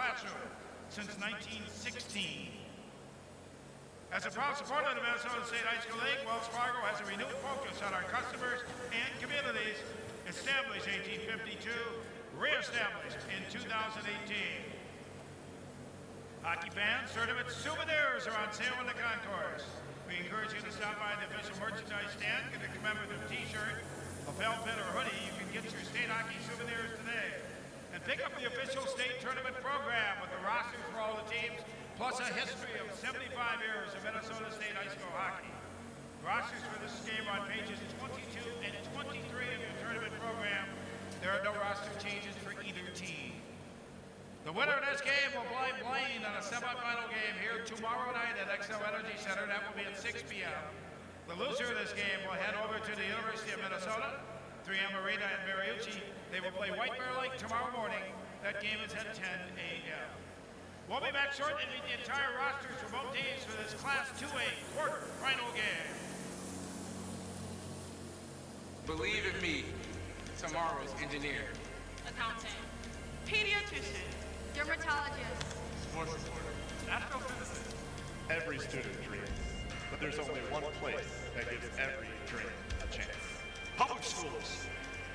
classroom since 1916. As a proud supporter of the Minnesota State High School League, Wells Fargo has a renewed focus on our customers and communities, established 1852, re-established in 2018. Hockey fans, tournament souvenirs are on sale in the concourse. We encourage you to stop by the official merchandise stand, get a commemorative t-shirt, a felt pin or hoodie. You can get your state hockey souvenirs today. And pick up the official state tournament program with the rosters for all the teams, plus a history of 75 years of Minnesota State High School hockey. Rosters for this game on pages 22 and 23 of your tournament program. There are no roster changes for either team. The winner of this game will play Blaine on a semifinal game here tomorrow night at XL Energy Center. That will be at 6 p.m. The loser of this game will head over to the University of Minnesota, 3M Arena in Mariucci. They will play White Bear Lake tomorrow morning. That game is at 10 a.m. We'll be back shortly to meet the entire rosters for both teams for this Class 2A quarterfinal game. Believe in me, tomorrow's engineer, accountant, pediatrician, dermatologist, sports reporter, astrophysicist. Every student dreams, but there's only one place that gives every dream a chance. Public schools,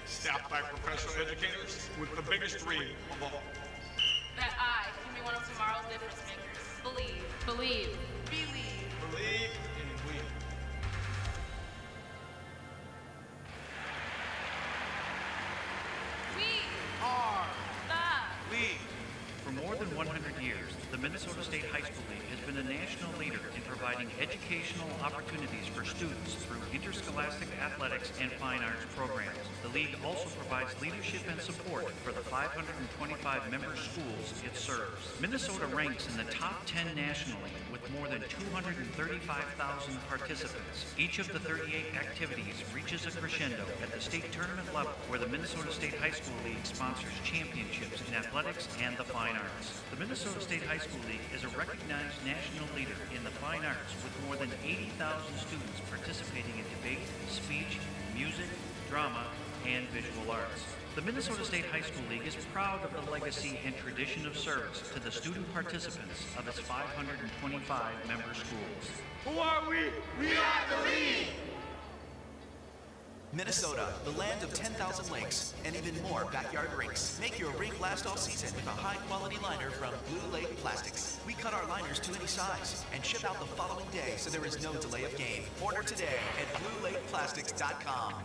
staffed by professional educators with the biggest dream of all. That I can be one of tomorrow's difference makers. Believe. Believe. Believe. Believe in we. We Are the league. For more than 100 years, the Minnesota State High School League has been a national leader in providing educational opportunities for students through interscholastic athletics and fine arts programs. The league also provides leadership and support for the 525 member schools it serves. Minnesota ranks in the top 10 nationally with more than 235,000 participants. Each of the 38 activities reaches a crescendo at the state tournament level, where the Minnesota State High School League sponsors championships in athletics and the fine arts. The Minnesota State High School League is a recognized national leader in the fine arts with more than 80,000 students participating in debate, speech, music, drama, and visual arts. The Minnesota State High School League is proud of the legacy and tradition of service to the student participants of its 525 member schools. Who are we? We are the league! Minnesota, the land of 10,000 lakes and even more backyard rinks. Make your rink last all season with a high-quality liner from Blue Lake Plastics. We cut our liners to any size and ship out the following day, so there is no delay of game. Order today at BlueLakePlastics.com.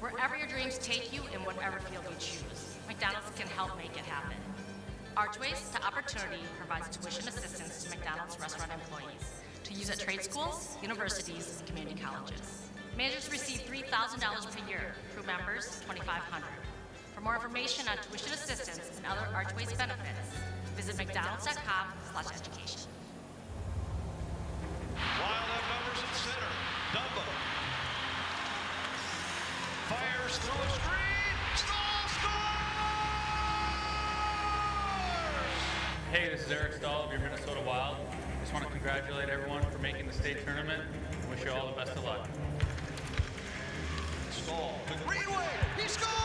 Wherever your dreams take you and whatever field you choose, McDonald's can help make it happen. Archways to Opportunity provides tuition assistance to McDonald's restaurant employees to use at trade schools, universities, and community colleges. Managers receive $3,000 per year, crew members $2,500. For more information on tuition assistance and other Archways benefits, visit mcdonalds.com/education. Wild have numbers at center. Dumba fires through a screen. Stahl scores! Hey, this is Eric Stahl of your Minnesota Wild. Just want to congratulate everyone for making the state tournament. Wish you all the best of luck. Stahl, the Greenway, he scores!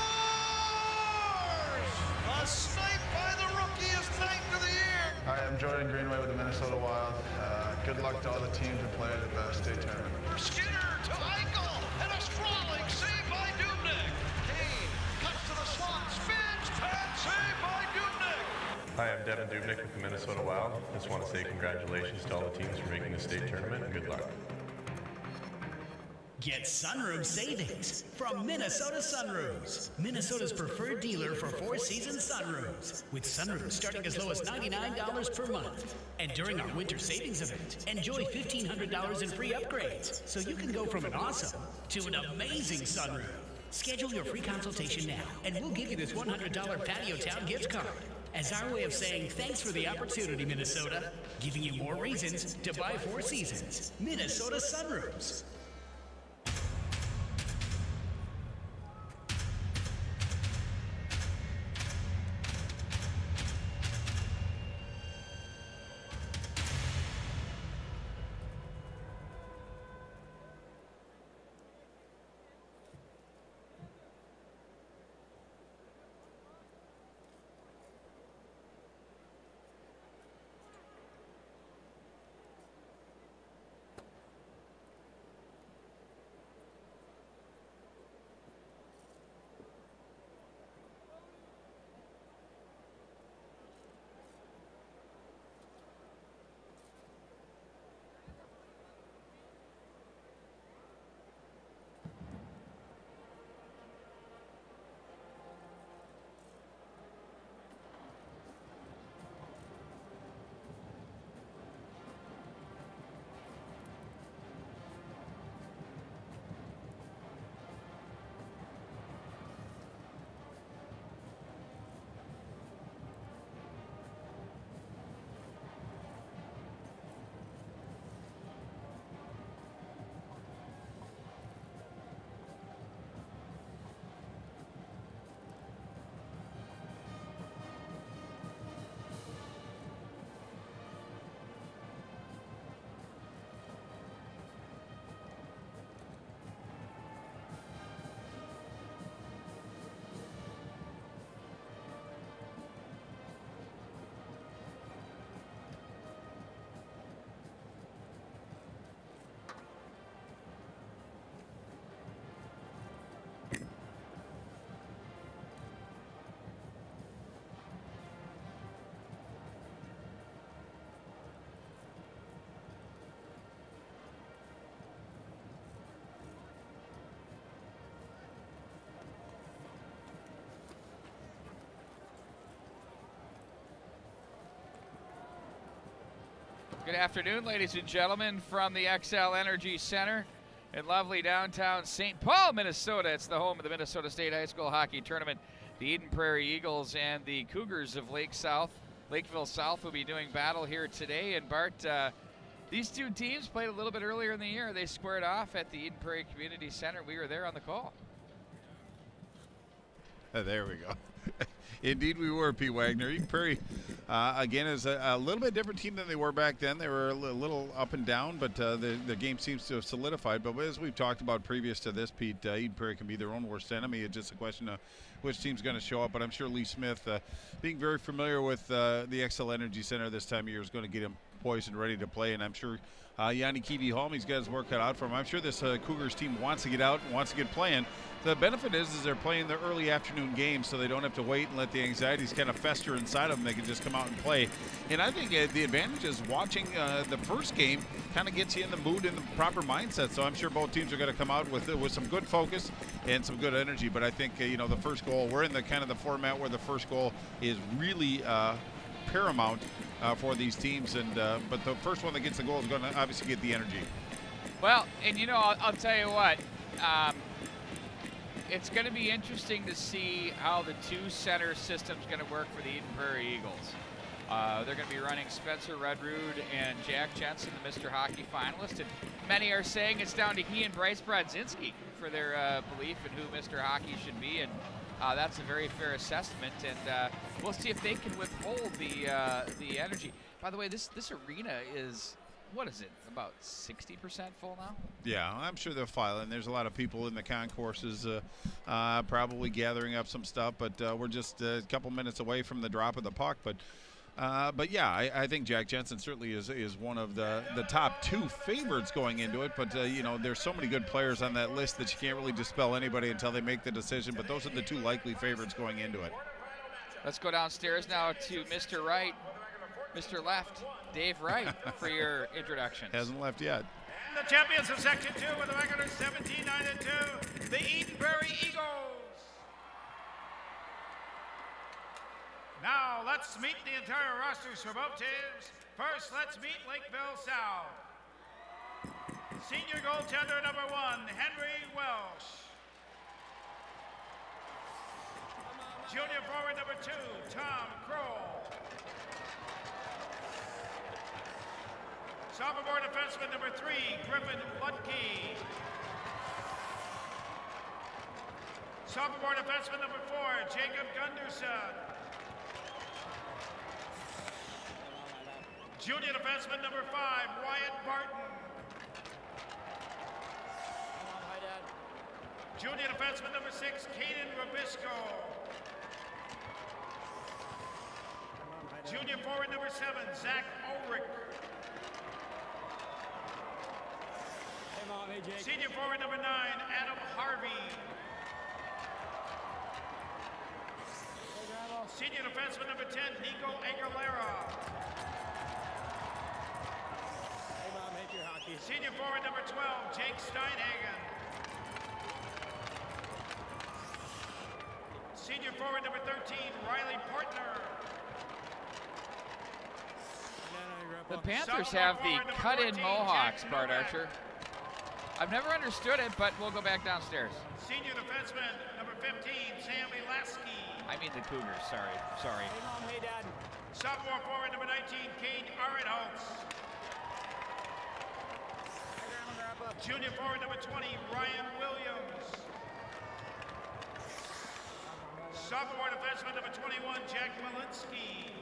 A snipe by the rookie, his ninth of the year. Hi, I'm Jordan Greenway with the Minnesota Wild. Good luck to all the teams who play at the state tournament. For Skinner to Eichel, and a sprawling save by Dubnyk. Kane cuts to the slot, spins, and save by Dubnyk. Hi, I'm I'm Devin Dubnik with the Minnesota Wild. Just want to say congratulations to all the teams for making the state tournament and good luck. Get sunroom savings from Minnesota Sunrooms, Minnesota's preferred dealer for four-season sunrooms, with sunrooms starting as low as $99 per month. And during our winter savings event, enjoy $1,500 in free upgrades, so you can go from an awesome to an amazing sunroom. Schedule your free consultation now, and we'll give you this $100 Patio Town gift card as our way of saying thanks for the opportunity, Minnesota, giving you more reasons to buy Four Seasons. Minnesota Sunrooms. Good afternoon, ladies and gentlemen, from the XL Energy Center in lovely downtown St. Paul, Minnesota. It's the home of the Minnesota State High School Hockey Tournament. The Eden Prairie Eagles and the Cougars of Lakeville South will be doing battle here today. And Bart, these two teams played a little bit earlier in the year. They squared off at the Eden Prairie Community Center. We were there on the call. There we go. Indeed we were, P. Wagner. Eden Prairie, again, is a little bit different team than they were back then. They were a little up and down, but the game seems to have solidified. But as we've talked about previous to this, Pete, Eden Prairie can be their own worst enemy. It's just a question of which team's going to show up. But I'm sure Lee Smith, being very familiar with the XL Energy Center this time of year, is going to get him poised and ready to play. And I'm sure Yanni Kivi-Holmey's got his work cut out for him. I'm sure this Cougars team wants to get out and wants to get playing. The benefit is they're playing their early afternoon games, so they don't have to wait and let the anxieties kind of fester inside of them. They can just come out and play. And I think the advantage is watching the first game kind of gets you in the mood and the proper mindset. So I'm sure both teams are going to come out with some good focus and some good energy. But I think the first goal, we're in the kind of the format where the first goal is really paramount for these teams. And but the first one that gets the goal is going to obviously get the energy. Well, and I'll tell you what. It's going to be interesting to see how the two center system's going to work for the Eden Prairie Eagles. They're going to be running Spencer Redrude and Jack Jensen, the Mr. Hockey finalist, and many are saying it's down to he and Bryce Brodzinski for their belief in who Mr. Hockey should be, and that's a very fair assessment, and we'll see if they can withhold the energy. By the way, this arena is, what is it, about 60% full now? Yeah, I'm sure they'll file, and there's a lot of people in the concourses probably gathering up some stuff, but we're just a couple minutes away from the drop of the puck. But yeah, I think Jack Jensen certainly is one of the top two favorites going into it, but there's so many good players on that list that you can't really dispel anybody until they make the decision, but those are the two likely favorites going into it. Let's go downstairs now to Mr. Right, Mr. Left, Dave Wright, for your introductions. Hasn't left yet. The champions of Section 2 with a record of 17-9-2, the Eden Prairie Eagles. Now let's meet the entire rosters for both teams. First, let's meet Lakeville South. Senior goaltender number 1, Henry Welsh. Junior forward number 2, Tom Kroll. Sophomore defenseman number 3, Griffin Lutke. Sophomore defenseman number 4, Jacob Gunderson. Junior defenseman number 5, Wyatt Barton. Junior defenseman number 6, Caden Robisco. Junior forward number 7, Zach Ulrich. Senior forward number 9, Adam Harvey. Senior defenseman number 10, Nico Aguilera. Senior forward number 12, Jake Steinhagen. Senior forward number 13, Riley Partner. The Panthers have the cut-in mohawks, Bart Archer. I've never understood it, but we'll go back downstairs. Senior defenseman number 15, Sam Elaski. I mean the Cougars, sorry. Hey, Mom, hey, Dad. Sophomore forward number 19, Kate Arenholtz. Junior forward number 20, Ryan Williams. Sophomore defenseman number 21, Jack Malinsky.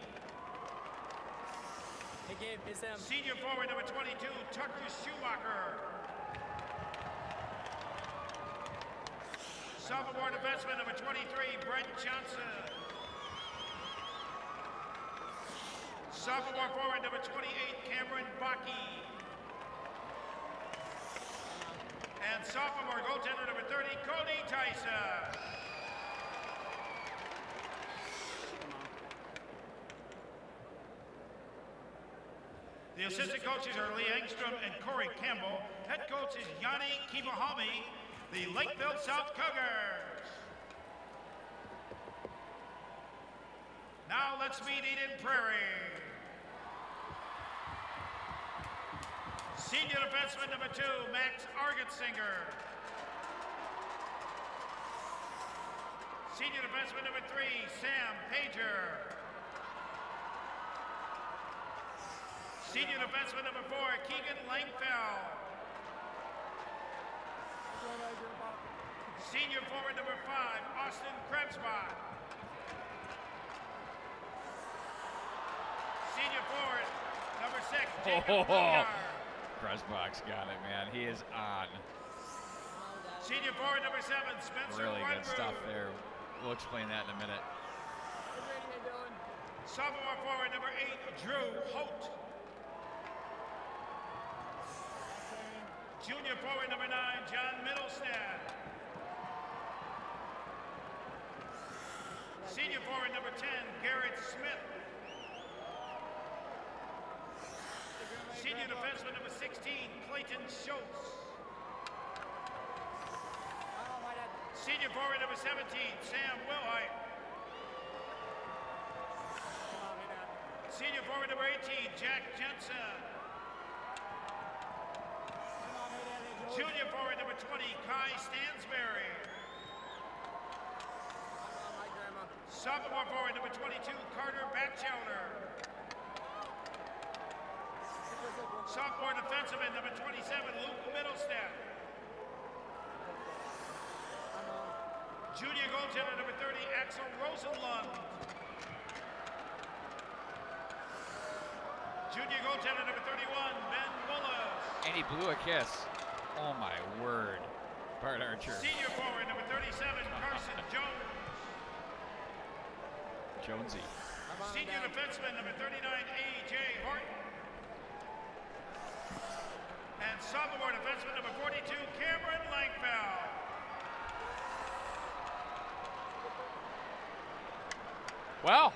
Hey, Gabe, it's them. Senior forward number 22, Tucker Schumacher. Sophomore defenseman number 23, Brent Johnson. Sophomore forward number 28, Cameron Bakke. And sophomore goaltender number 30, Cody Tyson. The assistant coaches are Lee Engstrom and Corey Campbell. Head coach is Yanni Kibahami, the Lakeville South Cougars. Now let's meet Eden Prairie. Senior defenseman number 2, Max Argetsinger. Senior defenseman number 3, Sam Pager. Senior defenseman number 4, Keegan Langfell. Senior forward number 5, Austin Krebsbach. Senior forward number 6, Jacob Booyar. Krebsbach's got it, man. He is on. Senior forward number 7, Spencer Really good Weinberg. stuff there. We'll explain that in a minute. Sophomore forward number 8, Drew Holt. Junior forward number 9, John Middlestad. Senior forward number 10, Garrett Smith. Senior defenseman number 16, Clayton Schultz. Senior forward number 17, Sam Wilhite. Senior forward number 18, Jack Jensen. Junior forward number 20, Kai Stansberry. Sophomore forward number 22, Carter Batchelder. Sophomore defenseman number 27, Luke Middlestad. Junior goaltender number 30, Axel Rosenlund. Junior goaltender number 31, Ben Willis. And he blew a kiss. Oh my word. Bart Archer. Senior forward number 37, Carson Jones. Jonesy. Senior defenseman number 39, A.J. Horton. And sophomore defenseman number 42, Cameron Langfell. Well,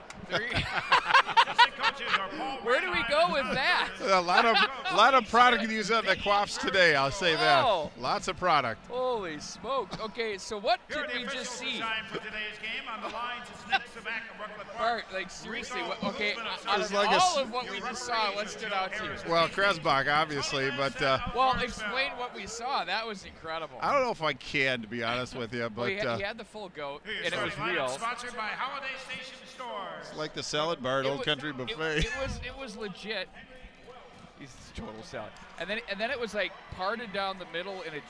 where do we go with that? A lot of product used on the quaffs today, I'll say that. Oh. Lots of product. Holy smokes. Okay, so what did we just see? For today's game on the lines, it's Nick Sabac of Brooklyn Park. Bart, like seriously, okay, out of like all of what we just saw, what stood out to you? Well, Kresbach, obviously, but... well, explain what we saw. That was incredible. I don't know if I can, to be honest with you, but... Well, he had the full goat, and it was real. Sponsored by Holiday Station Stores. It's like the salad bar at Old Country Buffet. It was legit. He's total salad. And then it was like parted down the middle, and it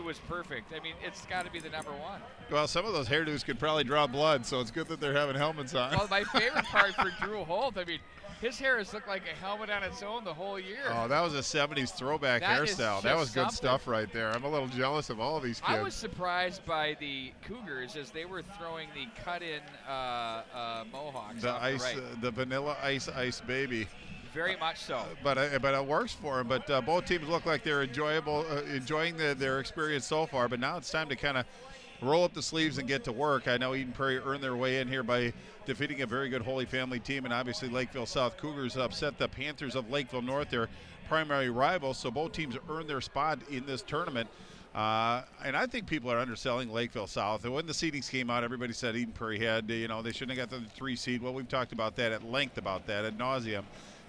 was perfect. I mean, it's got to be the number one. Well, some of those hairdos could probably draw blood, so it's good that they're having helmets on. Well, my favorite part for Drew Holt, I mean, his hair has looked like a helmet on its own the whole year. Oh, that was a 70s throwback hairstyle. That was good stuff right there. I'm a little jealous of all these kids. I was surprised by the Cougars as they were throwing the cut-in mohawks. The vanilla ice baby. Very much so. But it works for them. But both teams look like they're enjoying their experience so far. But now it's time to kind of roll up the sleeves and get to work. I know Eden Prairie earned their way in here by defeating a very good Holy Family team, and obviously Lakeville South Cougars upset the Panthers of Lakeville North, their primary rivals. So both teams earned their spot in this tournament. And I think people are underselling Lakeville South. And when the seedings came out, everybody said Eden Prairie had, they shouldn't have got the 3 seed. Well, we've talked about that at length ad nauseum.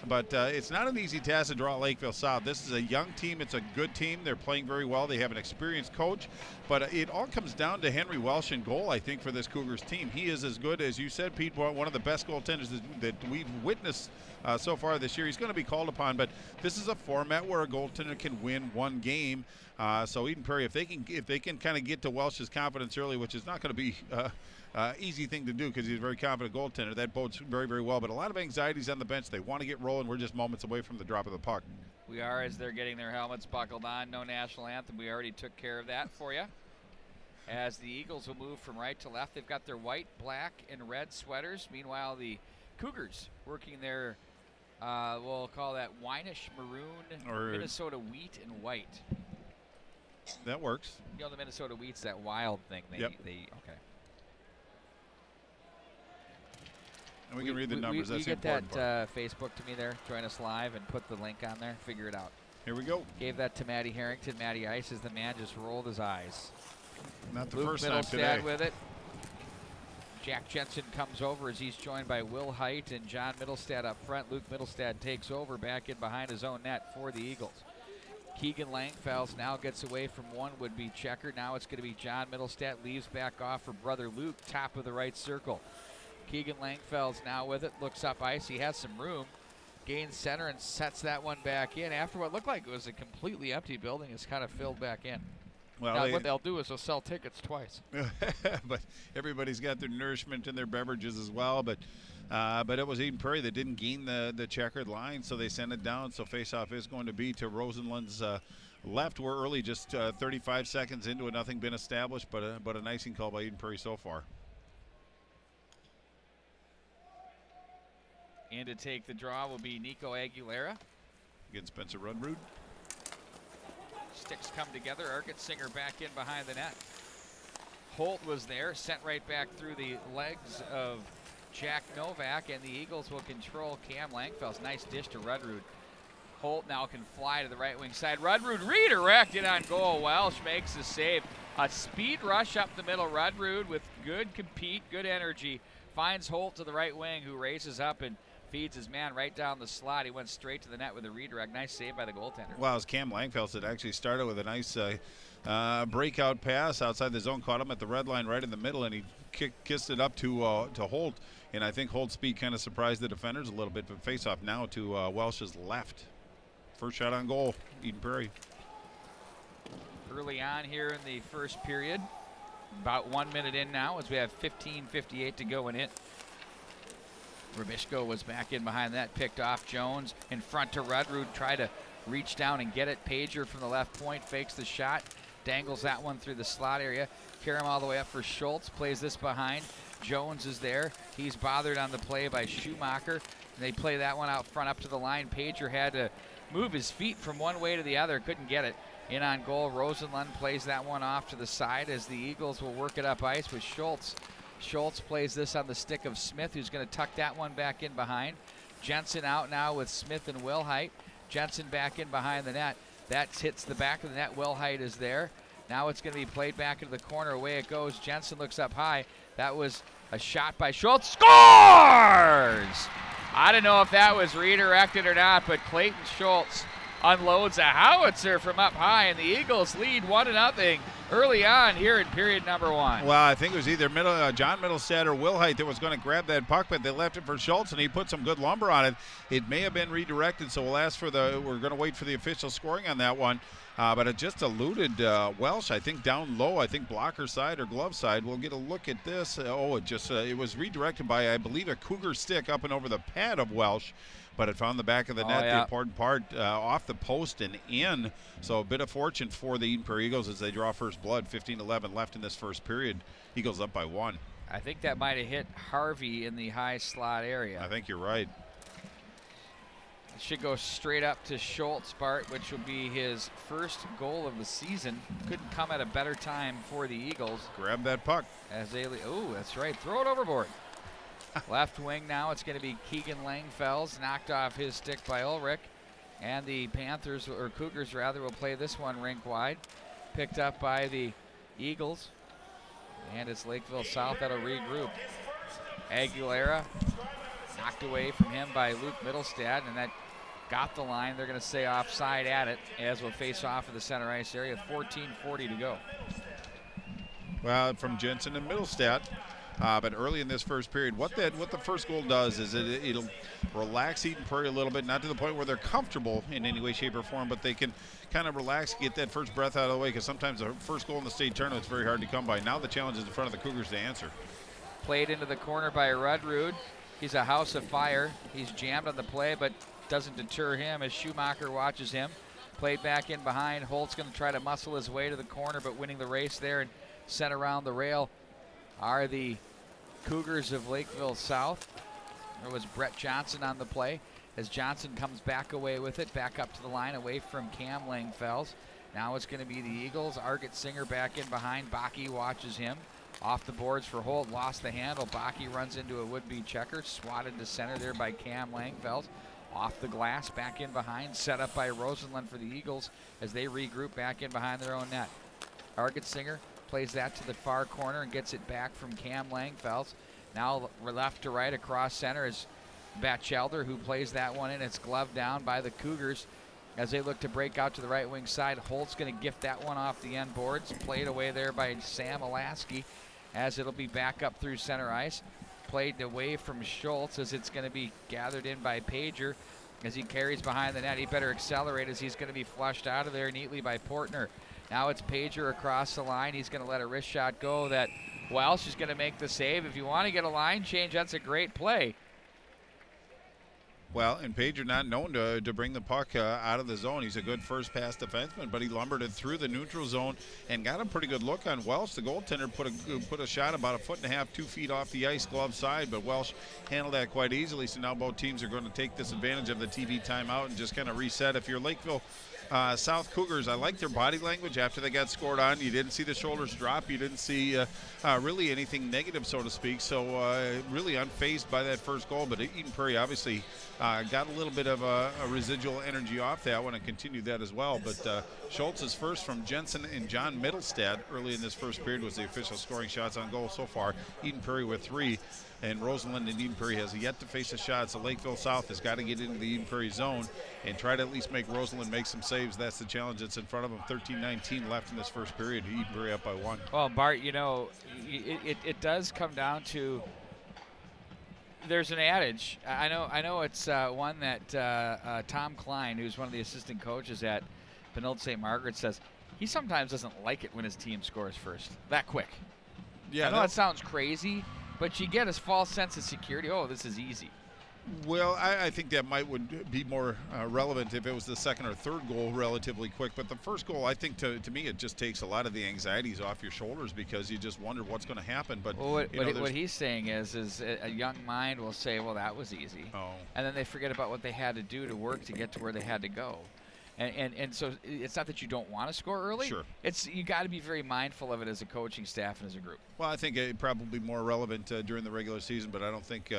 But it's not an easy task to draw Lakeville South. This is a young team. It's a good team. They're playing very well. They have an experienced coach. But it all comes down to Henry Welsh in goal, I think, for this Cougars team. He is as good as you said, Pete, one of the best goaltenders that we've witnessed so far this year. He's going to be called upon. But this is a format where a goaltender can win one game. So Eden Prairie, if they can kind of get to Welsh's confidence early, which is not going to be easy thing to do because he's a very confident goaltender, that bodes very, very well. But a lot of anxieties on the bench. They want to get rolling. We're just moments away from the drop of the puck. We are, as they're getting their helmets buckled on. No national anthem. We already took care of that for you. As the Eagles will move from right to left, they've got their white, black, and red sweaters. Meanwhile, the Cougars working their, we'll call that winish maroon, or Minnesota wheat and white. That works. You know, the Minnesota wheat's that wild thing. Okay. And we can read the numbers. That's the important part. That Facebook to me there. Join us live and put the link on there. Figure it out. Here we go. Gave that to Matty Harrington. Matty Ice as the man just rolled his eyes. Not the Luke first time today. with it. Jack Jensen comes over as he's joined by Will Height and John Middlestad up front. Luke Middlestad takes over back in behind his own net for the Eagles. Keegan Langfels now gets away from one would-be checker. Now it's going to be John Middlestad. Leaves back off for brother Luke, top of the right circle. Keegan Langfels now with it, looks up ice. He has some room, gains center and sets that one back in after what looked like it was a completely empty building. It's kind of filled back in. Well, now what they'll do is they'll sell tickets twice. But everybody's got their nourishment and their beverages as well. But it was Eden Prairie that didn't gain the checkered line, so they sent it down. So faceoff is going to be to Rosenlund's left. We're early, just 35 seconds into it. Nothing been established, but an icing call by Eden Prairie so far. And to take the draw will be Nico Aguilera. Against Spencer Rudrud. Sticks come together. Arkensinger back in behind the net. Holt was there, sent right back through the legs of Jack Novak, and the Eagles will control Cam Langfels. Nice dish to Rudrud. Holt now can fly to the right wing side. Rudrud redirected on goal. Welsh makes the save. A speed rush up the middle. Rudrud with good compete, good energy, finds Holt to the right wing, who raises up and feeds his man right down the slot. He went straight to the net with a redirect. Nice save by the goaltender. Well, as Cam Langfels had actually started with a nice breakout pass outside the zone, caught him at the red line right in the middle, and he kissed it up to Holt. And I think Holt's speed kind of surprised the defenders a little bit, but face-off now to Welsh's left. First shot on goal, Eden Prairie. Early on here in the first period, about 1 minute in now as we have 15:58 to go in it. Rabishko was back in behind that, picked off Jones in front to Rudrud, tried to reach down and get it. Pager from the left point fakes the shot, dangles that one through the slot area. Carry him all the way up for Schultz, plays this behind. Jones is there. He's bothered on the play by Schumacher. And they play that one out front up to the line. Pager had to move his feet from one way to the other, couldn't get it. In on goal, Rosenlund plays that one off to the side as the Eagles will work it up ice with Schultz Schultz plays this on the stick of Smith, who's going to tuck that one back in behind. Jensen out now with Smith and Wilhite. Jensen back in behind the net. That hits the back of the net. Wilhite is there. Now it's going to be played back into the corner. Away it goes. Jensen looks up high. That was a shot by Schultz. Scores! I don't know if that was redirected or not, but Clayton Schultz unloads a howitzer from up high, and the Eagles lead 1-0 early on here in period number 1. Well, I think it was either John Middlestad or Wilhite that was going to grab that puck, but they left it for Schultz, and he put some good lumber on it. It may have been redirected, so we're going to wait for the official scoring on that one. But it just eluded Welsh, I think, down low. I think blocker side or glove side. We'll get a look at this. It was redirected by, I believe, a Cougar stick up and over the pad of Welsh. But it found the back of the net, the important part, off the post and in. So a bit of fortune for the Eden Prairie Eagles as they draw first blood. 15-11 left in this first period. Eagles up by 1. I think that might have hit Harvey in the high slot area. I think you're right. It should go straight up to Schultz, Bart, which will be his first goal of the season. Couldn't come at a better time for the Eagles. Grab that puck. Oh, that's right. Throw it overboard. Left wing now, it's going to be Keegan Langfells, knocked off his stick by Ulrich. And the Panthers, or Cougars rather, will play this one rink wide. Picked up by the Eagles. And it's Lakeville South that'll regroup. Aguilera knocked away from him by Luke Middlestad, and that got the line. They're going to say offside at it, as we'll face off of the center ice area. 14:40 to go. Well, from Jensen and Middlestad. But early in this first period, what the first goal does is it'll relax Eden Prairie a little bit, not to the point where they're comfortable in any way, shape, or form, but they can kind of relax, get that first breath out of the way, because sometimes the first goal in the state tournament is very hard to come by. Now the challenge is in front of the Cougars to answer. Played into the corner by Rudrud. He's a house of fire. He's jammed on the play, but doesn't deter him as Schumacher watches him. Played back in behind. Holt's going to try to muscle his way to the corner, but winning the race there and sent around the rail are the Cougars of Lakeville South. There was Brett Johnson on the play as Johnson comes back away with it, back up to the line away from Cam Langfells. Now it's going to be the Eagles. Argett Singer back in behind. Baki watches him. Off the boards for Holt, lost the handle. Baki runs into a would-be checker, swatted to center there by Cam Langfelds. Off the glass, back in behind, set up by Rosenlund for the Eagles as they regroup back in behind their own net. Argett Singer plays that to the far corner and gets it back from Cam Langfelds. Now left to right across center is Batchelder, who plays that one in. It's gloved down by the Cougars as they look to break out to the right wing side. Holt's going to gift that one off the end boards. Played away there by Sam Alaski as it'll be back up through center ice. Played away from Schultz as it's going to be gathered in by Pager as he carries behind the net. He better accelerate as he's going to be flushed out of there neatly by Portner. Now it's Pager across the line. He's going to let a wrist shot go that Welsh is going to make the save. If you want to get a line change, that's a great play. Well, and Pager not known to bring the puck out of the zone. He's a good first pass defenseman, but he lumbered it through the neutral zone and got a pretty good look on Welsh. The goaltender put a shot about 1.5 feet, 2 feet off the ice glove side, but Welsh handled that quite easily. So now both teams are going to take this advantage of the TV timeout and just kind of reset. If you're Lakeville South Cougars, I like their body language after they got scored on. You didn't see the shoulders drop. You didn't see really anything negative, so to speak. So really unfazed by that first goal. But Eden Prairie obviously got a little bit of a residual energy off that one and continued that as well. But Schultz's first from Jensen and John Middlestad early in this first period was the official scoring shots on goal so far. Eden Prairie with 3. And Rosenlund and Eden Prairie has yet to face a shot. So Lakeville South has got to get into the Eden Prairie zone and try to at least make Rosenlund make some saves. That's the challenge that's in front of them. 13-19 left in this first period. Eden Prairie up by 1. Well, Bart, you know, it does come down to, there's an adage. I know it's one that Tom Klein, who's one of the assistant coaches at Benilde St. Margaret, says he sometimes doesn't like it when his team scores first that quick. Yeah, I know that sounds crazy, but you get a false sense of security. Oh, this is easy. Well, I think that would be more relevant if it was the second or third goal relatively quick. But the first goal, I think, to me, it just takes a lot of the anxieties off your shoulders because you just wonder what's going to happen. But well, what he's saying is a young mind will say, well, that was easy. Oh. And then they forget about what they had to do to work to get to where they had to go. And so it's not that you don't want to score early. Sure. It's you got to be very mindful of it as a coaching staff and as a group. Well, I think it probably more relevant during the regular season, but I don't think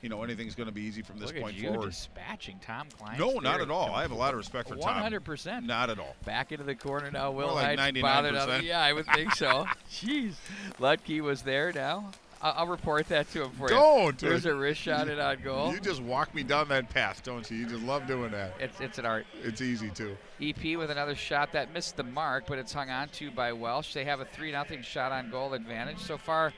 anything's going to be easy from this point forward. Dispatching Tom Klein. No, not at all. I have a lot of respect for Tom. 100%. Not at all. Back into the corner now. Will more like 99%. Yeah, I would think so. Jeez. Lutke was there now. I'll report that to him for you. Don't. There's a wrist shot at on goal. You just walk me down that path, don't you? You just love doing that. It's an art. It's easy, too. EP with another shot that missed the mark, but it's hung on to by Welsh. They have a 3-0 shot on goal advantage. So far,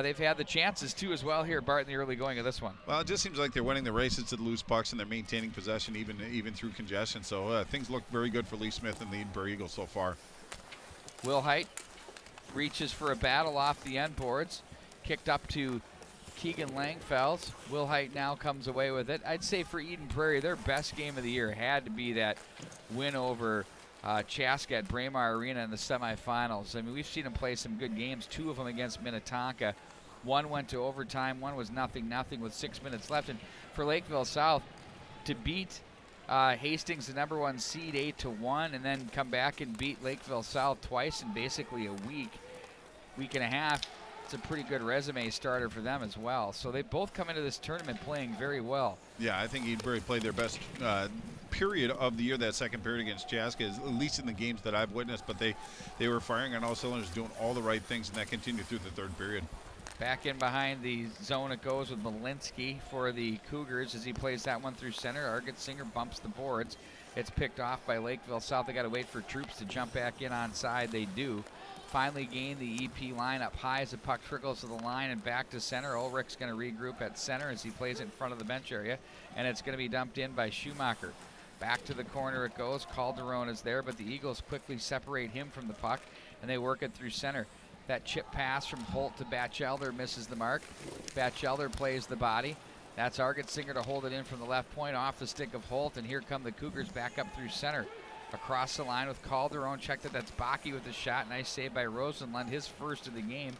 they've had the chances, too, as well here, Bart, in the early going of this one. Well, it just seems like they're winning the races to the loose pucks, and they're maintaining possession even through congestion. So things look very good for Lee Smith and the Eden Prairie Eagles so far. Will Height reaches for a battle off the end boards. Kicked up to Keegan Langfels. Will Height now comes away with it. I'd say for Eden Prairie, their best game of the year had to be that win over Chaska at Braemar Arena in the semifinals. I mean, we've seen them play some good games, 2 of them against Minnetonka. One went to overtime, one was 0-0 with 6 minutes left. And for Lakeville South, to beat Hastings, the #1 seed, 8-1, and then come back and beat Lakeville South twice in basically a week and a half, it's a pretty good resume starter for them as well. So they both come into this tournament playing very well. Yeah, I think Eden Prairie played their best period of the year, that second period against Chaska, at least in the games that I've witnessed. But they were firing on all cylinders, doing all the right things, and that continued through the third period. Back in behind the zone it goes with Malinsky for the Cougars as he plays that one through center. Argetsinger bumps the boards. It's picked off by Lakeville South. They got to wait for Troops to jump back in onside. They do. Finally gain the EP line up high as the puck trickles to the line and back to center. Ulrich's going to regroup at center as he plays in front of the bench area, and it's going to be dumped in by Schumacher. Back to the corner it goes. Calderon is there, but the Eagles quickly separate him from the puck, and they work it through center. That chip pass from Holt to Batchelder misses the mark. Batchelder plays the body. That's Argetsinger to hold it in from the left point off the stick of Holt, and here come the Cougars back up through center. Across the line with Calderon, checked it, that's Bakke with the shot. Nice save by Rosenlund, his first of the game.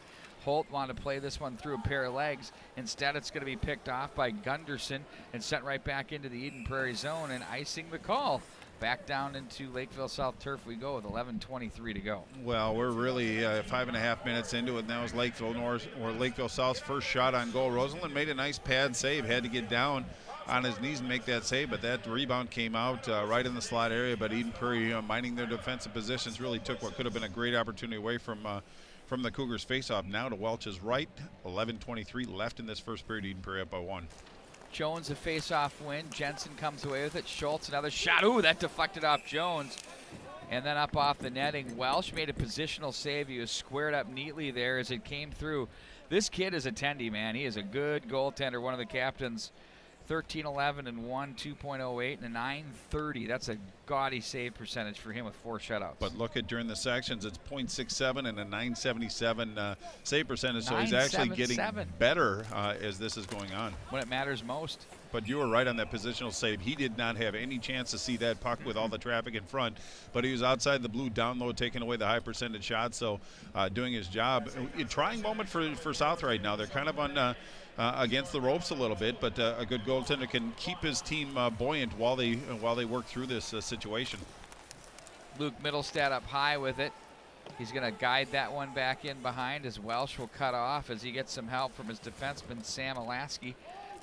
Holt wanted to play this one through a pair of legs. Instead, it's going to be picked off by Gunderson and sent right back into the Eden Prairie zone and icing the call. Back down into Lakeville South turf we go with 11:23 to go. Well, we're really 5.5 minutes into it now. Is Lakeville South's first shot on goal. Rosenlund made a nice pad save, had to get down on his knees and make that save, but that rebound came out right in the slot area. But Eden Prairie, minding their defensive positions, really took what could have been a great opportunity away from the Cougars' face-off. Now to Welch's right. 11:23 left in this first period. Eden Prairie up by 1. Jones a face-off win. Jensen comes away with it. Schultz another shot. Ooh, that deflected off Jones. And then up off the netting. Welsh made a positional save. He was squared up neatly there as it came through. This kid is a tendy, man. He is a good goaltender. One of the captains. 13-11 and 1, 2.08 and a 930. That's a gaudy save percentage for him with 4 shutouts. But look at during the sections, it's .67 and a 977 save percentage. So he's actually getting better as this is going on. When it matters most. But you were right on that positional save. He did not have any chance to see that puck with all the traffic in front, but he was outside the blue down low, taking away the high percentage shots. So doing his job. A trying moment for South right now. They're kind of on against the ropes a little bit, but a good goaltender can keep his team buoyant while they work through this situation. Luke Middlestad up high with it. He's going to guide that one back in behind as Welsh will cut off as he gets some help from his defenseman Sam Alasky.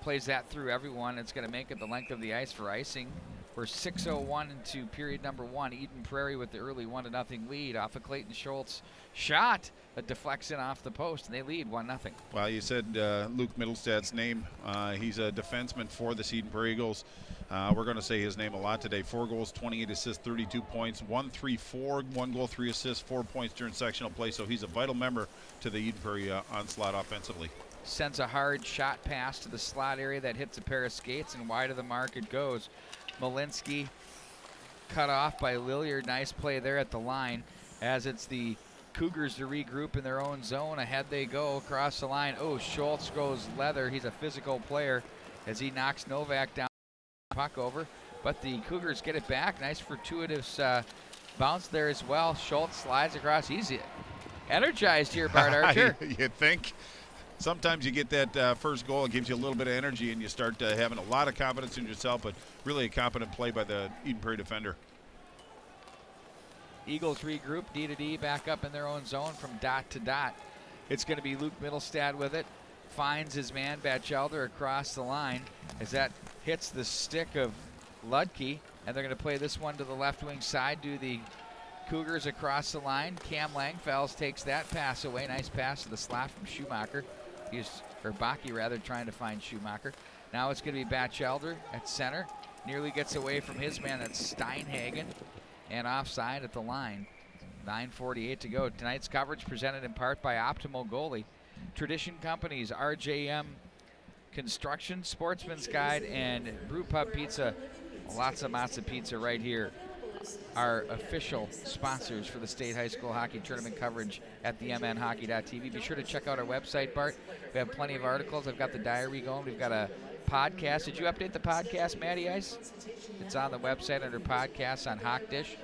Plays that through everyone. It's going to make it the length of the ice for icing. We're 6:01 into period number 1. Eden Prairie with the early 1-0 lead off of Clayton Schultz shot that deflects in off the post, and they lead 1-0. Well, you said Luke Middlestad's name. He's a defenseman for the Eden Prairie Eagles. We're going to say his name a lot today. 4 goals, 28 assists, 32 points, 1-3-4, 1 goal, 3 assists, 4 points during sectional play. So he's a vital member to the Eden Prairie onslaught offensively. Sends a hard shot pass to the slot area that hits a pair of skates, and wide of the mark it goes. Malinsky cut off by Lilliard. Nice play there at the line as it's the Cougars to regroup in their own zone. Ahead they go across the line. Oh, Schultz goes leather. He's a physical player as he knocks Novak down, puck over. But the Cougars get it back. Nice fortuitous bounce there as well. Schultz slides across. He's energized here, Bart Archer. You think? Sometimes you get that first goal, it gives you a little bit of energy, and you start having a lot of confidence in yourself, but really a competent play by the Eden Prairie defender. Eagles regroup, D to D, back up in their own zone from dot to dot. It's going to be Luke Middlestad with it. Finds his man, Batchelder, across the line as that hits the stick of Ludke. And they're going to play this one to the left wing side to the Cougars across the line. Cam Langfels takes that pass away. Nice pass to the slot from Schumacher. Baki rather, trying to find Schumacher. Now it's going to be Batchelder at center. Nearly gets away from his man, that's Steinhagen. And offside at the line. 9:48 to go. Tonight's coverage presented in part by Optimal Goalie, Tradition Companies, RJM Construction, Sportsman's Guide, and Brew Pub Pizza. Lots of Matza Pizza right here. Our official sponsors for the state high school hockey tournament coverage at the mnhockey.tv. Be sure to check out our website, Bart. We have plenty of articles. I've got the diary going. We've got a podcast. Did you update the podcast, Matty Ice? It's on the website under podcasts on Hawk Dish.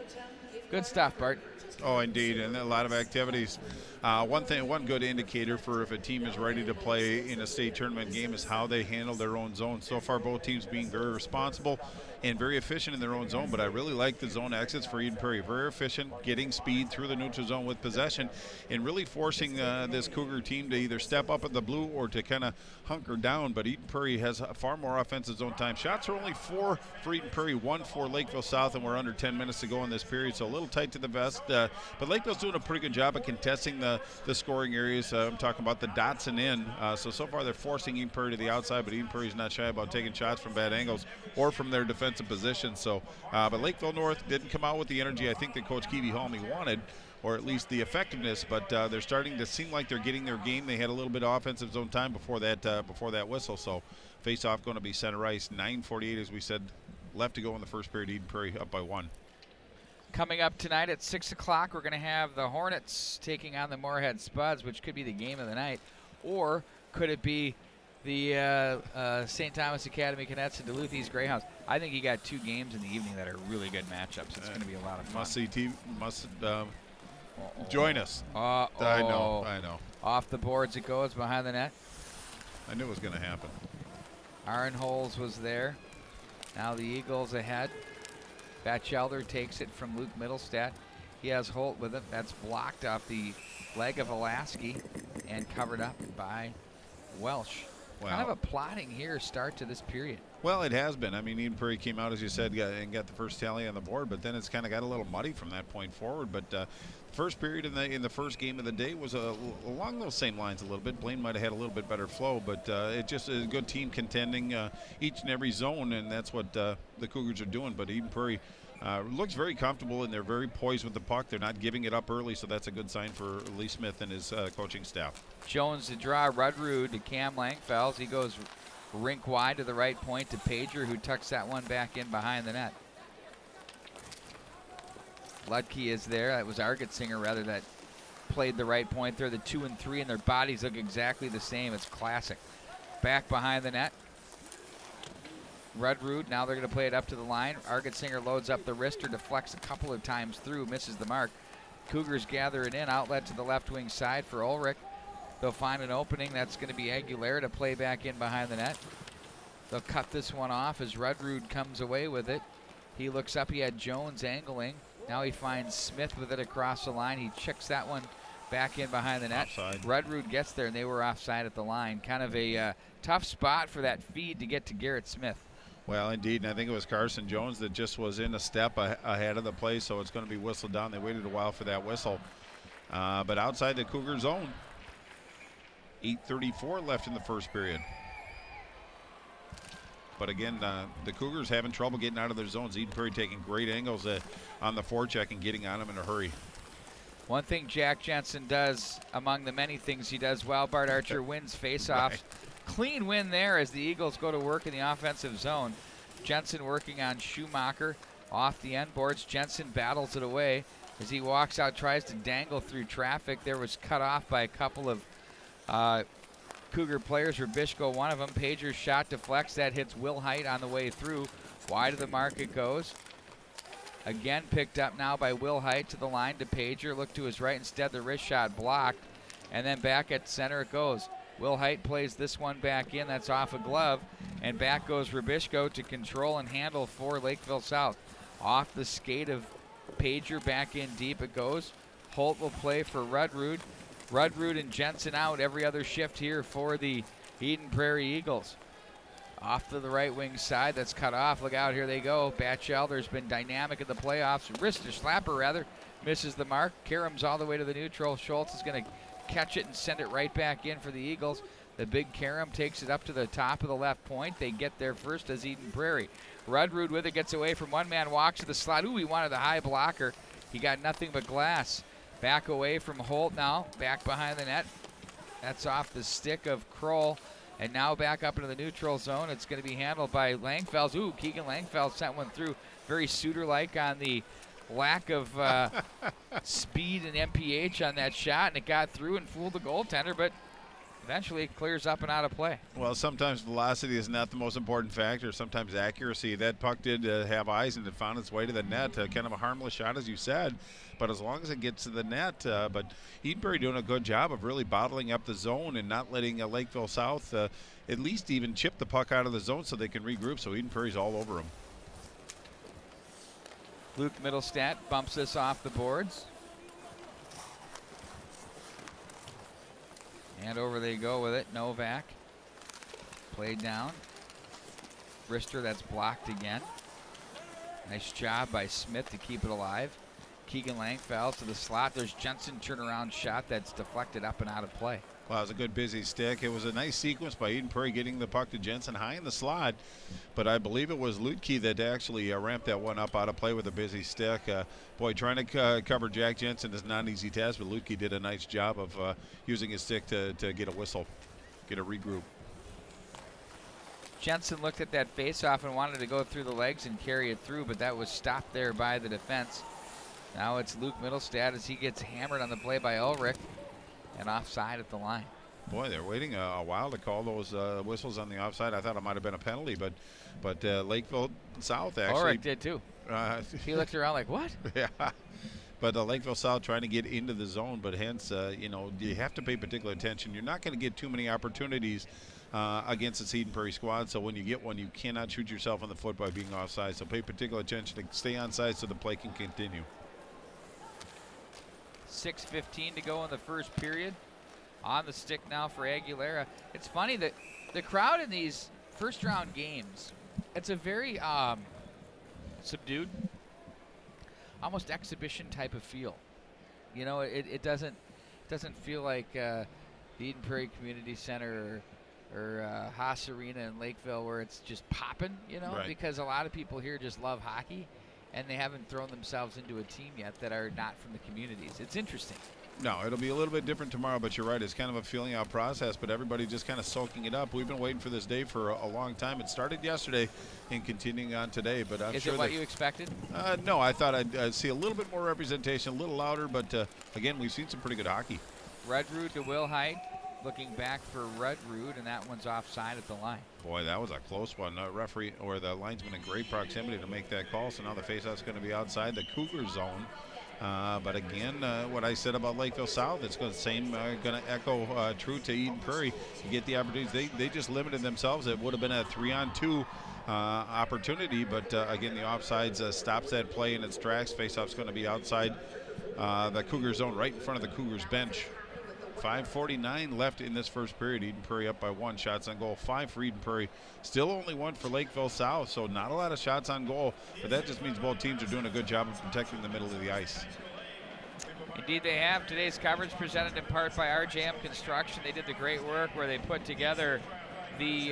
Good stuff, Bart. Oh, indeed, and a lot of activities. One good indicator for if a team is ready to play in a state tournament game is how they handle their own zone. So far, both teams being very responsible and very efficient in their own zone, but I really like the zone exits for Eden Prairie. Very efficient, getting speed through the neutral zone with possession, and really forcing this Cougar team to either step up at the blue or to kind of hunker down. But Eden Prairie has far more offensive zone time. Shots are only 4 for Eden Prairie, 1 for Lakeville South, and we're under 10 minutes to go in this period, so a little tight to the vest. But Lakeville's doing a pretty good job of contesting the scoring areas. I'm talking about the dots and in. So far they're forcing Eden Prairie to the outside, but Eden Prairie's not shy about taking shots from bad angles or from their defensive position. But Lakeville North didn't come out with the energy I think that Coach Keevy Halmy wanted, or at least the effectiveness, but they're starting to seem like they're getting their game. They had a little bit of offensive zone time before that whistle. So face-off going to be center ice. 9:48, as we said, left to go in the first period. Eden Prairie up by 1. Coming up tonight at 6 o'clock, we're going to have the Hornets taking on the Moorhead Spuds, which could be the game of the night. Or could it be the St. Thomas Academy Cadets and Duluth East Greyhounds? I think you got 2 games in the evening that are really good matchups. It's going to be a lot of fun. Must see TV. Join us. I know. Off the boards it goes, behind the net. I knew it was going to happen. Aaron Holes was there. Now the Eagles ahead. Batchelder takes it from Luke Middlestad. He has Holt with it. That's blocked off the leg of Alaski and covered up by Welsh. Wow. Kind of a plotting here start to this period. Well, it has been. I mean, Eden Prairie came out, as you said, and got the first tally on the board, but then it's kind of got a little muddy from that point forward. But first period in the first game of the day was along those same lines a little bit. Blaine might have had a little bit better flow, but it just is a good team contending each and every zone, and that's what the Cougars are doing. But Eden Prairie looks very comfortable, and they're very poised with the puck. They're not giving it up early, so that's a good sign for Lee Smith and his coaching staff. Jones to draw, Rudrud to Cam Langfels. He goes rink wide to the right point to Pager, who tucks that one back in behind the net. Ludke is there. That was Argetsinger, rather, that played the right point there. The 2 and 3, and their bodies look exactly the same. It's classic. Back behind the net. Rudrud, now they're going to play it up to the line. Argetsinger loads up the wrister, deflects a couple of times through, misses the mark. Cougars gather it in, outlet to the left wing side for Ulrich. They'll find an opening. That's going to be Aguilera to play back in behind the net. They'll cut this one off as Rudrud comes away with it. He looks up. He had Jones angling. Now he finds Smith with it across the line. He checks that one back in behind the net. Offside. Rudrud gets there, and they were offside at the line. Kind of a tough spot for that feed to get to Garrett Smith. Well, indeed, and I think it was Carson Jones that just was in a step ahead of the play, so it's going to be whistled down. They waited a while for that whistle. But outside the Cougar zone, 8:34 left in the first period. But again, the Cougars having trouble getting out of their zones. Eden Prairie taking great angles on the forecheck and getting on them in a hurry. One thing Jack Jensen does, among the many things he does well, Bart Archer wins faceoffs. Right. Clean win there as the Eagles go to work in the offensive zone. Jensen working on Schumacher off the end boards. Jensen battles it away as he walks out, tries to dangle through traffic. There was cut off by a couple of Cougar players. Rubishko, one of them. Pager's shot deflects. That hits Will Height on the way through. Wide of the mark it goes. Again picked up now by Will Height to the line to Pager. Look to his right instead. The wrist shot blocked. And then back at center it goes. Will Height plays this one back in. That's off a glove. And back goes Rubishko to control and handle for Lakeville South. Off the skate of pager back in deep it goes. Holt will play for Rudrud. Rudrud and Jensen out every other shift here for the Eden Prairie Eagles. Off to the right wing side, that's cut off. Look out, here they go. Batchelder's been dynamic in the playoffs. Slapper rather, misses the mark. Karams all the way to the neutral. Schultz is going to catch it and send it right back in for the Eagles. The big Karam takes it up to the top of the left point. They get there first as Eden Prairie. Rudrud with it, gets away from one man, walks to the slot. Ooh, he wanted the high blocker. He got nothing but glass. Back away from Holt now, back behind the net. That's off the stick of Kroll. And now back up into the neutral zone. It's going to be handled by Langfels. Ooh, Keegan Langfels sent one through. Very Suter-like on the lack of speed and MPH on that shot. And it got through and fooled the goaltender, but eventually it clears up and out of play. Well, sometimes velocity is not the most important factor. Sometimes accuracy. That puck did have eyes and it found its way to the net. Kind of a harmless shot, as you said. But as long as it gets to the net, but Eden Prairie doing a good job of really bottling up the zone and not letting Lakeville South at least even chip the puck out of the zone so they can regroup. So Eden Prairie's all over them. Luke Middlestat bumps this off the boards. And over they go with it. Novak played down. Brister, that's blocked again. Nice job by Smith to keep it alive. Keegan Langfels to the slot. There's Jensen turnaround shot that's deflected up and out of play. Well, it was a good busy stick. It was a nice sequence by Eden Prairie getting the puck to Jensen high in the slot. But I believe it was Lutke that actually ramped that one up out of play with a busy stick. Boy, trying to cover Jack Jensen is not an easy task, but Lutke did a nice job of using his stick to get a whistle, get a regroup. Jensen looked at that face-off and wanted to go through the legs and carry it through, but that was stopped there by the defense. Now it's Luke Middlestat as he gets hammered on the play by Ulrich and offside at the line. Boy, they're waiting a while to call those whistles on the offside. I thought it might have been a penalty, but Lakeville South actually. Ulrich did too. He looked around like, what? Yeah. But Lakeville South trying to get into the zone, but hence, you know, you have to pay particular attention. You're not going to get too many opportunities against the Eden Prairie squad, so when you get one, you cannot shoot yourself in the foot by being offside. So pay particular attention to stay onside so the play can continue. 6:15 to go in the first period. On the stick now for Aguilera. It's funny that the crowd in these first round games, it's a very subdued, almost exhibition type of feel. You know, it doesn't feel like the Eden Prairie Community Center or Haas Arena in Lakeville where it's just popping, you know, right. Because a lot of people here just love hockey and they haven't thrown themselves into a team yet that are not from the communities. It's interesting. No, it'll be a little bit different tomorrow, but you're right. It's kind of a feeling out process, but everybody just kind of soaking it up. We've been waiting for this day for a long time. It started yesterday and continuing on today, but I'm sure. Is it what you expected? No, I thought I'd see a little bit more representation, a little louder, but again, we've seen some pretty good hockey. Rudrud to Wilhite, looking back for Rudrud, and that one's offside at the line. Boy, that was a close one. Referee or the linesman in great proximity to make that call, so now the faceoff's going to be outside the Cougar zone. But again, what I said about Lakeville South, it's going to echo true to Eden Prairie. You get the opportunities. They just limited themselves. It would have been a 3-on-2 opportunity, but again, the offsides stops that play in its tracks. Faceoff's going to be outside the Cougar zone, right in front of the Cougars bench. 5:49 left in this first period. Eden Prairie up by 1. Shots on goal, 5 for Eden Prairie. Still only 1 for Lakeville South, so not a lot of shots on goal, but that just means both teams are doing a good job of protecting the middle of the ice. Indeed they have. Today's coverage presented in part by RJM Construction. They did the great work where they put together the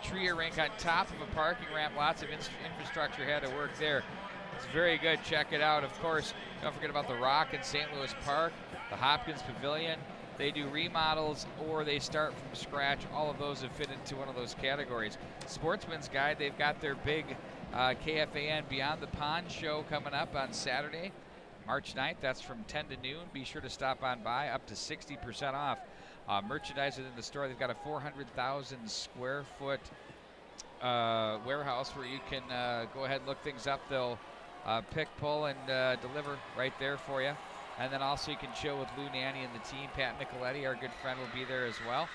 Trier rink on top of a parking ramp. Lots of infrastructure had to work there. It's very good. Check it out. Of course, don't forget about the Rock in St. Louis Park, the Hopkins Pavilion. They do remodels or they start from scratch. All of those have fit into one of those categories. Sportsman's Guide, they've got their big KFAN Beyond the Pond show coming up on Saturday, March 9th. That's from 10 to noon. Be sure to stop on by, up to 60% off. Merchandise within the store. They've got a 400,000 square foot warehouse where you can go ahead and look things up. They'll pick, pull, and deliver right there for you. And then also you can chill with Lou Nanny and the team. Pat Nicoletti, our good friend, will be there as well.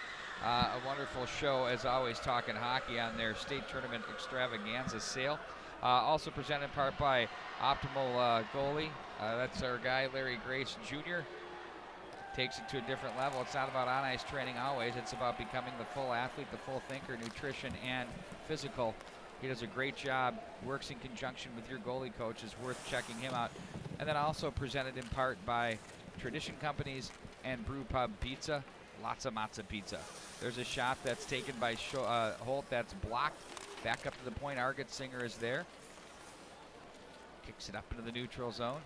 A wonderful show, as always, talking hockey on their state tournament extravaganza sale. Also presented in part by Optimal Goalie. That's our guy, Larry Grace Jr. Takes it to a different level. It's not about on-ice training always. It's about becoming the full athlete, the full thinker, nutrition, and physical. He does a great job, works in conjunction with your goalie coach. It's worth checking him out. And then also presented in part by Tradition Companies and Brew Pub Pizza. Lots of matzo pizza. There's a shot that's taken by Holt that's blocked. Back up to the point. Argetsinger is there. Kicks it up into the neutral zone.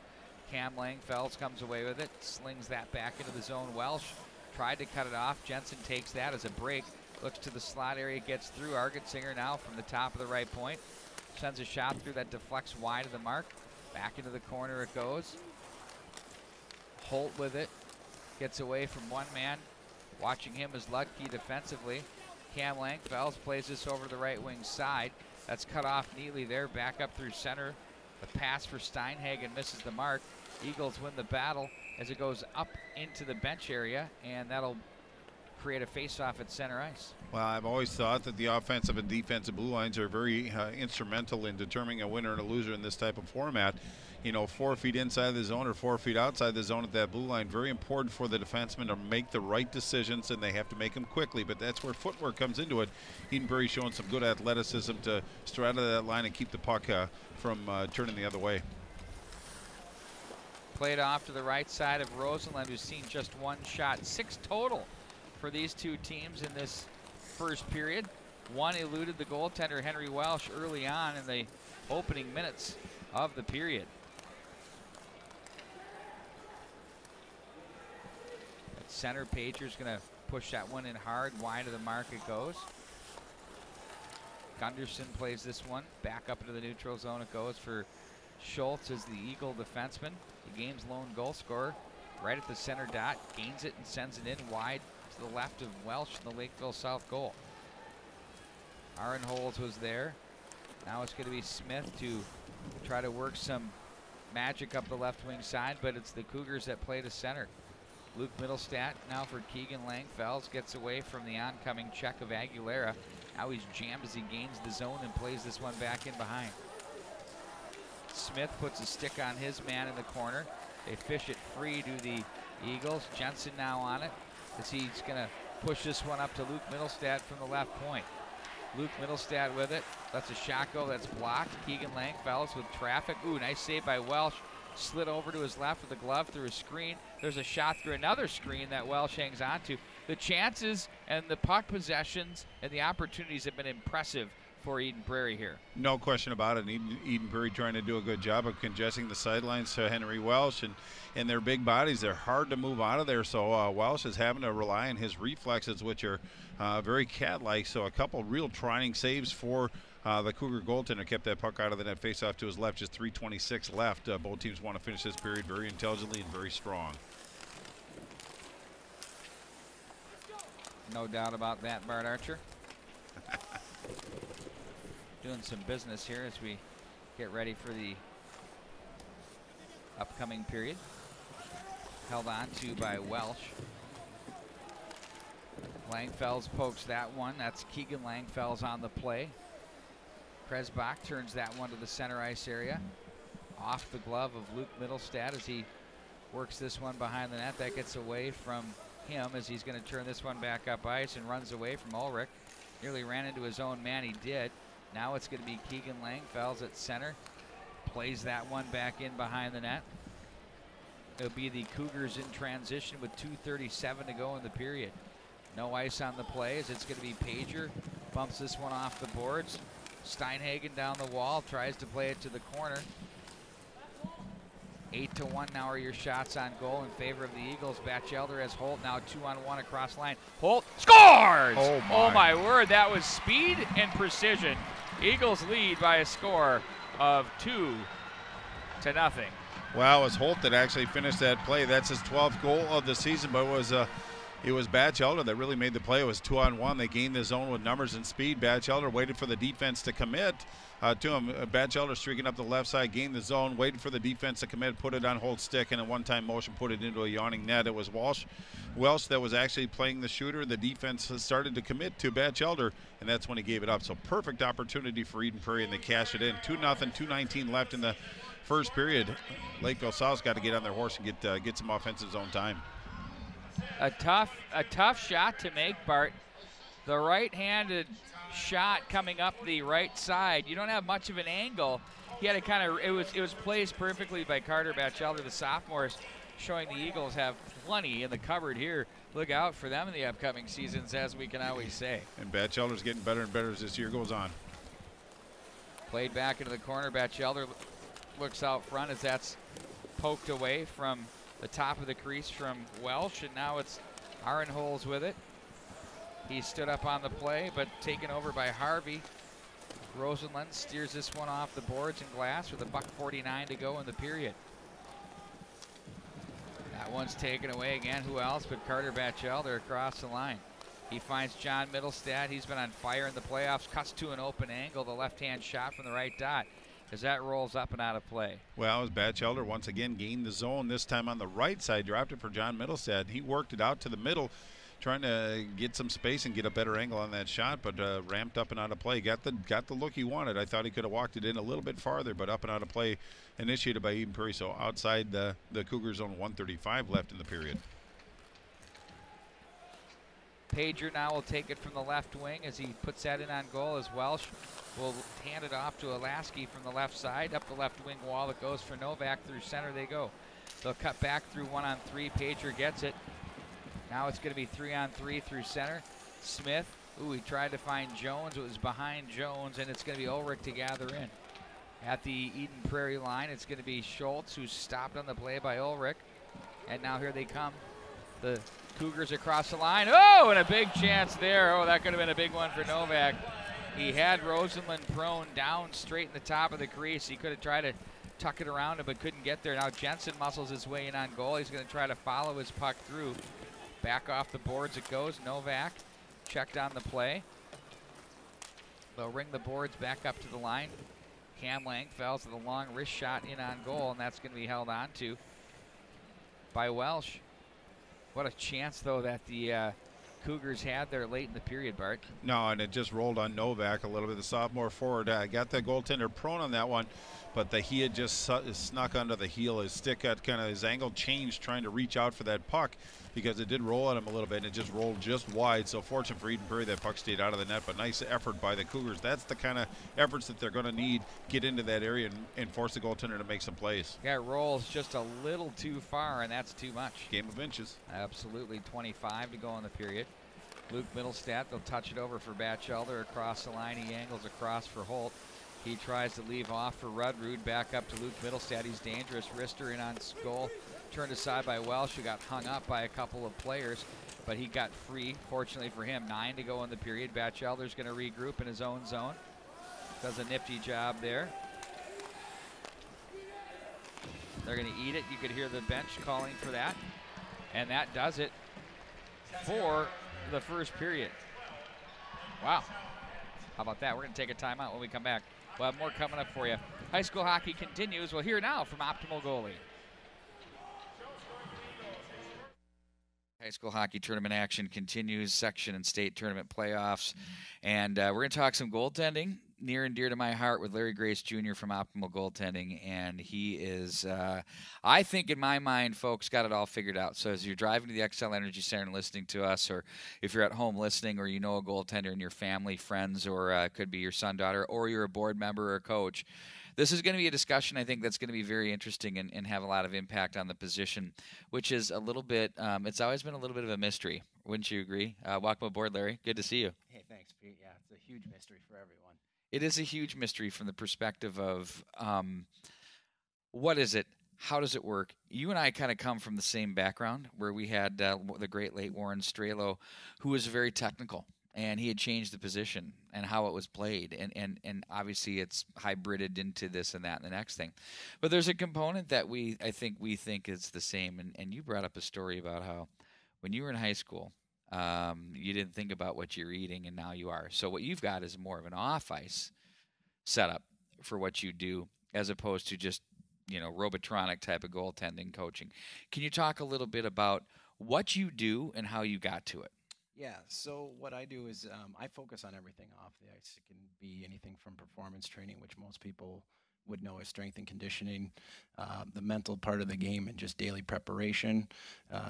Cam Langfelds comes away with it. Slings that back into the zone. Welsh tried to cut it off. Jensen takes that as a break. Looks to the slot area. Gets through. Argetsinger now from the top of the right point. Sends a shot through that deflects wide of the mark. Back into the corner it goes. Holt with it. Gets away from one man. Watching him is Ludke defensively. Cam Langfelds plays this over to the right wing side. That's cut off neatly there. Back up through center. The pass for Steinhagen misses the mark. Eagles win the battle as it goes up into the bench area, and that'll create a face-off at center ice. Well, I've always thought that the offensive and defensive blue lines are very instrumental in determining a winner and a loser in this type of format. You know, 4 feet inside the zone or 4 feet outside the zone at that blue line, very important for the defensemen to make the right decisions, and they have to make them quickly, but that's where footwork comes into it. Eden Prairie showing some good athleticism to straddle that line and keep the puck from turning the other way. Played off to the right side of Rosenland, who's seen just one shot. 6 total for these two teams in this first period. One eluded the goaltender, Henry Welsh, early on in the opening minutes of the period. At center, Pager's going to push that one in hard. Wide of the mark it goes. Gunderson plays this one. Back up into the neutral zone it goes for Schultz as the Eagle defenseman. The game's lone goal scorer. Right at the center dot. Gains it and sends it in wide to the left of Welsh in the Lakeville South goal. Aaron Holz was there. Now it's going to be Smith to try to work some magic up the left wing side, but it's the Cougars that play to center. Luke Middlestat now for Keegan Langfelds. Gets away from the oncoming check of Aguilera. Now he's jammed as he gains the zone and plays this one back in behind. Smith puts a stick on his man in the corner. They fish it free to the Eagles. Jensen now on it as he's going to push this one up to Luke Middlestat from the left point. Luke Middlestat with it. That's a shot go that's blocked. Keegan Langfelds with traffic. Ooh, nice save by Welsh. Slid over to his left with the glove through a screen. There's a shot through another screen that Welsh hangs onto. The chances and the puck possessions and the opportunities have been impressive for Eden Prairie here. No question about it. Eden Prairie trying to do a good job of congesting the sidelines to Henry Welsh, and their big bodies, they're hard to move out of there, so Welsh is having to rely on his reflexes, which are very cat-like, so a couple real trying saves for the Cougar goaltender. Kept that puck out of the net, face off to his left, just 3:26 left. Both teams want to finish this period very intelligently and very strong. No doubt about that, Bart Archer. Doing some business here as we get ready for the upcoming period. Held on to by Welsh. Langfelds pokes that one. That's Keegan Langfelds on the play. Kresbach turns that one to the center ice area. Off the glove of Luke Middlestat as he works this one behind the net. That gets away from him as he's going to turn this one back up ice and runs away from Ulrich. Nearly ran into his own man, he did. Now it's going to be Keegan Langfelds at center. Plays that one back in behind the net. It'll be the Cougars in transition with 2:37 to go in the period. No ice on the play as it's going to be Pager. Bumps this one off the boards. Steinhagen down the wall, tries to play it to the corner. 8-1 now are your shots on goal in favor of the Eagles. Batchelder has Holt now 2-on-1 across line. Holt scores! Oh my word, that was speed and precision. Eagles lead by a score of 2-0. Wow, it was Holt that actually finished that play. That's his 12th goal of the season, but it was It was Batchelder that really made the play. It was 2-on-1. They gained the zone with numbers and speed. Batchelder waited for the defense to commit to him. Batchelder streaking up the left side, gained the zone, waited for the defense to commit, put it on hold stick, and a one-time motion put it into a yawning net. It was Welsh that was actually playing the shooter. The defense started to commit to Batchelder, and that's when he gave it up. So perfect opportunity for Eden Prairie, and they cash it in. 2-0, 2:19 left in the first period. Lakeville South's got to get on their horse and get some offensive zone time. A tough shot to make, Bart. The right-handed shot coming up the right side. You don't have much of an angle. He had to it was placed perfectly by Carter Batchelder, the sophomores, showing the Eagles have plenty in the cupboard here. Look out for them in the upcoming seasons, as we can always say. And Batchelder's getting better and better as this year goes on. Played back into the corner. Batchelder looks out front as that's poked away from the top of the crease from Welsh, and now it's Arenholz with it. He stood up on the play, but taken over by Harvey. Rosenlund steers this one off the boards and glass with $1:49 to go in the period. That one's taken away again. Who else but Carter Batchelder across the line. He finds John Middlestad. He's been on fire in the playoffs. Cuts to an open angle. The left-hand shot from the right dot as that rolls up and out of play. Well, as Batchelder once again gained the zone, this time on the right side, dropped it for John Middlestad. He worked it out to the middle, trying to get some space and get a better angle on that shot, but ramped up and out of play. Got the look he wanted. I thought he could have walked it in a little bit farther, but up and out of play, initiated by Eden Prairie. So outside the Cougars zone, 1:35 left in the period. Pager now will take it from the left wing as he puts that in on goal, as Welsh will hand it off to Alasky from the left side. Up the left wing wall it goes for Novak. Through center they go. They'll cut back through 1-on-3. Pager gets it. Now it's going to be 3-on-3 through center. Smith, he tried to find Jones. It was behind Jones, and it's going to be Ulrich to gather in. At the Eden Prairie line, it's going to be Schultz, who's stopped on the play by Ulrich. And now here they come. The Cougars across the line. Oh, and a big chance there. Oh, that could have been a big one for Novak. He had Rosenlund prone down straight in the top of the crease. He could have tried to tuck it around him, but couldn't get there. Now Jensen muscles his way in on goal. He's going to try to follow his puck through. Back off the boards it goes. Novak checked on the play. They'll ring the boards back up to the line. Cam Lang falls to the long wrist shot in on goal, and that's going to be held on to by Welsh. What a chance, though, that the Cougars had there late in the period, Bart. No, and it just rolled on Novak a little bit. The sophomore forward got the goaltender prone on that one, but he had just snuck under the heel. His stick got his angle changed trying to reach out for that puck because it did roll on him a little bit, and it just rolled just wide. So fortunate for Eden Prairie, that puck stayed out of the net, but nice effort by the Cougars. That's the kind of efforts that they're going to need, get into that area and force the goaltender to make some plays. Yeah, it rolls just a little too far, and that's too much. Game of inches. Absolutely. 25 to go in the period. Luke Middlestad, they'll touch it over for Batchelder across the line. He angles across for Holt. He tries to leave off for Rudrud. Back up to Luke Middlestad. He's dangerous. Wrister in on goal. Turned aside by Welsh, who got hung up by a couple of players, but he got free, fortunately for him. 9 to go in the period. Batchelder's going to regroup in his own zone. Does a nifty job there. They're going to eat it. You could hear the bench calling for that. And that does it for the first period. Wow. How about that? We're going to take a timeout when we come back. We'll have more coming up for you. High school hockey continues. We'll hear now from Optimal Goalie. High school hockey tournament action continues, section and state tournament playoffs. And we're going to talk some goaltending, near and dear to my heart, with Larry Grace Jr. from Optimal Goaltending. And he is, I think in my mind, folks, got it all figured out. So as you're driving to the XL Energy Center and listening to us, or if you're at home listening, or you know a goaltender in your family, friends, or it could be your son, daughter, or you're a board member or a coach, this is going to be a discussion, I think, that's going to be very interesting and have a lot of impact on the position, which is a little bit, it's always been a little bit of a mystery. Wouldn't you agree? Welcome aboard, Larry. Good to see you. Hey, thanks, Pete. Yeah, it's a huge mystery for everyone. It is a huge mystery from the perspective of what is it? How does it work? You and I kind of come from the same background, where we had the great late Warren Strelo, who was very technical. And he had changed the position and how it was played. And obviously it's hybrided into this and that and the next thing. But there's a component that I think we think is the same. And you brought up a story about how when you were in high school, you didn't think about what you're eating, and now you are. So what you've got is more of an off-ice setup for what you do, as opposed to just, Robotronic type of goaltending coaching. Can you talk a little bit about what you do and how you got to it? Yeah, so what I do is I focus on everything off the ice. It can be anything from performance training, which most people would know as strength and conditioning, the mental part of the game, and just daily preparation.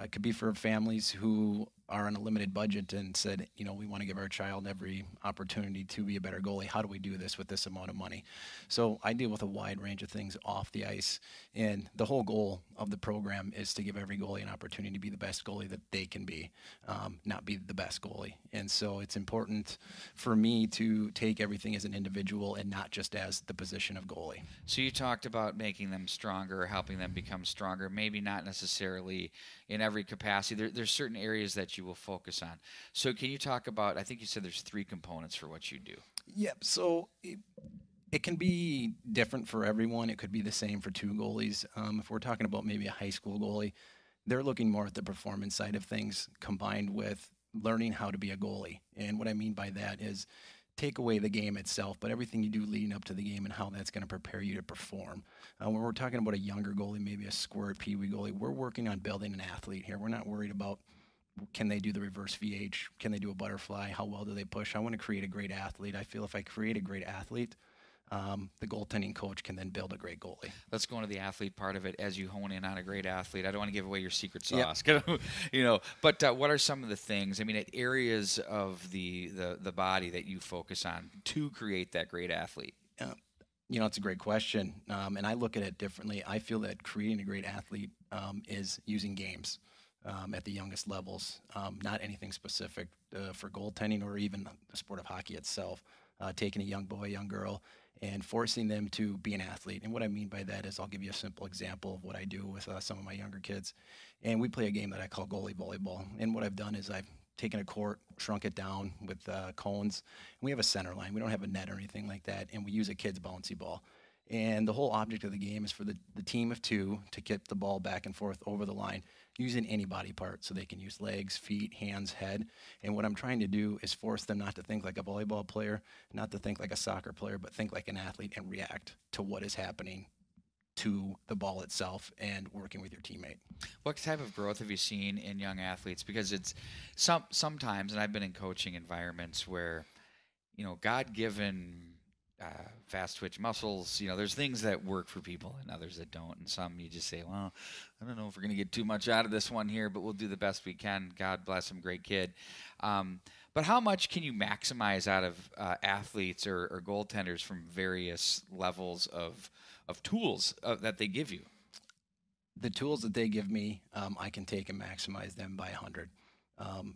It could be for families who are on a limited budget and said, we want to give our child every opportunity to be a better goalie. How do we do this with this amount of money? So I deal with a wide range of things off the ice, and the whole goal of the program is to give every goalie an opportunity to be the best goalie that they can be, not be the best goalie. And so it's important for me to take everything as an individual and not just as the position of goalie. So you talked about making them stronger, helping them become stronger, maybe not necessarily in every capacity. There's certain areas that you will focus on. So can you talk about, I think you said there's 3 components for what you do. Yep. So it can be different for everyone. It could be the same for 2 goalies. If we're talking about maybe a high school goalie, they're looking more at the performance side of things combined with learning how to be a goalie. And what I mean by that is take away the game itself, but everything you do leading up to the game and how that's going to prepare you to perform. When we're talking about a younger goalie, maybe a squirt peewee goalie, we're working on building an athlete here. We're not worried about can they do the reverse VH, can they do a butterfly, how well do they push. I want to create a great athlete. I feel if I create a great athlete, the goaltending coach can then build a great goalie. Let's go into the athlete part of it as you hone in on a great athlete. I don't want to give away your secret sauce, yep. But what are some of the things, areas of the body that you focus on to create that great athlete? It's a great question, and I look at it differently. I feel that creating a great athlete is using games at the youngest levels, not anything specific for goaltending or even the sport of hockey itself. Taking a young boy, young girl, and forcing them to be an athlete. And what I mean by that is I'll give you a simple example of what I do with some of my younger kids. And we play a game that I call goalie volleyball. And what I've done is I've taken a court, shrunk it down with cones, and we have a center line. We don't have a net or anything like that, and we use a kid's bouncy ball. And the whole object of the game is for the team of 2 to get the ball back and forth over the line using any body part. So they can use legs, feet, hands, head. And what I'm trying to do is force them not to think like a volleyball player, not to think like a soccer player, but think like an athlete and react to what is happening to the ball itself and working with your teammate. What type of growth have you seen in young athletes? Because it's sometimes, and I've been in coaching environments where, God-given fast twitch muscles, there's things that work for people and others that don't, and some you just say, well, I don't know if we're going to get too much out of this one here, but we'll do the best we can. God bless him, great kid. But how much can you maximize out of athletes or goaltenders from various levels of tools that they give you? The tools that they give me, I can take and maximize them by 100.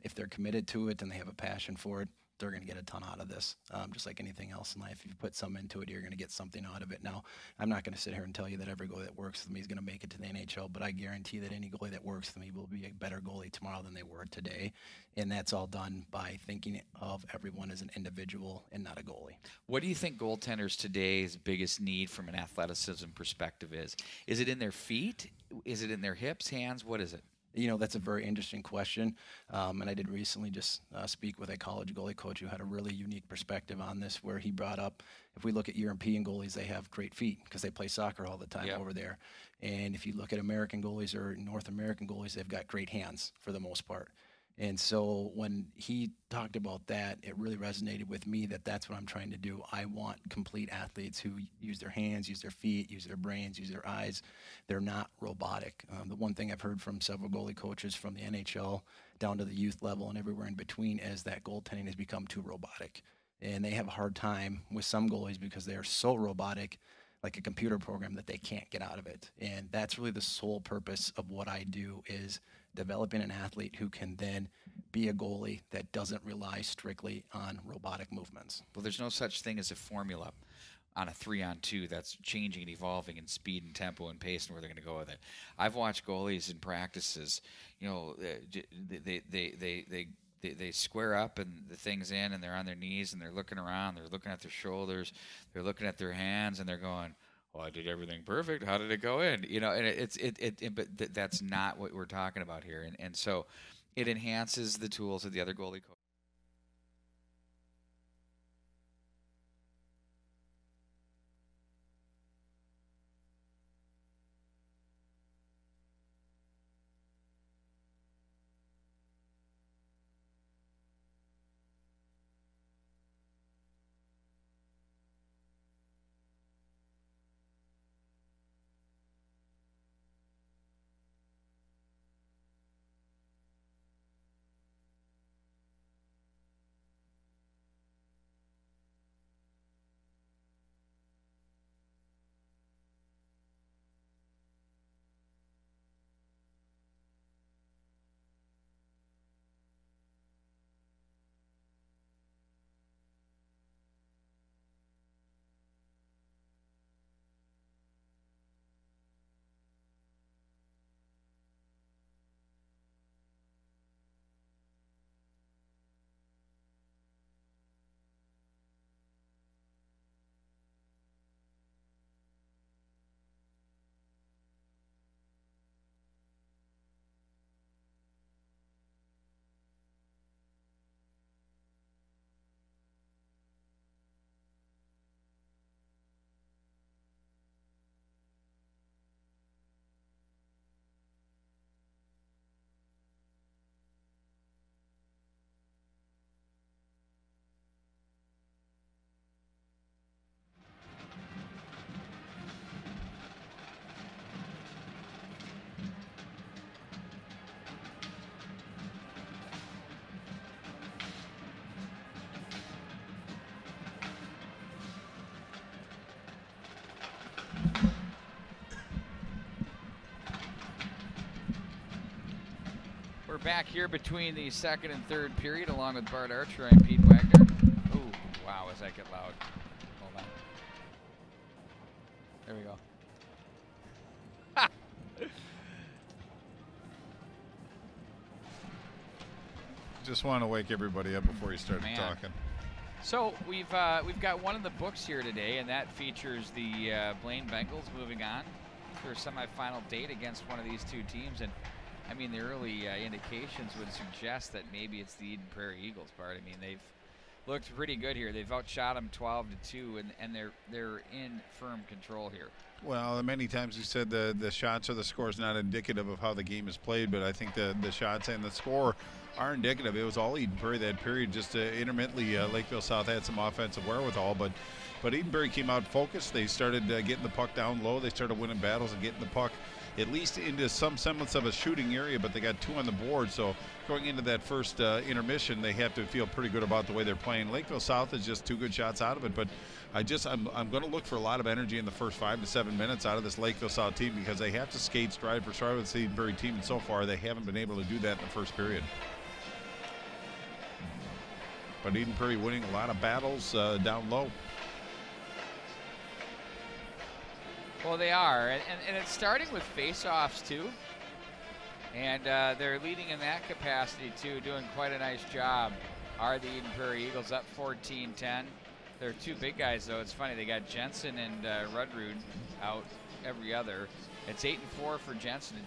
If they're committed to it and they have a passion for it, they're going to get a ton out of this. Just like anything else in life, if you put some into it, you're going to get something out of it. Now, I'm not going to sit here and tell you that every goalie that works with me is going to make it to the NHL, but I guarantee that any goalie that works with me will be a better goalie tomorrow than they were today. And that's all done by thinking of everyone as an individual and not a goalie. What do you think goaltenders today's biggest need from an athleticism perspective is? Is it in their feet? Is it in their hips, hands? What is it? That's a very interesting question. And I did recently just speak with a college goalie coach who had a really unique perspective on this, where he brought up, if we look at European goalies, they have great feet because they play soccer all the time over there. And if you look at American goalies or North American goalies, they've got great hands for the most part. And so when he talked about that, it really resonated with me that that's what I'm trying to do. I want complete athletes who use their hands, use their feet, use their brains, use their eyes. They're not robotic. The one thing I've heard from several goalie coaches from the NHL down to the youth level and everywhere in between is that goaltending has become too robotic. And they have a hard time with some goalies because they are so robotic, like a computer program, that they can't get out of it. And that's really the sole purpose of what I do, is developing an athlete who can then be a goalie that doesn't rely strictly on robotic movements. Well, there's no such thing as a formula on a 3-on-2 that's changing and evolving in speed and tempo and pace and where they're going to go with it. I've watched goalies in practices, they square up and the thing's in and they're on their knees and they're looking around, they're looking at their shoulders, they're looking at their hands, and they're going, well, I did everything perfect. How did it go in? And but that's not what we're talking about here. And so it enhances the tools of the other goalie coach. We're back here between the second and third period, along with Bart Archer and Pete Wagner. Ooh, wow, does that get loud? Hold on. There we go. Just want to wake everybody up before you start talking. So we've got one in the books here today, and that features the Blaine Bengals moving on for a semifinal date against one of these two teams. And I mean, the early indications would suggest that maybe it's the Eden Prairie Eagles, Bart. I mean, they've looked pretty good here. They've outshot them 12-2, and they're in firm control here. Well, many times we said the shots or the score is not indicative of how the game is played, but I think the shots and the score are indicative. It was all Eden Prairie that period. Just intermittently, Lakeville South had some offensive wherewithal, but Eden Prairie came out focused. They started getting the puck down low. They started winning battles and getting the puck at least into some semblance of a shooting area, but they got 2 on the board. So going into that first intermission, they have to feel pretty good about the way they're playing. Lakeville South is just 2 good shots out of it, but I'm going to look for a lot of energy in the first 5 to 7 minutes out of this Lakeville South team, because they have to skate stride for stride with the Eden Prairie team, and so far they haven't been able to do that in the first period. But Eden Prairie winning a lot of battles down low. Well, they are, and it's starting with face-offs too, and they're leading in that capacity too, doing quite a nice job. Are the Eden Prairie Eagles up 14-10? They're 2 big guys though. It's funny, they got Jensen and Rudrud out every other. It's 8-4 for Jensen and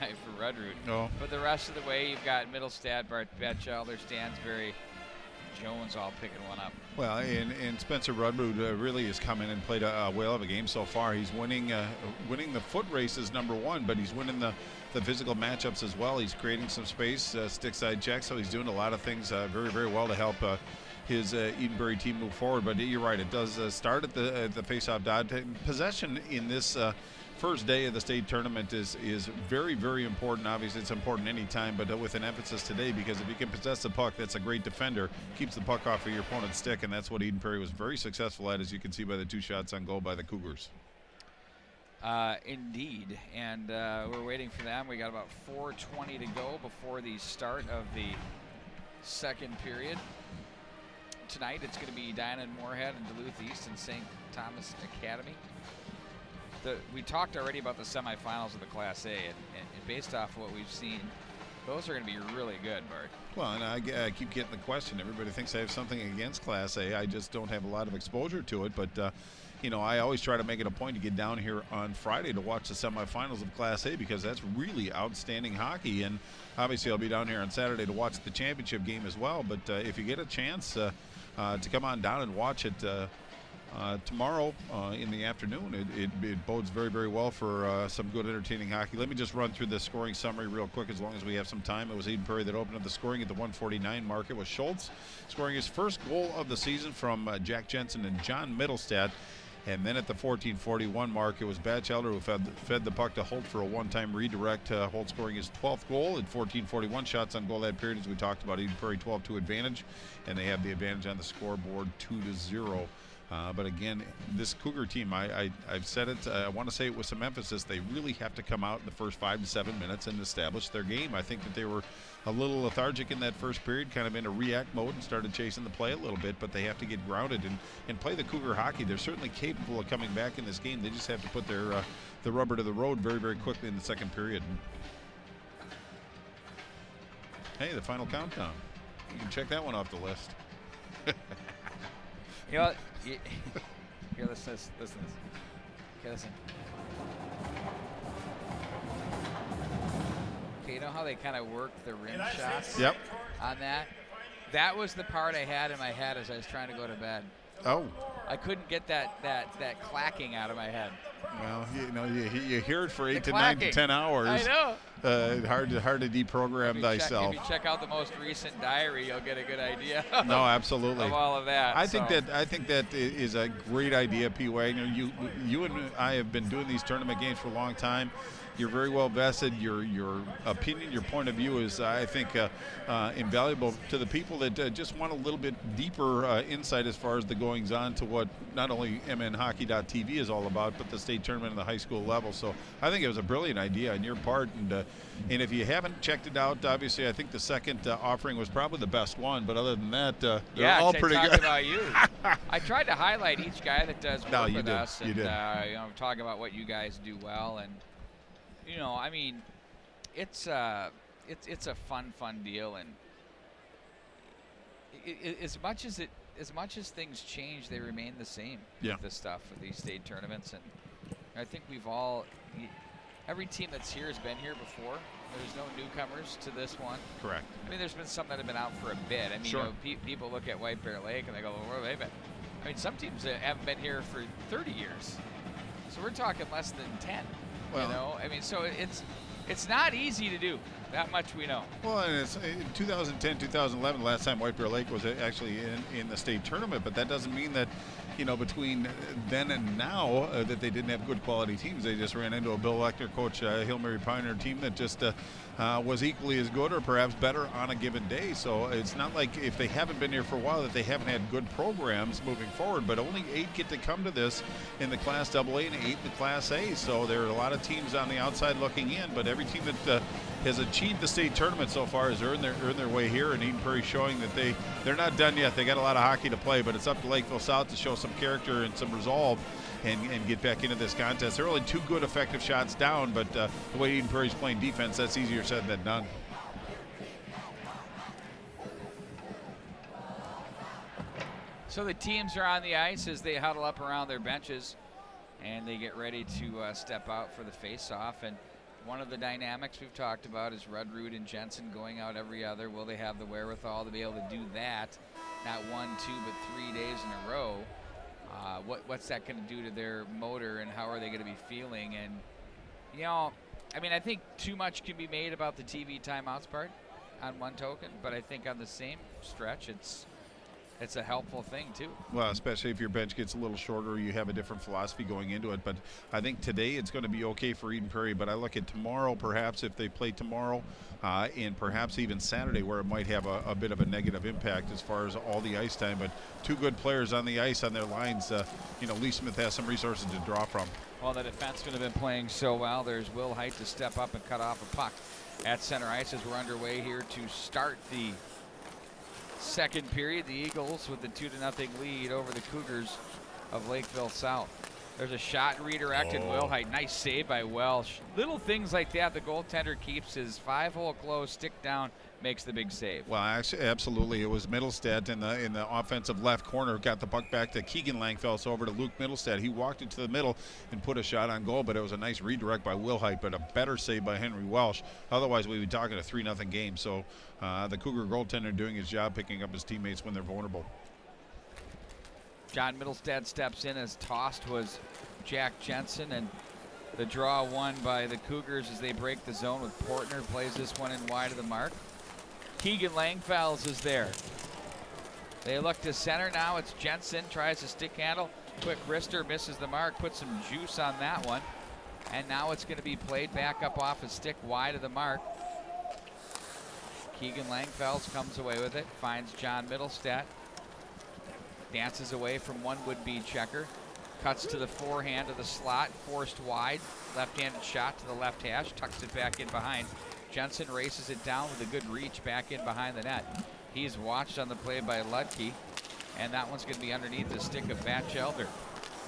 2-5 for Rudrud. No. But the rest of the way, you've got Middlestad, Bart Batchelder, Stansberry, Jones all picking one up. Well, and Spencer Rudrud really has come in and played a whale of a game so far. He's winning the foot races, #1, but he's winning the physical matchups as well. He's creating some space, stick side check, so he's doing a lot of things very, very well to help his Eden Prairie team move forward. But you're right, it does start at the face-off dot. Possession in this first day of the state tournament is very, very important. Obviously, it's important anytime, but with an emphasis today, because if you can possess the puck, that's a great defender. Keeps the puck off of your opponent's stick, and that's what Eden Prairie was very successful at, as you can see by the 2 shots on goal by the Cougars. Indeed, and we're waiting for them. We got about 4:20 to go before the start of the second period. Tonight, it's going to be Diana and Moorhead and Duluth East and St. Thomas Academy. We talked already about the semifinals of the Class A, and based off what we've seen, those are going to be really good, Bart. Well, and I keep getting the question. Everybody thinks I have something against Class A. I just don't have a lot of exposure to it, but you know, I always try to make it a point to get down here on Friday to watch the semifinals of Class A because that's really outstanding hockey. And obviously I'll be down here on Saturday to watch the championship game as well. But if you get a chance to come on down and watch it tomorrow in the afternoon, it bodes very, very well for some good entertaining hockey. Let me just run through the scoring summary real quick as long as we have some time. It was Eden Prairie that opened up the scoring at the 149 mark. It was Schultz scoring his first goal of the season from Jack Jensen and John Middlestad. And then at the 14:41 mark, it was Batchelder who fed the puck to Holt for a one-time redirect. Holt scoring his 12th goal at 14:41 shots on goal that period, as we talked about. Eden Prairie 12-2 advantage, and they have the advantage on the scoreboard 2-0. But again, this Cougar team, I've said it, I want to say it with some emphasis, they really have to come out in the first 5 to 7 minutes and establish their game. I think that they were a little lethargic in that first period, kind of in a react mode and started chasing the play a little bit, but they have to get grounded and play the Cougar hockey. They're certainly capable of coming back in this game. They just have to put their the rubber to the road very, very quickly in the second period. Hey, the final countdown. You can check that one off the list. You know what? Here, listen to this. Okay, listen. Okay, you know how they kind of work the rim shots? Yep. On that? That was the part I had in my head as I was trying to go to bed. Oh. I couldn't get that clacking out of my head. Well, you know, you hear it for 8 The to 9 clacking. to 10 hours. I know. Hard to deprogram thyself. If you check out the most recent diary, you'll get a good idea. No, absolutely. Of all of that. I think that is a great idea, P. Wagner. You and I have been doing these tournament games for a long time. You're very well vested. Your opinion, your point of view is, I think, invaluable to the people that just want a little bit deeper insight as far as the goings on to what not only mnhockey.tv is all about, but the state tournament at the high school level. So I think it was a brilliant idea on your part. And if you haven't checked it out, obviously I think the second offering was probably the best one. But other than that, they're all pretty good. About you. I tried to highlight each guy that does work with us, and you know, talk about what you guys do well. And you know, I mean, it's a fun deal, and as much as things change, they remain the same. Yeah. With this stuff, with these state tournaments, and I think every team that's here has been here before. There's no newcomers to this one. Correct. I mean, there's been some that have been out for a bit. I mean, sure. You know, people look at White Bear Lake and they go, well, where have they been? I mean, some teams haven't been here for 30 years. So we're talking less than 10. Well, you know, I mean, so it's not easy to do. That much we know. Well, and it's in 2010, 2011, last time White Bear Lake was actually in the state tournament, but that doesn't mean that, you know, between then and now that they didn't have good quality teams. They just ran into a Bill Leckner coach, Hill Mary Pioneer team that just was equally as good or perhaps better on a given day. So it's not like if they haven't been here for a while that they haven't had good programs moving forward, but only 8 get to come to this in the Class AA and 8 in the Class A. So there are a lot of teams on the outside looking in, but every team that has achieved the state tournament so far has earned their way here, and Eden Prairie showing that they're not done yet. They got a lot of hockey to play, but it's up to Lakeville South to show some character and some resolve and get back into this contest. They're only 2 good effective shots down, but the way Eden Prairie's playing defense, that's easier said than done. So the teams are on the ice as they huddle up around their benches, and they get ready to step out for the face-off. And one of the dynamics we've talked about is Rudrud and Jensen going out every other. Will they have the wherewithal to be able to do that? Not 1, 2, but 3 days in a row. What's that going to do to their motor, and how are they going to be feeling? And, you know, I mean, I think too much can be made about the TV timeouts part on one token, but I think on the same stretch, it's a helpful thing too. Well, especially if your bench gets a little shorter, you have a different philosophy going into it. But I think today it's going to be okay for Eden Prairie. But I look at tomorrow, perhaps if they play tomorrow, and perhaps even Saturday, where it might have a bit of a negative impact as far as all the ice time. But 2 good players on the ice on their lines. You know, Lee Smith has some resources to draw from. Well, the defensemen have been playing so well. There's Will Height to step up and cut off a puck at center ice as we're underway here to start the second period. The Eagles with the 2-0 lead over the Cougars of Lakeville South. There's a shot redirected. Will Height, nice save by Welsh. Little things like that the goaltender keeps his 5-hole close, stick down, makes the big save. Well, actually, absolutely. It was Middlestead in the offensive left corner. Got the puck back to Keegan Langfels over to Luke Middlestead. He walked into the middle and put a shot on goal, but it was a nice redirect by Wilhite, but a better save by Henry Welsh. Otherwise, we'd be talking a 3-0 game. So the Cougar goaltender doing his job, picking up his teammates when they're vulnerable. John Middlestead steps in as tossed was Jack Jensen, and the draw won by the Cougars as they break the zone with Portner. Plays this one in wide of the mark. Keegan Langfels is there. They look to center now. It's Jensen, tries a stick handle. Quick wrister, misses the mark, puts some juice on that one. And now it's going to be played back up off a stick wide of the mark. Keegan Langfels comes away with it, finds John Middlestead. Dances away from one would-be checker. Cuts to the forehand of the slot, forced wide. Left-handed shot to the left hash, tucks it back in behind. Jensen races it down with a good reach back in behind the net. He's watched on the play by Ludke, and that one's going to be underneath the stick of Batchelder.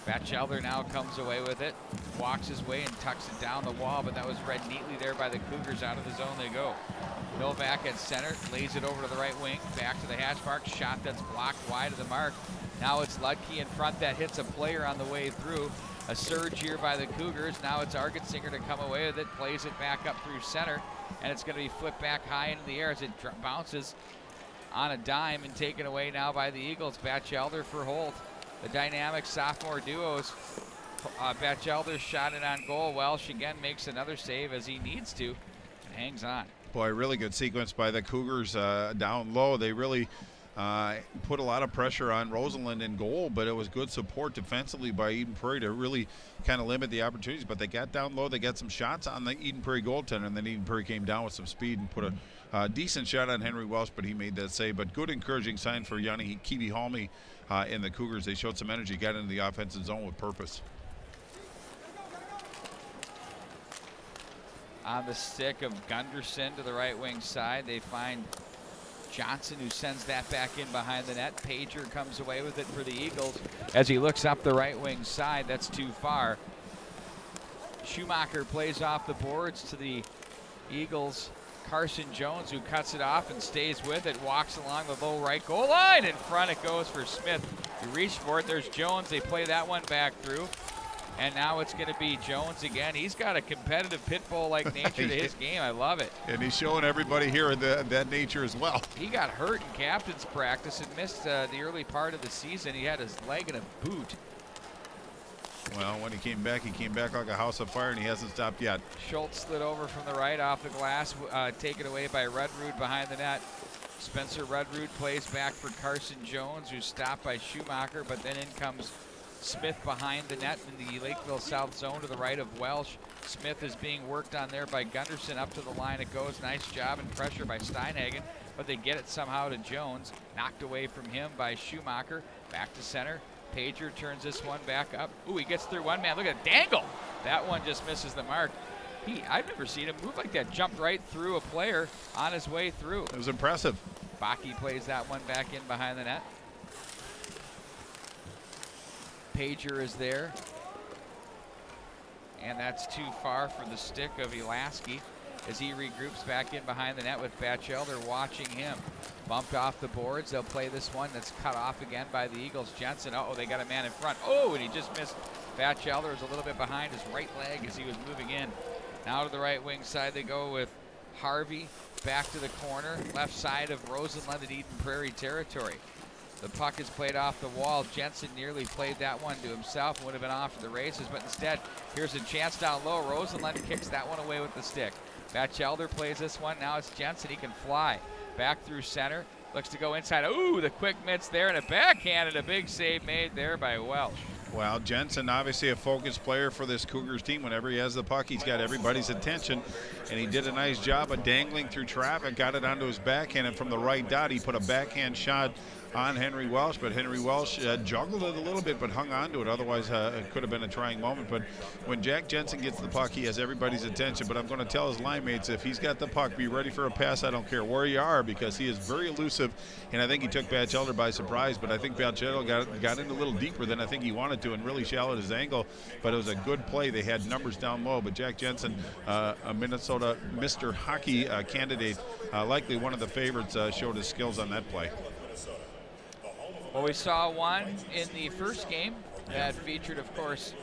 Batchelder now comes away with it, walks his way and tucks it down the wall, but that was read neatly there by the Cougars. Out of the zone they go. Novak at center, lays it over to the right wing, back to the hash mark, shot that's blocked wide of the mark. Now it's Ludke in front that hits a player on the way through. A surge here by the Cougars. Now it's Argetsinger to come away with it, plays it back up through center, and it's going to be flipped back high into the air as it bounces on a dime and taken away now by the Eagles. Batchelder for Holt. The dynamic sophomore duos. Batchelder shot it on goal. Welsh again makes another save as he needs to and hangs on. Boy, really good sequence by the Cougars down low. They really put a lot of pressure on Rosenland in goal, but it was good support defensively by Eden Prairie to really kind of limit the opportunities. But they got down low, they got some shots on the Eden Prairie goaltender, and then Eden Prairie came down with some speed and put a decent shot on Henry Welsh, but he made that save. But good encouraging sign for Yanni Kiwi-Halme in the Cougars. They showed some energy, got into the offensive zone with purpose. On the stick of Gunderson to the right wing side, they find Johnson, who sends that back in behind the net. Pager comes away with it for the Eagles as he looks up the right wing side. That's too far. Schumacher plays off the boards to the Eagles. Carson Jones, who cuts it off and stays with it, walks along the low right goal line. In front it goes for Smith. He reached for it. There's Jones. They play that one back through. And now it's going to be Jones again. He's got a competitive pit bull-like nature to his game. I love it. And he's showing everybody here that nature as well. He got hurt in captain's practice and missed the early part of the season. He had his leg in a boot. Well, when he came back like a house of fire, and he hasn't stopped yet. Schultz slid over from the right off the glass, taken away by Redrude behind the net. Spencer Redrude plays back for Carson Jones, who's stopped by Schumacher, but then in comes Smith behind the net in the Lakeville South zone to the right of Welsh. Smith is being worked on there by Gunderson. Up to the line it goes. Nice job and pressure by Steinhagen, but they get it somehow to Jones. Knocked away from him by Schumacher. Back to center. Pager turns this one back up. Ooh, he gets through one man. Look at Dangle. That one just misses the mark. I've never seen him move like that. Jumped right through a player on his way through. It was impressive. Baki plays that one back in behind the net. Pager is there. And that's too far for the stick of Elaski as he regroups back in behind the net with Batchelder watching him. Bumped off the boards. They'll play this one that's cut off again by the Eagles. Jensen, they got a man in front. Oh, and he just missed. Batchelder is a little bit behind his right leg as he was moving in. Now to the right wing side they go with Harvey. Back to the corner, left side of Rosenland at Eden Prairie territory. The puck is played off the wall. Jensen nearly played that one to himself and would have been off to the races, but instead, here's a chance down low. Rosenland kicks that one away with the stick. Batchelder plays this one. Now it's Jensen. He can fly. Back through center. Looks to go inside. Ooh, the quick mitts there and a backhand and a big save made there by Welsh. Well, Jensen, obviously a focused player for this Cougars team. Whenever he has the puck, he's got everybody's attention, and he did a nice job of dangling through traffic, got it onto his backhand, and from the right dot, he put a backhand shot on Henry Welsh, but Henry Welsh juggled it a little bit but hung on to it. Otherwise, it could have been a trying moment. But when Jack Jensen gets the puck, he has everybody's attention. But I'm going to tell his line mates, if he's got the puck, be ready for a pass. I don't care where you are, because he is very elusive, and I think he took Batchelder by surprise. But I think Batchelder got in a little deeper than I think he wanted to and really shallowed his angle. But it was a good play. They had numbers down low. But Jack Jensen, a Minnesota Mr. Hockey candidate, likely one of the favorites, showed his skills on that play. Well, we saw one in the first game that featured, of course,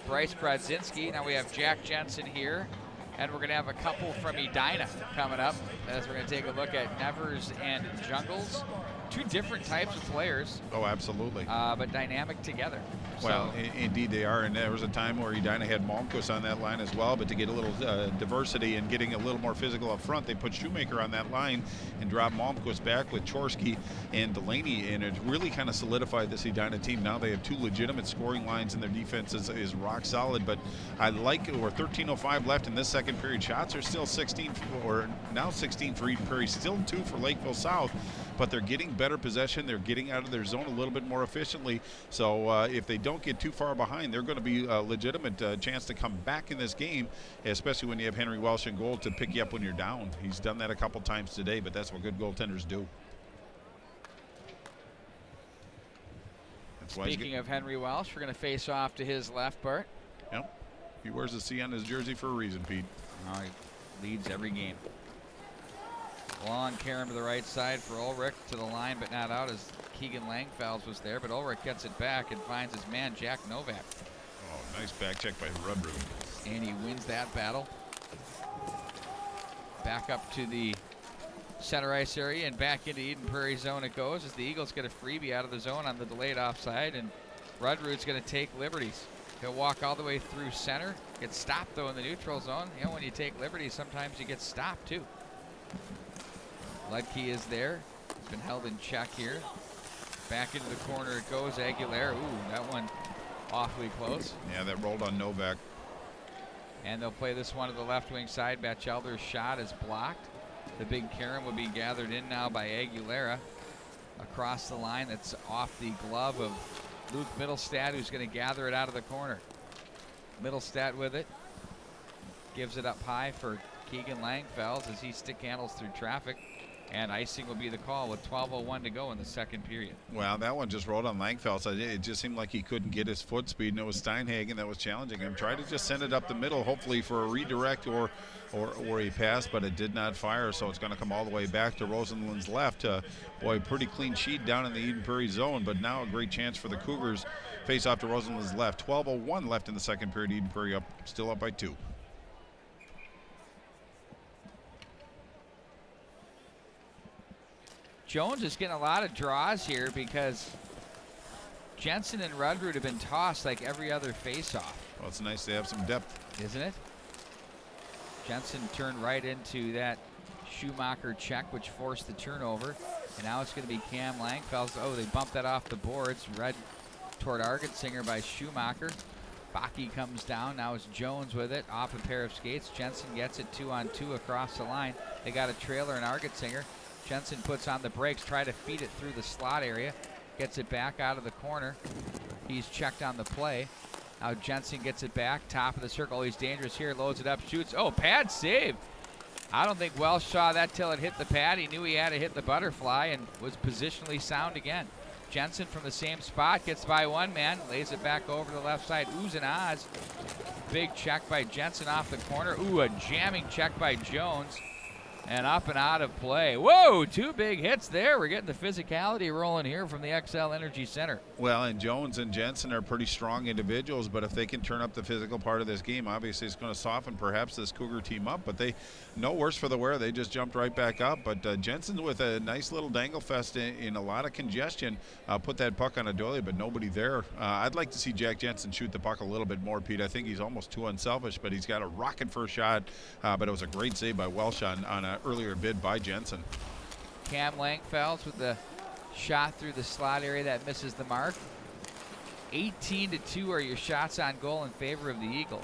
Bryce Brodzinski. Now we have Jack Jensen here, and we're going to have a couple from Edina coming up as we're going to take a look at Nevers and Jungles. Two different types of players. Oh, absolutely. But dynamic together. Well, indeed they are, and there was a time where Edina had Malmquist on that line as well, but to get a little diversity and getting a little more physical up front, they put Shoemaker on that line and dropped Malmquist back with Chorsky and Delaney, and it really kind of solidified this Edina team. Now they have two legitimate scoring lines, and their defense is rock solid. But I like it. We're 13:05 left in this second period. Shots are still 16, or now 16 for Eden Prairie, still 2 for Lakeville South, but they're getting better possession. They're getting out of their zone a little bit more efficiently. So if they don't get too far behind, they're going to be a legitimate chance to come back in this game, especially when you have Henry Welsh in goal to pick you up when you're down. He's done that a couple times today, but that's what good goaltenders do. Speaking of Henry Welsh, we're going to face off to his left, Bart. Yep. He wears a C on his jersey for a reason, Pete. Oh, he leads every game. Long carom to the right side for Ulrich, to the line but not out as Keegan Langfels was there, but Ulrich gets it back and finds his man Jack Novak. Oh, nice back check by Rudru. And he wins that battle. Back up to the center ice area and back into Eden Prairie zone it goes as the Eagles get a freebie out of the zone on the delayed offside, and Rudru's going to take liberties. He'll walk all the way through center, gets stopped though in the neutral zone. You know, when you take liberties, sometimes you get stopped too. Ledke is there. He's been held in check here. Back into the corner it goes. Aguilera. Ooh, that one awfully close. Yeah, that rolled on Novak. And they'll play this one to the left wing side. Batchelder's shot is blocked. The big carom will be gathered in now by Aguilera. Across the line, that's off the glove of Luke Middlestad, who's going to gather it out of the corner. Middlestad with it. Gives it up high for Keegan Langfels as he stick handles through traffic. And icing will be the call with 12:01 to go in the second period. Well, that one just rolled on Langfels. It just seemed like he couldn't get his foot speed, and it was Steinhagen that was challenging him. Tried to just send it up the middle, hopefully for a redirect or a pass, but it did not fire, so it's going to come all the way back to Rosenlund's left. Boy, pretty clean sheet down in the Eden Prairie zone, but now a great chance for the Cougars. Face off to Rosenlund's left. 12:01 left in the second period. Eden Prairie still up by 2. Jones is getting a lot of draws here because Jensen and Rudrud have been tossed like every other face-off. Well, it's nice to have some depth. Isn't it? Jensen turned right into that Schumacher check, which forced the turnover. And now it's going to be Cam Langfels. Oh, they bumped that off the boards. Red toward Argetsinger by Schumacher. Baki comes down. Now it's Jones with it. Off a pair of skates. Jensen gets it 2-on-2 across the line. They got a trailer in Argetsinger. Jensen puts on the brakes, try to feed it through the slot area. Gets it back out of the corner. He's checked on the play. Now Jensen gets it back, top of the circle. He's dangerous here, loads it up, shoots. Oh, pad save. I don't think Welsh saw that till it hit the pad. He knew he had to hit the butterfly and was positionally sound again. Jensen from the same spot, gets by one man, lays it back over to the left side. Oohs and ahs. Big check by Jensen off the corner. Ooh, a jamming check by Jones. And up and out of play. Whoa, 2 big hits there. We're getting the physicality rolling here from the XL Energy Center. Well, and Jones and Jensen are pretty strong individuals, but if they can turn up the physical part of this game, obviously it's going to soften perhaps this Cougar team up, but they, no worse for the wear. They just jumped right back up. But Jensen with a nice little dangle fest in a lot of congestion, put that puck on a doily, but nobody there. I'd like to see Jack Jensen shoot the puck a little bit more, Pete. I think he's almost too unselfish, but he's got a rocket first shot, but it was a great save by Welsh on a earlier bid by Jensen. Cam Langfels with the shot through the slot area that misses the mark. 18-2 are your shots on goal in favor of the Eagles.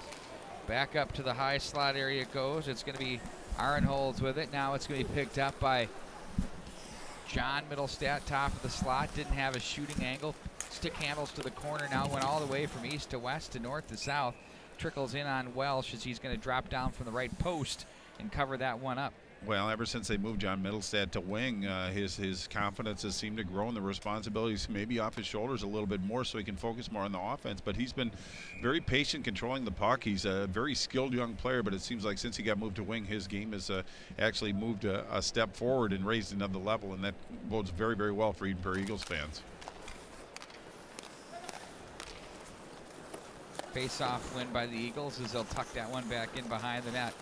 Back up to the high slot area it goes. It's going to be Aronholz with it. Now it's going to be picked up by John Middlestat, top of the slot, didn't have a shooting angle. Stick handles to the corner now, went all the way from east to west to north to south. Trickles in on Welsh as he's going to drop down from the right post and cover that one up. Well, ever since they moved John Middlestat to wing, his confidence has seemed to grow, and the responsibilities maybe off his shoulders a little bit more, so he can focus more on the offense. But he's been very patient controlling the puck. He's a very skilled young player, but it seems like since he got moved to wing, his game has actually moved a step forward and raised another level, and that bodes very, very well for Eden Prairie Eagles fans. Face-off win by the Eagles as they'll tuck that one back in behind the net.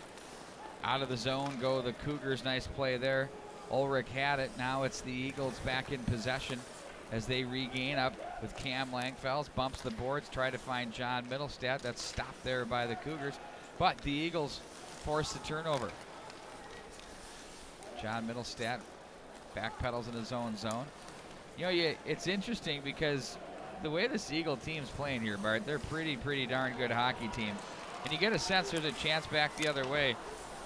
Out of the zone go the Cougars. Nice play there. Ulrich had it. Now it's the Eagles back in possession as they regain up with Cam Langfels. Bumps the boards, try to find John Middlestat. That's stopped there by the Cougars. But the Eagles force the turnover. John Middlestat backpedals in his own zone. You know, it's interesting because the way this Eagle team's playing here, Bart, they're pretty darn good hockey team. And you get a sense there's a chance back the other way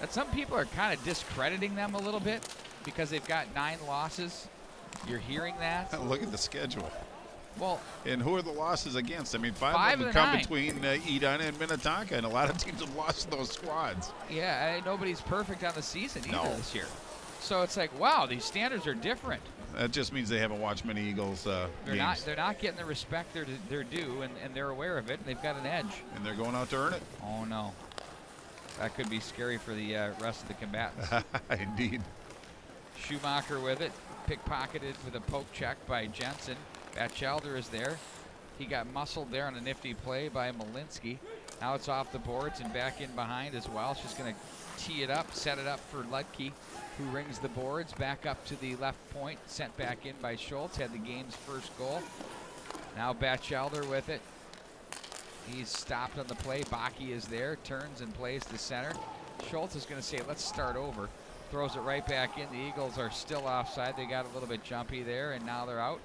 that some people are kind of discrediting them a little bit because they've got 9 losses. You're hearing that. Look at the schedule. Well, and who are the losses against? I mean, 5 of them come 9. Between Eden and Minnetonka, and a lot of teams have lost those squads. Yeah, nobody's perfect on the season either this year. So it's like, wow, these standards are different. That just means they haven't watched many Eagles games. They're not getting the respect they're due, and they're aware of it, and they've got an edge. And they're going out to earn it. Oh, no. That could be scary for the rest of the combatants. Indeed. Schumacher with it. Pickpocketed with a poke check by Jensen. Batchelder is there. He got muscled there on a nifty play by Malinsky. Now it's off the boards and back in behind as well. She's going to tee it up, set it up for Ludke, who rings the boards back up to the left point. Sent back in by Schultz. Had the game's first goal. Now Batchelder with it. He's stopped on the play. Baki is there, turns and plays to center. Schultz is going to say, let's start over. Throws it right back in. The Eagles are still offside. They got a little bit jumpy there, and now they're out.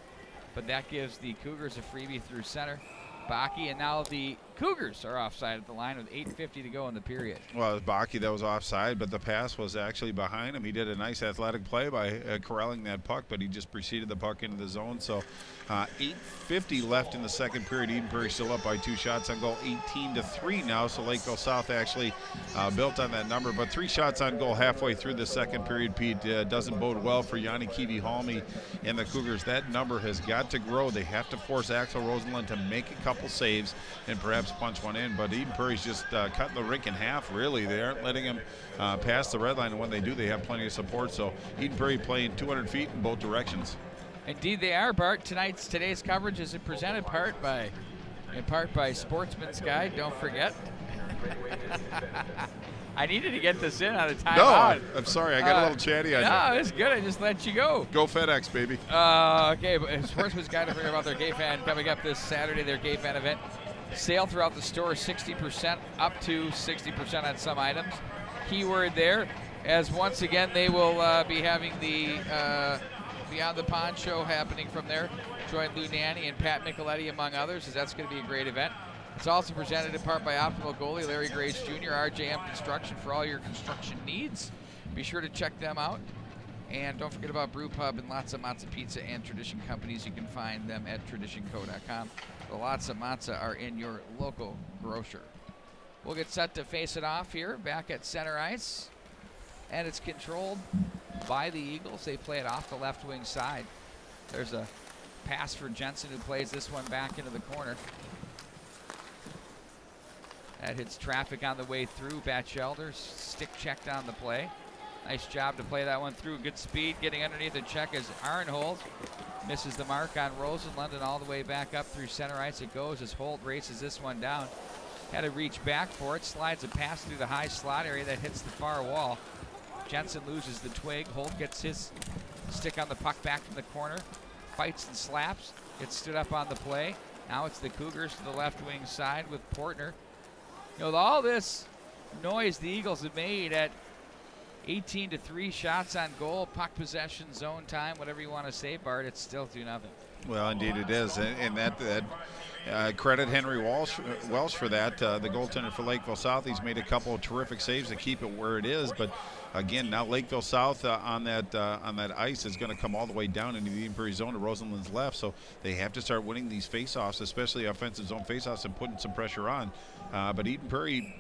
But that gives the Cougars a freebie through center. Baki, and now the Cougars are offside at the line with 8:50 to go in the period. Well, it was Baki that was offside, but the pass was actually behind him. He did a nice athletic play by corralling that puck, but he just preceded the puck into the zone. So 8:50 left in the second period. Eden Prairie still up by 2 shots on goal, 18-3 now. So Lakeville South actually built on that number. But 3 shots on goal halfway through the second period, Pete, doesn't bode well for Yanni Kivi-Halmi and the Cougars. That number has got to grow. They have to force Axel Rosenlund to make a couple saves and perhaps punch one in. But Eden Prairie's just cutting the rink in half, really. They aren't letting him pass the red line, and when they do, they have plenty of support. So Eden Prairie playing 200 feet in both directions. Indeed they are, Bart. Today's coverage is presented in part by Sportsman's Guide. Don't forget. I needed to get this in on a timeout. No, I'm sorry. I got a little chatty on you. No, it's good. I just let you go. Go FedEx, baby. Okay, but Sportsman's Guide to forget about their gay fan coming up this Saturday, their gay fan event. Sale throughout the store, 60%, up to 60% on some items. Keyword there, as once again they will be having the Beyond the Pond show happening from there. Join Lou Nanny and Pat Micheletti, among others, as that's going to be a great event. It's also presented in part by Optimal Goalie, Larry Grace Jr., RJM Construction for all your construction needs. Be sure to check them out. And don't forget about Brew Pub and Lots of Matzo Pizza and Tradition Companies. You can find them at traditionco.com. The Lots of Matzo are in your local grocer. We'll get set to face it off here, back at center ice. And it's controlled by the Eagles. They play it off the left wing side. There's a pass for Jensen, who plays this one back into the corner. That hits traffic on the way through. Batchelder stick checked on the play. Nice job to play that one through. Good speed, getting underneath the check as Arnhold misses the mark on Rosenlund, and all the way back up through center ice it goes as Holt races this one down. Had to reach back for it, slides a pass through the high slot area that hits the far wall. Jensen loses the twig. Holt gets his stick on the puck back from the corner. Fights and slaps. Gets stood up on the play. Now it's the Cougars to the left wing side with Portner. You know, with all this noise the Eagles have made at 18-3 shots on goal, puck possession, zone time, whatever you want to say, Bart, it's still 2-0. Well, indeed it is, and that credit Henry Welsh for that. The goaltender for Lakeville South, he's made a couple of terrific saves to keep it where it is. But again, now Lakeville South on that ice is going to come all the way down into the Eden Prairie zone to Rosenland's left. So they have to start winning these faceoffs, especially offensive zone faceoffs, and putting some pressure on. But Eden Prairie,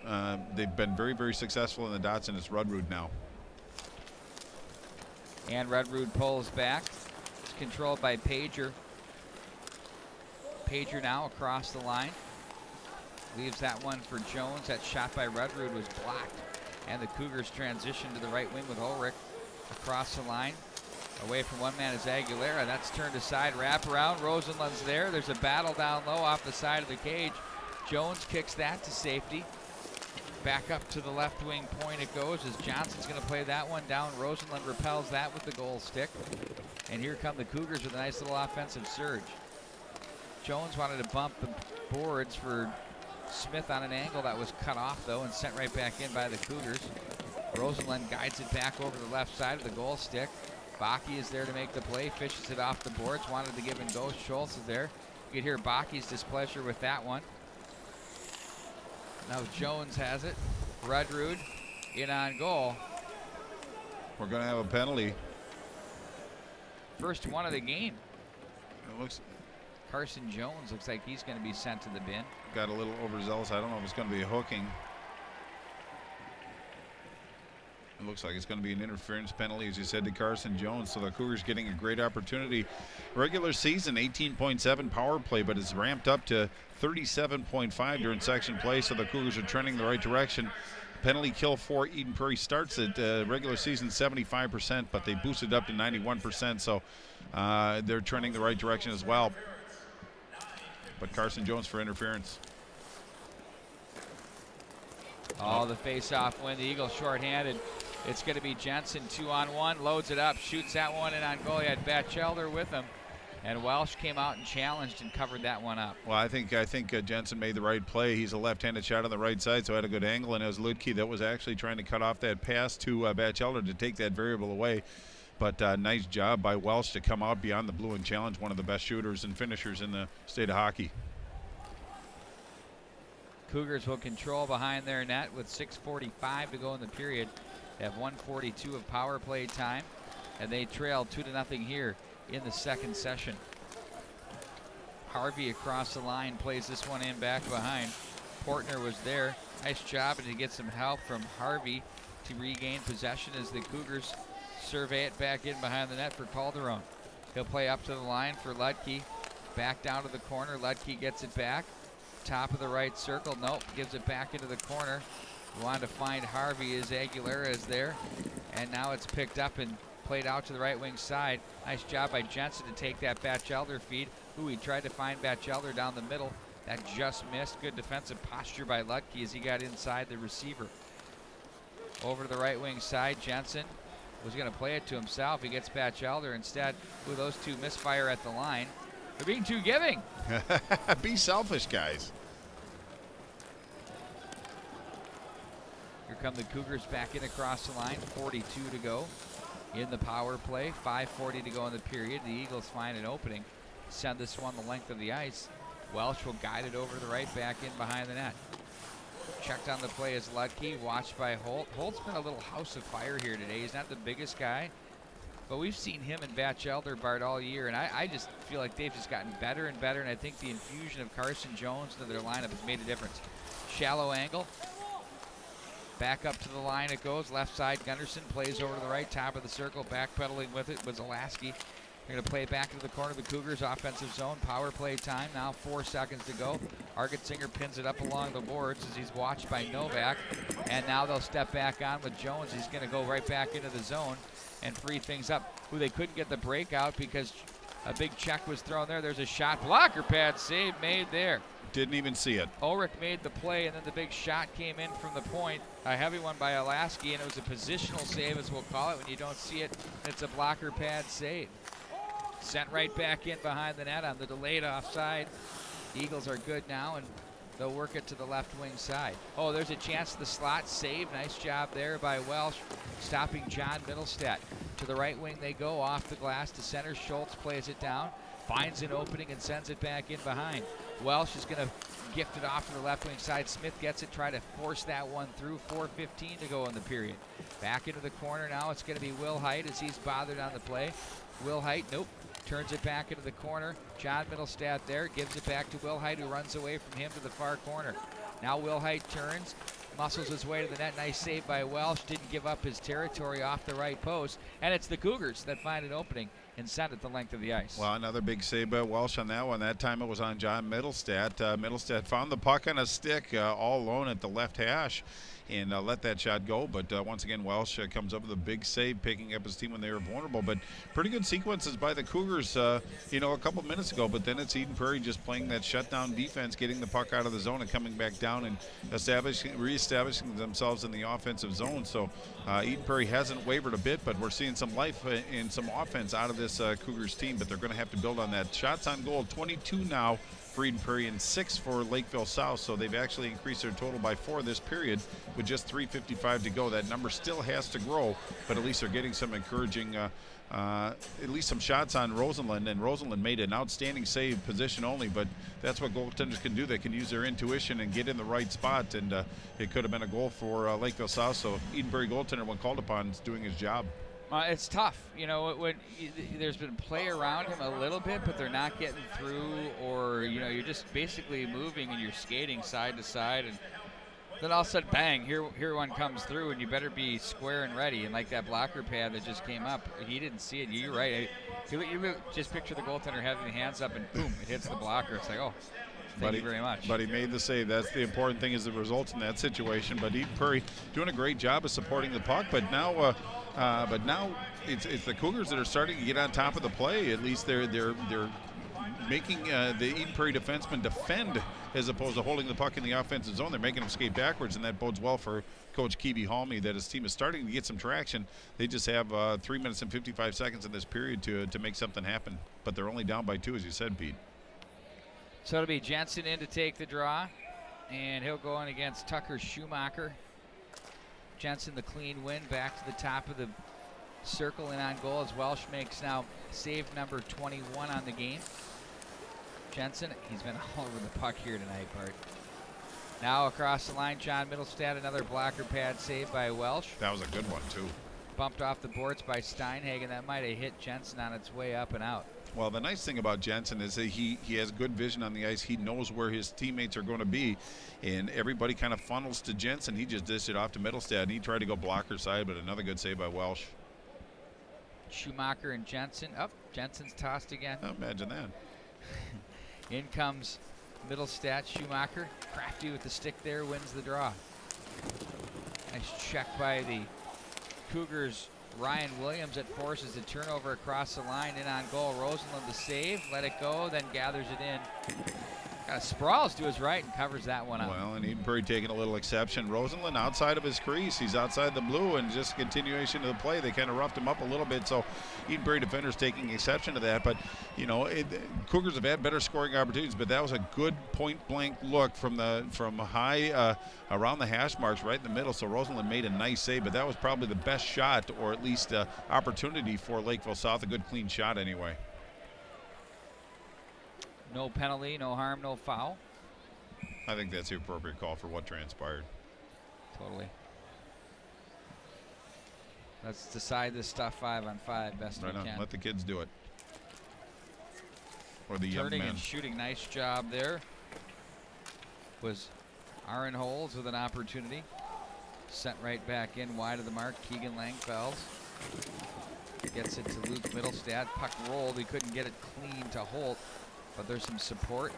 they've been very, very successful in the dots, and it's Rudrud now. And Rudrud pulls back. It's controlled by Pager. Pager now across the line. Leaves that one for Jones. That shot by Rudrud was blocked. And the Cougars transition to the right wing with Ulrich across the line. Away from one man is Aguilera. That's turned aside, wrap around. Rosenlund's there. There's a battle down low off the side of the cage. Jones kicks that to safety. Back up to the left wing point it goes as Johnson's going to play that one down. Rosenlund repels that with the goal stick. And here come the Cougars with a nice little offensive surge. Jones wanted to bump the boards for Smith on an angle that was cut off, though, and sent right back in by the Cougars. Rosenlund guides it back over the left side of the goal stick. Baki is there to make the play, fishes it off the boards, wanted to give and go. Schultz is there. You could hear Baki's displeasure with that one. Now Jones has it. Rudrud in on goal. We're going to have a penalty. First one of the game. It looks. Carson Jones looks like he's going to be sent to the bin. Got a little overzealous. I don't know if it's going to be a hooking. It looks like it's going to be an interference penalty, as you said, to Carson Jones. So the Cougars getting a great opportunity. Regular season, 18.7 power play, but it's ramped up to 37.5 during section play. So the Cougars are trending the right direction. Penalty kill for Eden Prairie starts at regular season 75%, but they boosted up to 91%. So they're trending the right direction as well. But Carson Jones for interference. Oh, the face-off win. The Eagles shorthanded. It's going to be Jensen 2-on-1. Loads it up, shoots that one in on goal. He had Batchelder with him. And Welsh came out and challenged and covered that one up. Well, I think Jensen made the right play. He's a left-handed shot on the right side, so had a good angle. And it was Ludke that was actually trying to cut off that pass to Batchelder to take that variable away. But nice job by Welsh to come out beyond the blue and challenge one of the best shooters and finishers in the state of hockey. Cougars will control behind their net with 6:45 to go in the period. They have 1:42 of power play time, and they trail 2-0 here in the second session. Harvey across the line plays this one in back behind. Portner was there. Nice job, and to get some help from Harvey to regain possession as the Cougars survey it back in behind the net for Calderon. He'll play up to the line for Ludke. Back down to the corner. Ludke gets it back. Top of the right circle. Nope. Gives it back into the corner. We wanted to find Harvey as Aguilera is there. And now it's picked up and played out to the right wing side. Nice job by Jensen to take that Batchelder feed. Ooh, he tried to find Batchelder down the middle. That just missed. Good defensive posture by Ludke as he got inside the receiver. Over to the right wing side. Jensen was going to play it to himself. He gets Batchelder instead. Ooh, those two misfire at the line. They're being too giving. Be selfish, guys. Here come the Cougars back in across the line. 42 to go in the power play. 5:40 to go in the period. The Eagles find an opening. Send this one the length of the ice. Welsh will guide it over to the right, back in behind the net. Checked on the play is Ludke, watched by Holt. Holt's been a little house of fire here today. He's not the biggest guy, but we've seen him and Batchelder, Bart, all year, and I just feel like they've just gotten better and better, and I think the infusion of Carson Jones into their lineup has made a difference. Shallow angle. Back up to the line it goes. Left side, Gunderson plays over to the right, top of the circle. Backpedaling with it was Alaski. They're going to play back into the corner of the Cougars' offensive zone. Power play time, now 4 seconds to go. Argetsinger pins it up along the boards as he's watched by Novak. And now they'll step back on with Jones. He's going to go right back into the zone and free things up. Ooh, they couldn't get the breakout because a big check was thrown there. There's a shot. Blocker pad save made there. Didn't even see it. Ulrich made the play, and then the big shot came in from the point. A heavy one by Alaski, and it was a positional save, as we'll call it. When you don't see it, it's a blocker pad save. Sent right back in behind the net on the delayed offside. Eagles are good now, and they'll work it to the left wing side. Oh, there's a chance to the slot save. Nice job there by Welsh, stopping John Middlestead. To the right wing they go, off the glass to center. Schultz plays it down. finds an opening and sends it back in behind. Welsh is going to gift it off to the left wing side. Smith gets it, try to force that one through. 4:15 to go in the period. Back into the corner now. It's going to be Will Height as he's bothered on the play. Will Height, nope, turns it back into the corner. John Middlestat there, gives it back to Will Height, who runs away from him to the far corner. Now Will Height turns, muscles his way to the net. Nice save by Welsh. Didn't give up his territory off the right post. And it's the Cougars that find an opening and send it the length of the ice. Well, another big save by Welsh on that one. That time it was on John Middlestat. Middlestat found the puck on a stick all alone at the left hash and let that shot go. But once again, Welsh comes up with a big save, picking up his team when they were vulnerable. But pretty good sequences by the Cougars, a couple minutes ago. But then it's Eden Prairie just playing that shutdown defense, getting the puck out of the zone and coming back down and reestablishing themselves in the offensive zone. So Eden Prairie hasn't wavered a bit, but we're seeing some life and some offense out of this Cougars team. But they're going to have to build on that. Shots on goal, 22 now for Eden Prairie and 6 for Lakeville South, so they've actually increased their total by 4 this period with just 3:55 to go. That number still has to grow, but at least they're getting some encouraging, at least some shots on Rosenlund, and Rosenlund made an outstanding save, position only, but that's what goaltenders can do. They can use their intuition and get in the right spot, and it could have been a goal for Lakeville South, so Eden Prairie goaltender, when called upon, is doing his job. It's tough, when there's been play around him a little bit, but they're not getting through, or you're just basically moving and you're skating side to side, and then all of a sudden, bang! Here one comes through, and you better be square and ready. And like that blocker pad that just came up, he didn't see it. You're right. You just picture the goaltender having the hands up, and boom! It hits the blocker. It's like, oh. Thank you very much. But he made the save. That's the important thing, is the results in that situation. But Eden Prairie doing a great job of supporting the puck. But now it's the Cougars that are starting to get on top of the play. At least they're making the Eden Prairie defensemen defend as opposed to holding the puck in the offensive zone. They're making them skate backwards, and that bodes well for Coach Keeby Halmy, that his team is starting to get some traction. They just have 3 minutes and 55 seconds in this period to make something happen. But they're only down by 2, as you said, Pete. So it'll be Jensen in to take the draw, and he'll go in against Tucker Schumacher. Jensen, the clean win, back to the top of the circle and on goal as Welsh makes now save number 21 on the game. Jensen, he's been all over the puck here tonight, Bart. Now across the line, John Middlestat, another blocker pad save by Welsh. That was a good one, too. Bumped off the boards by Steinhagen. That might have hit Jensen on its way up and out. Well, the nice thing about Jensen is that he has good vision on the ice. He knows where his teammates are going to be, and everybody kind of funnels to Jensen. He just dished it off to Middlestat, and he tried to go blocker side, but another good save by Welsh. Schumacher and Jensen. Up, Jensen's tossed again. Oh, imagine that. In comes Middlestat. Schumacher, crafty with the stick there, wins the draw. Nice check by the Cougars. Ryan Williams that forces the turnover across the line, in on goal. Rosenlund the save, let it go, then gathers it in. Got Sprawls to his right and covers that one up. Well, and Eden Prairie taking a little exception. Rosenlund outside of his crease. He's outside the blue, and just continuation of the play. They kind of roughed him up a little bit, so Eden Prairie defenders taking exception to that. But, Cougars have had better scoring opportunities, but that was a good point-blank look from high around the hash marks right in the middle. So Rosenlund made a nice save, but that was probably the best shot, or at least opportunity for Lakeville South. A good clean shot anyway. No penalty, no harm, no foul. I think that's the appropriate call for what transpired. Totally. Let's decide this stuff 5-on-5 best we can. Let the kids do it. Or the young men. Turning and shooting, nice job there. Was Aaron Holz with an opportunity. Sent right back in, wide of the mark. Keegan Langfells gets it to Luke Middlestat. Puck rolled, he couldn't get it clean to Holt. But there's some support,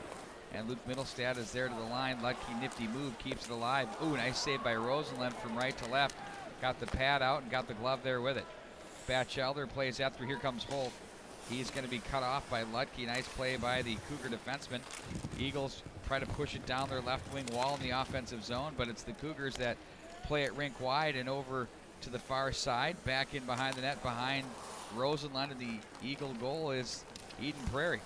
and Luke Middlestat is there to the line. Lucky, nifty move, keeps it alive. Ooh, nice save by Rosenlund from right to left. Got the pad out and got the glove there with it. Batchelder plays that through. Here comes Holt. He's going to be cut off by Lutke. Nice play by the Cougar defenseman. Eagles try to push it down their left wing wall in the offensive zone, but it's the Cougars that play it rink wide and over to the far side. Back in behind the net, behind Rosenlund, and the Eagle goal is Eden Prairie.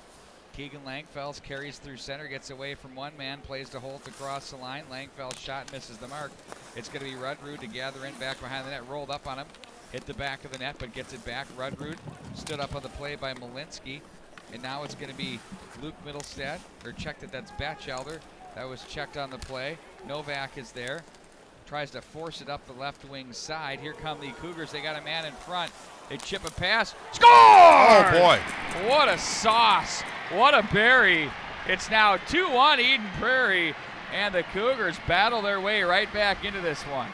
Keegan Langfells carries through center, gets away from one man, plays to Holt across the line. Langfells shot misses the mark. It's going to be Rudrud to gather in back behind the net, rolled up on him, hit the back of the net, but gets it back. Rudrud stood up on the play by Malinsky, And now it's going to be Luke Middlestad, or checked that that's Batchelder. That was checked on the play. Novak is there. Tries to force it up the left wing side. Here come the Cougars. They got a man in front. They chip a pass. Score! Oh, boy. What a sauce. What a berry. It's now 2-1 Eden Prairie, and the Cougars battle their way right back into this one.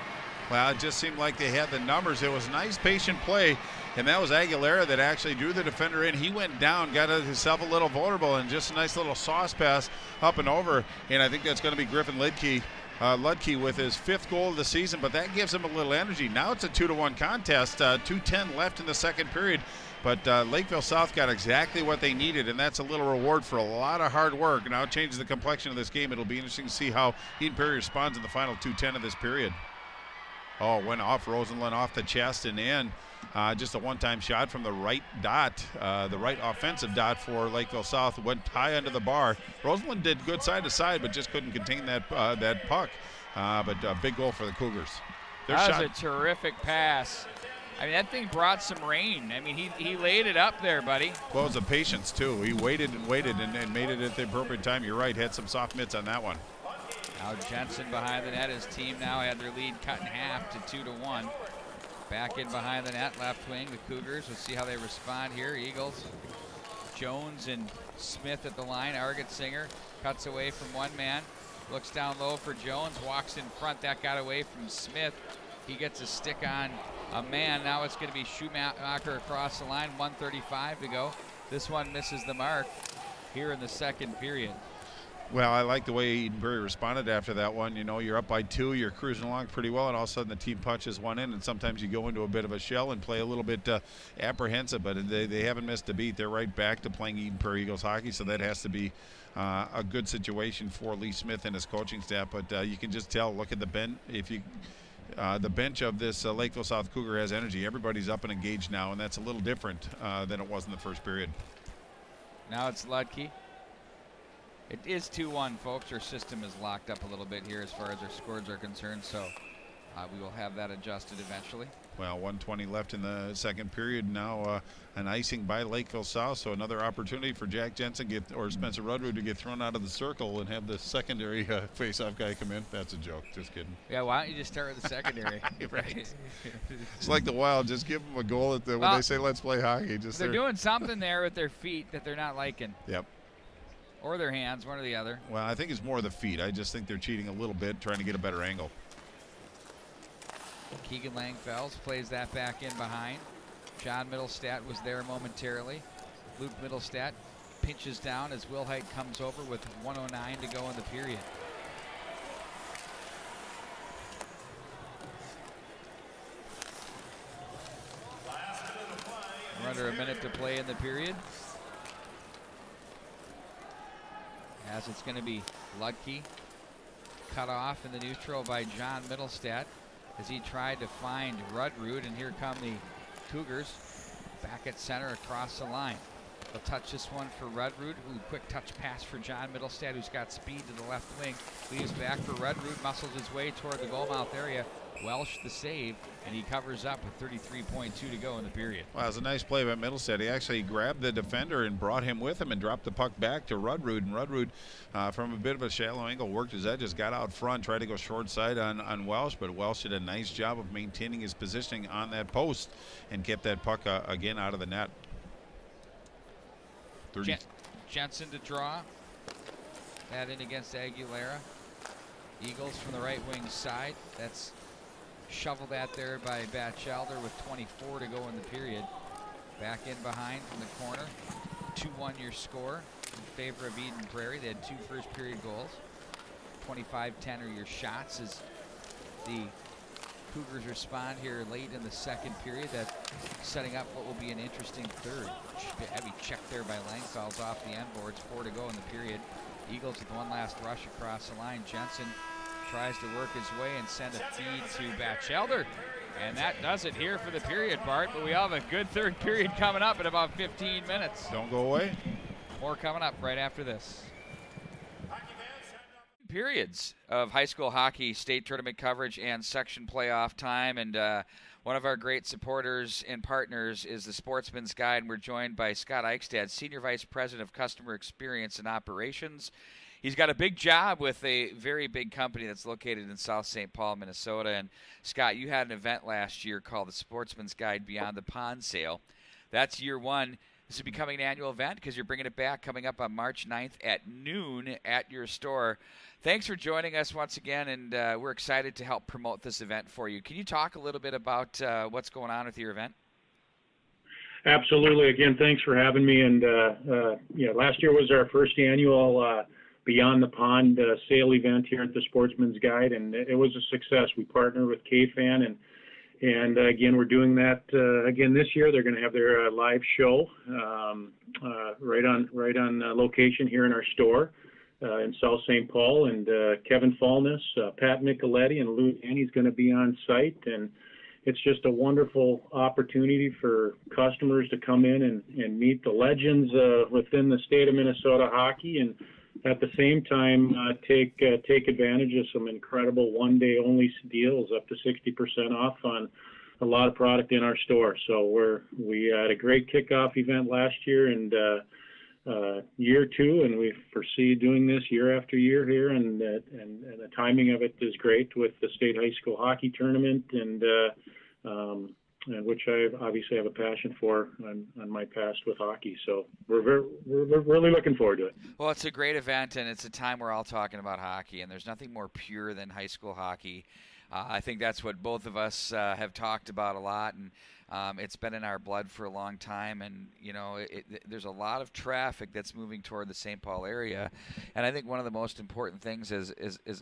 Well, it just seemed like they had the numbers. It was a nice, patient play, and that was Aguilera that actually drew the defender in. He went down, got himself a little vulnerable, and just a nice little sauce pass up and over. And I think that's going to be Griffin Ludke with his 5th goal of the season, but that gives him a little energy. Now it's a 2-1 contest, 2:10 left in the second period, but Lakeville South got exactly what they needed, and that's a little reward for a lot of hard work. Now it changes the complexion of this game. It'll be interesting to see how Eden Prairie responds in the final 2:10 of this period. Oh, went off Rosenlund off the chest and in. Just a one-time shot from the right dot, the right offensive dot for Lakeville South. Went high under the bar. Rosenlund did good side to side, but just couldn't contain that puck. But a big goal for the Cougars. That was a terrific pass. I mean, that thing brought some rain. I mean, he laid it up there, buddy. Well, it was the patience, too. He waited and waited and made it at the appropriate time. You're right, had some soft mitts on that one. Now Jensen behind the net. His team now had their lead cut in half to 2-1. Back in behind the net, left wing, the Cougars. We'll see how they respond here. Eagles, Jones and Smith at the line. Argetsinger cuts away from one man. Looks down low for Jones, walks in front. That got away from Smith. He gets a stick on a man. Now it's going to be Schumacher across the line. 1:35 to go. This one misses the mark here in the second period. Well, I like the way Eden Prairie responded after that one. You know, you're up by 2, you're cruising along pretty well, and all of a sudden the team punches one in, and sometimes you go into a bit of a shell and play a little bit apprehensive, but they haven't missed a beat. They're right back to playing Eden Prairie Eagles hockey, so that has to be a good situation for Lee Smith and his coaching staff. But you can just tell, look at the bench. The bench of this Lakeville South Cougar has energy. Everybody's up and engaged now, and that's a little different than it was in the first period. Now it's Ludke. It is 2-1, folks. Our system is locked up a little bit here as far as our scores are concerned, so we will have that adjusted eventually. Well, 1:20 left in the second period. Now an icing by Lakeville South, so another opportunity for Jack Jensen or Spencer Rudrood to get thrown out of the circle and have the secondary face-off guy come in. That's a joke. Just kidding. Yeah, why don't you just start with the secondary? Right. It's like the Wild. Just give them a goal when they say let's play hockey. They're doing something there with their feet that they're not liking. Yep. Or their hands, one or the other. Well, I think it's more the feet. I just think they're cheating a little bit, trying to get a better angle. Keegan Langfells plays that back in behind. John Middlestat was there momentarily. Luke Middlestat pinches down as Wilhite comes over with 1:09 to go in the period. We're under a minute to play in the period. As it's going to be Ludke cut off in the neutral by John Middlestat as he tried to find Rudrood, and here come the Cougars back at center across the line. They'll touch this one for Rudrood. Ooh, quick touch pass for John Middlestat, who's got speed to the left wing. Leaves back for Rudrood, muscles his way toward the goal mouth area. Welsh the save, and he covers up with 33.2 to go in the period. Well, it was a nice play by Middlestat. He actually grabbed the defender and brought him with him and dropped the puck back to Rudrood. And Rudrood, from a bit of a shallow angle, worked his edges, got out front, tried to go short side on Welsh, but Welsh did a nice job of maintaining his positioning on that post and kept that puck again out of the net. Jensen to draw. That in against Aguilera. Eagles from the right wing side. That's shoveled at there by Batchelder with 24 to go in the period. Back in behind from the corner. 2-1 your score in favor of Eden Prairie. They had 2 first period goals. 25-10 are your shots as the Cougars respond here late in the second period. That's setting up what will be an interesting third. Heavy check there by Langfells off the end boards. 4 to go in the period. Eagles with one last rush across the line. Jensen tries to work his way and send a feed to Batchelder. And that does it here for the period part, but we have a good third period coming up in about 15 minutes. Don't go away. More coming up right after this. periods of high school hockey state tournament coverage and section playoff time. And one of our great supporters and partners is the Sportsman's Guide, and we're joined by Scott Eichstad, Senior Vice President of Customer Experience and Operations. He's got a big job with a very big company that's located in South St. Paul, Minnesota. And, Scott, you had an event last year called the Sportsman's Guide Beyond the Pond Sale. That's year one. This is becoming an annual event because you're bringing it back coming up on March 9th at noon at your store. Thanks for joining us once again, and we're excited to help promote this event for you. Can you talk a little bit about what's going on with your event? Absolutely. Again, thanks for having me. And last year was our first annual Beyond the Pond sale event here at the Sportsman's Guide, and it was a success. We partnered with KFAN, and again, we're doing that again this year. They're going to have their live show right on location here in our store in South St. Paul, and Kevin Fallness, Pat Micheletti, and Lou Annie's going to be on site, and it's just a wonderful opportunity for customers to come in and meet the legends within the state of Minnesota hockey, and at the same time take advantage of some incredible one-day only deals, up to 60% off on a lot of product in our store. So we had a great kickoff event last year, and year two, and we foresee doing this year after year here, and the timing of it is great with the state high school hockey tournament, and which I obviously have a passion for on my past with hockey. So we're really looking forward to it. Well, it's a great event, and it's a time we're all talking about hockey, and there's nothing more pure than high school hockey. I think that's what both of us have talked about a lot, and it's been in our blood for a long time, and there's a lot of traffic that's moving toward the St. Paul area, and I think one of the most important things is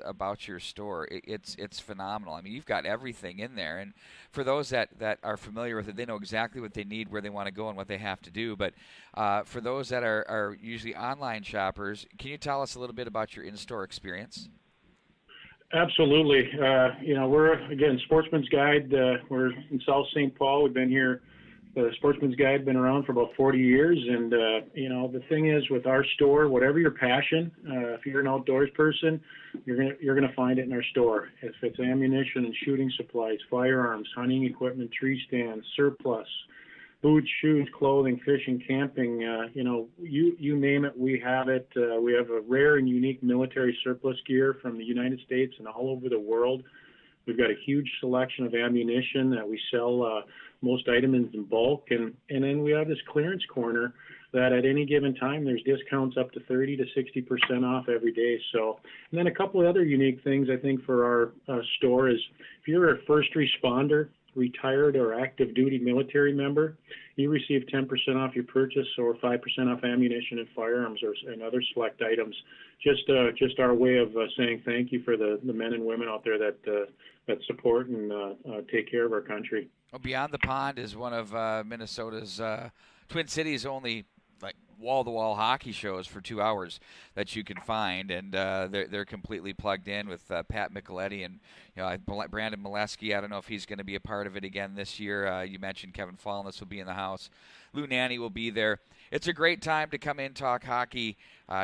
about your store. It's phenomenal. I mean, you've got everything in there, and for those that are familiar with it, they know exactly what they need, where they want to go, and what they have to do. But for those that are usually online shoppers, can you tell us a little bit about your in-store experience? Absolutely. We're, again, Sportsman's Guide. We're in South St. Paul. We've been here. The Sportsman's Guide been around for about 40 years. And, the thing is with our store, whatever your passion, if you're an outdoors person, you're gonna find it in our store. If it's ammunition and shooting supplies, firearms, hunting equipment, tree stands, surplus, boots, shoes, clothing, fishing, camping, you name it, we have it. We have a rare and unique military surplus gear from the United States and all over the world. We've got a huge selection of ammunition that we sell most items in bulk. And then we have this clearance corner that at any given time there's discounts up to 30 to 60% off every day. So, and then a couple of other unique things I think for our store is if you're a first responder, retired or active duty military member, you receive 10% off your purchase or 5% off ammunition and firearms and other select items. Just our way of saying thank you for the men and women out there that support and take care of our country. Well, Beyond the Pond is one of Minnesota's Twin Cities only wall-to-wall hockey shows for 2 hours that you can find, and they're completely plugged in with Pat Micheletti and Brandon Molesky. I don't know if he's going to be a part of it again this year. You mentioned Kevin Fallness will be in the house. Lou Nanny will be there. It's a great time to come in, talk hockey.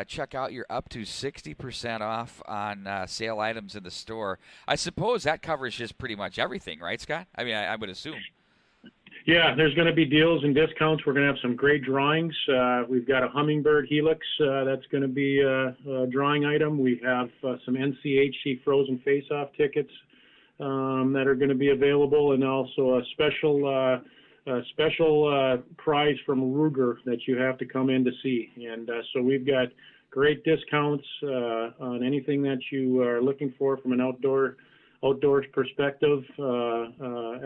Check out your up to 60% off on sale items in the store. I suppose that covers just pretty much everything, right, Scott? I mean, I would assume. Yeah, there's going to be deals and discounts. We're going to have some great drawings. We've got a Hummingbird Helix that's going to be a drawing item. We have some NCHC Frozen Face-Off tickets that are going to be available, and also a special prize from Ruger that you have to come in to see. And so we've got great discounts on anything that you are looking for from an outdoors perspective,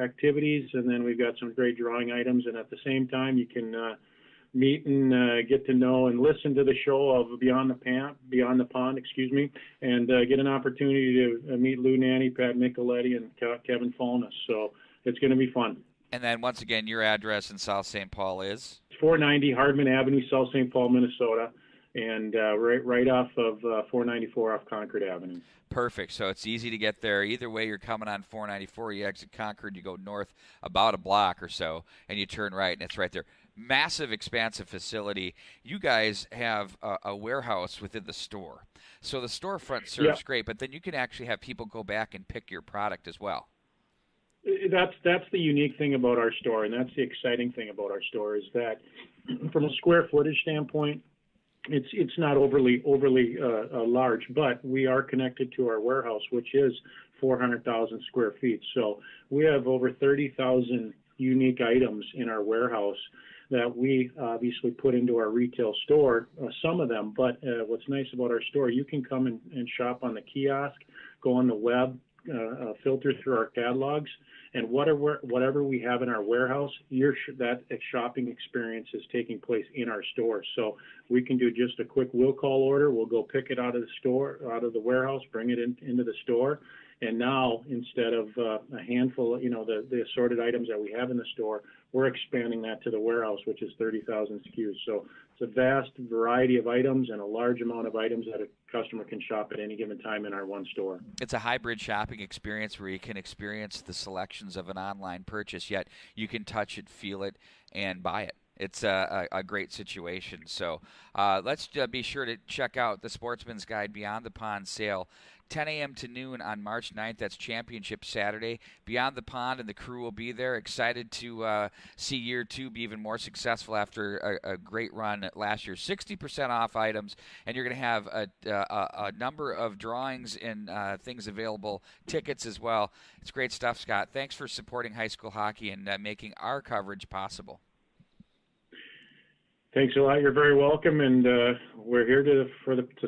activities, and then we've got some great drawing items. And at the same time, you can meet and get to know and listen to the show of Beyond the Pond, and get an opportunity to meet Lou Nanny, Pat Micheletti, and Kevin Fallness. So it's going to be fun. And then once again, your address in South St. Paul is? 490 Hardman Avenue, South St. Paul, Minnesota. and right off of 494 off Concord Avenue. Perfect. So it's easy to get there. Either way, you're coming on 494. You exit Concord, you go north about a block or so, and you turn right, and it's right there. Massive, expansive facility. You guys have a warehouse within the store. So the storefront serves great, but then you can actually have people go back and pick your product as well. That's the unique thing about our store, and that's the exciting thing about our store, is that from a square footage standpoint, it's not overly large, but we are connected to our warehouse, which is 400,000 square feet. So we have over 30,000 unique items in our warehouse that we obviously put into our retail store, some of them. But what's nice about our store, you can come and shop on the kiosk, go on the web, filter through our catalogs, and whatever we have in our warehouse, that shopping experience is taking place in our store. So we can do just a quick will call order. We'll go pick it out of the store, out of the warehouse, bring it into the store. And now, instead of a handful, the assorted items that we have in the store, we're expanding that to the warehouse, which is 30,000 SKUs. So it's a vast variety of items and a large amount of items that a customer can shop at any given time in our one store. It's a hybrid shopping experience where you can experience the selections of an online purchase, yet you can touch it, feel it, and buy it. It's a great situation. So let's be sure to check out the Sportsman's Guide Beyond the Pond sale. 10 a.m. to noon on March 9th. That's Championship Saturday. Beyond the Pond and the crew will be there. Excited to see year 2 be even more successful after a great run last year. 60% off items, and you're going to have a number of drawings and things available, tickets as well. It's great stuff, Scott. Thanks for supporting high school hockey and making our coverage possible. Thanks a lot. You're very welcome, and we're here to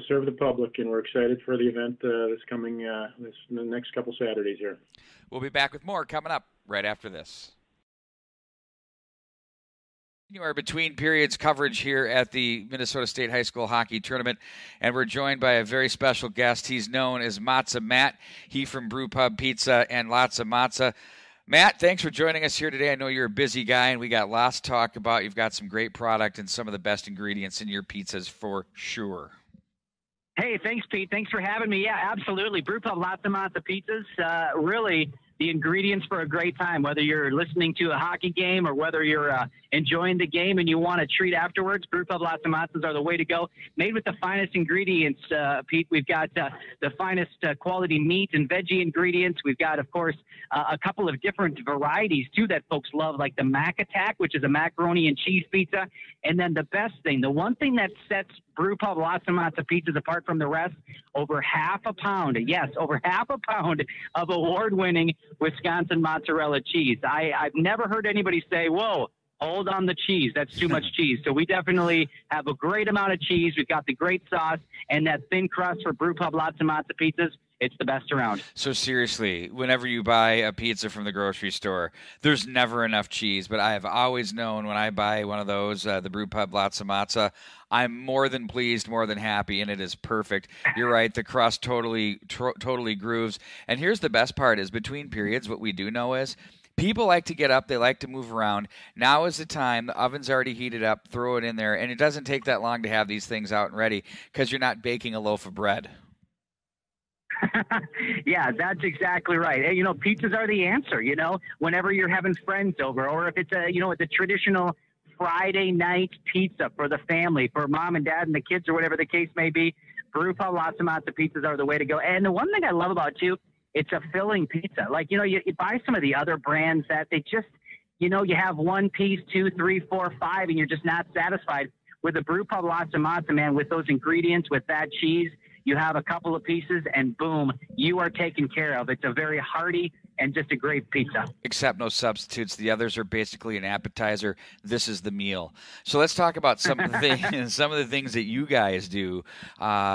serve the public, and we're excited for the event that's coming in the next couple Saturdays here. We'll be back with more coming up right after this. You are between periods coverage here at the Minnesota State High School Hockey Tournament, and we're joined by a very special guest. He's known as Matza Matt. He from Brew Pub Pizza and Lots of Matza. Matt, thanks for joining us here today. I know you're a busy guy, and we got lots to talk about. You've got some great product and some of the best ingredients in your pizzas for sure. Hey, thanks, Pete. Thanks for having me. Yeah, absolutely. Brew Pub Lots of Matza Pizzas. Really, the ingredients for a great time, whether you're listening to a hockey game or whether you're enjoying the game and you want a treat afterwards. Brew Pub Lots of Matzas are the way to go. Made with the finest ingredients, Pete. We've got the finest quality meat and veggie ingredients. We've got, of course, a couple of different varieties, too, that folks love, like the Mac Attack, which is a macaroni and cheese pizza. And then the best thing, the one thing that sets Brew Pub Lots of Matza Pizzas apart from the rest, over half a pound of award-winning Wisconsin mozzarella cheese. I've never heard anybody say, whoa, hold on the cheese. That's too much cheese. So we definitely have a great amount of cheese. We've got the great sauce and that thin crust for Brew Pub Lots of Matza Pizzas. It's the best around. So seriously, whenever you buy a pizza from the grocery store, there's never enough cheese. But I have always known when I buy one of those, the Brew Pub Lots of Matza, I'm more than pleased, more than happy, and it is perfect. You're right, the crust totally grooves. And here's the best part is between periods, what we do know is people like to get up. They like to move around. Now is the time. The oven's already heated up. Throw it in there. And it doesn't take that long to have these things out and ready because you're not baking a loaf of bread. Yeah, that's exactly right. Hey, pizzas are the answer, whenever you're having friends over, or if it's it's a traditional Friday night pizza for the family, for mom and dad and the kids or whatever the case may be. Brew Pub Lots of Matza Pizzas are the way to go. And the one thing I love about it, too, it's a filling pizza. Like, you buy some of the other brands that they just, you have one piece, 2, 3, 4, 5, and you're just not satisfied. With the Brew Pub Lots of Matza, man, with those ingredients, with that cheese, you have a couple of pieces, and boom, you are taken care of. It's a very hearty and just a great pizza. Except no substitutes. The others are basically an appetizer. This is the meal. So let's talk about some of the things, that you guys do.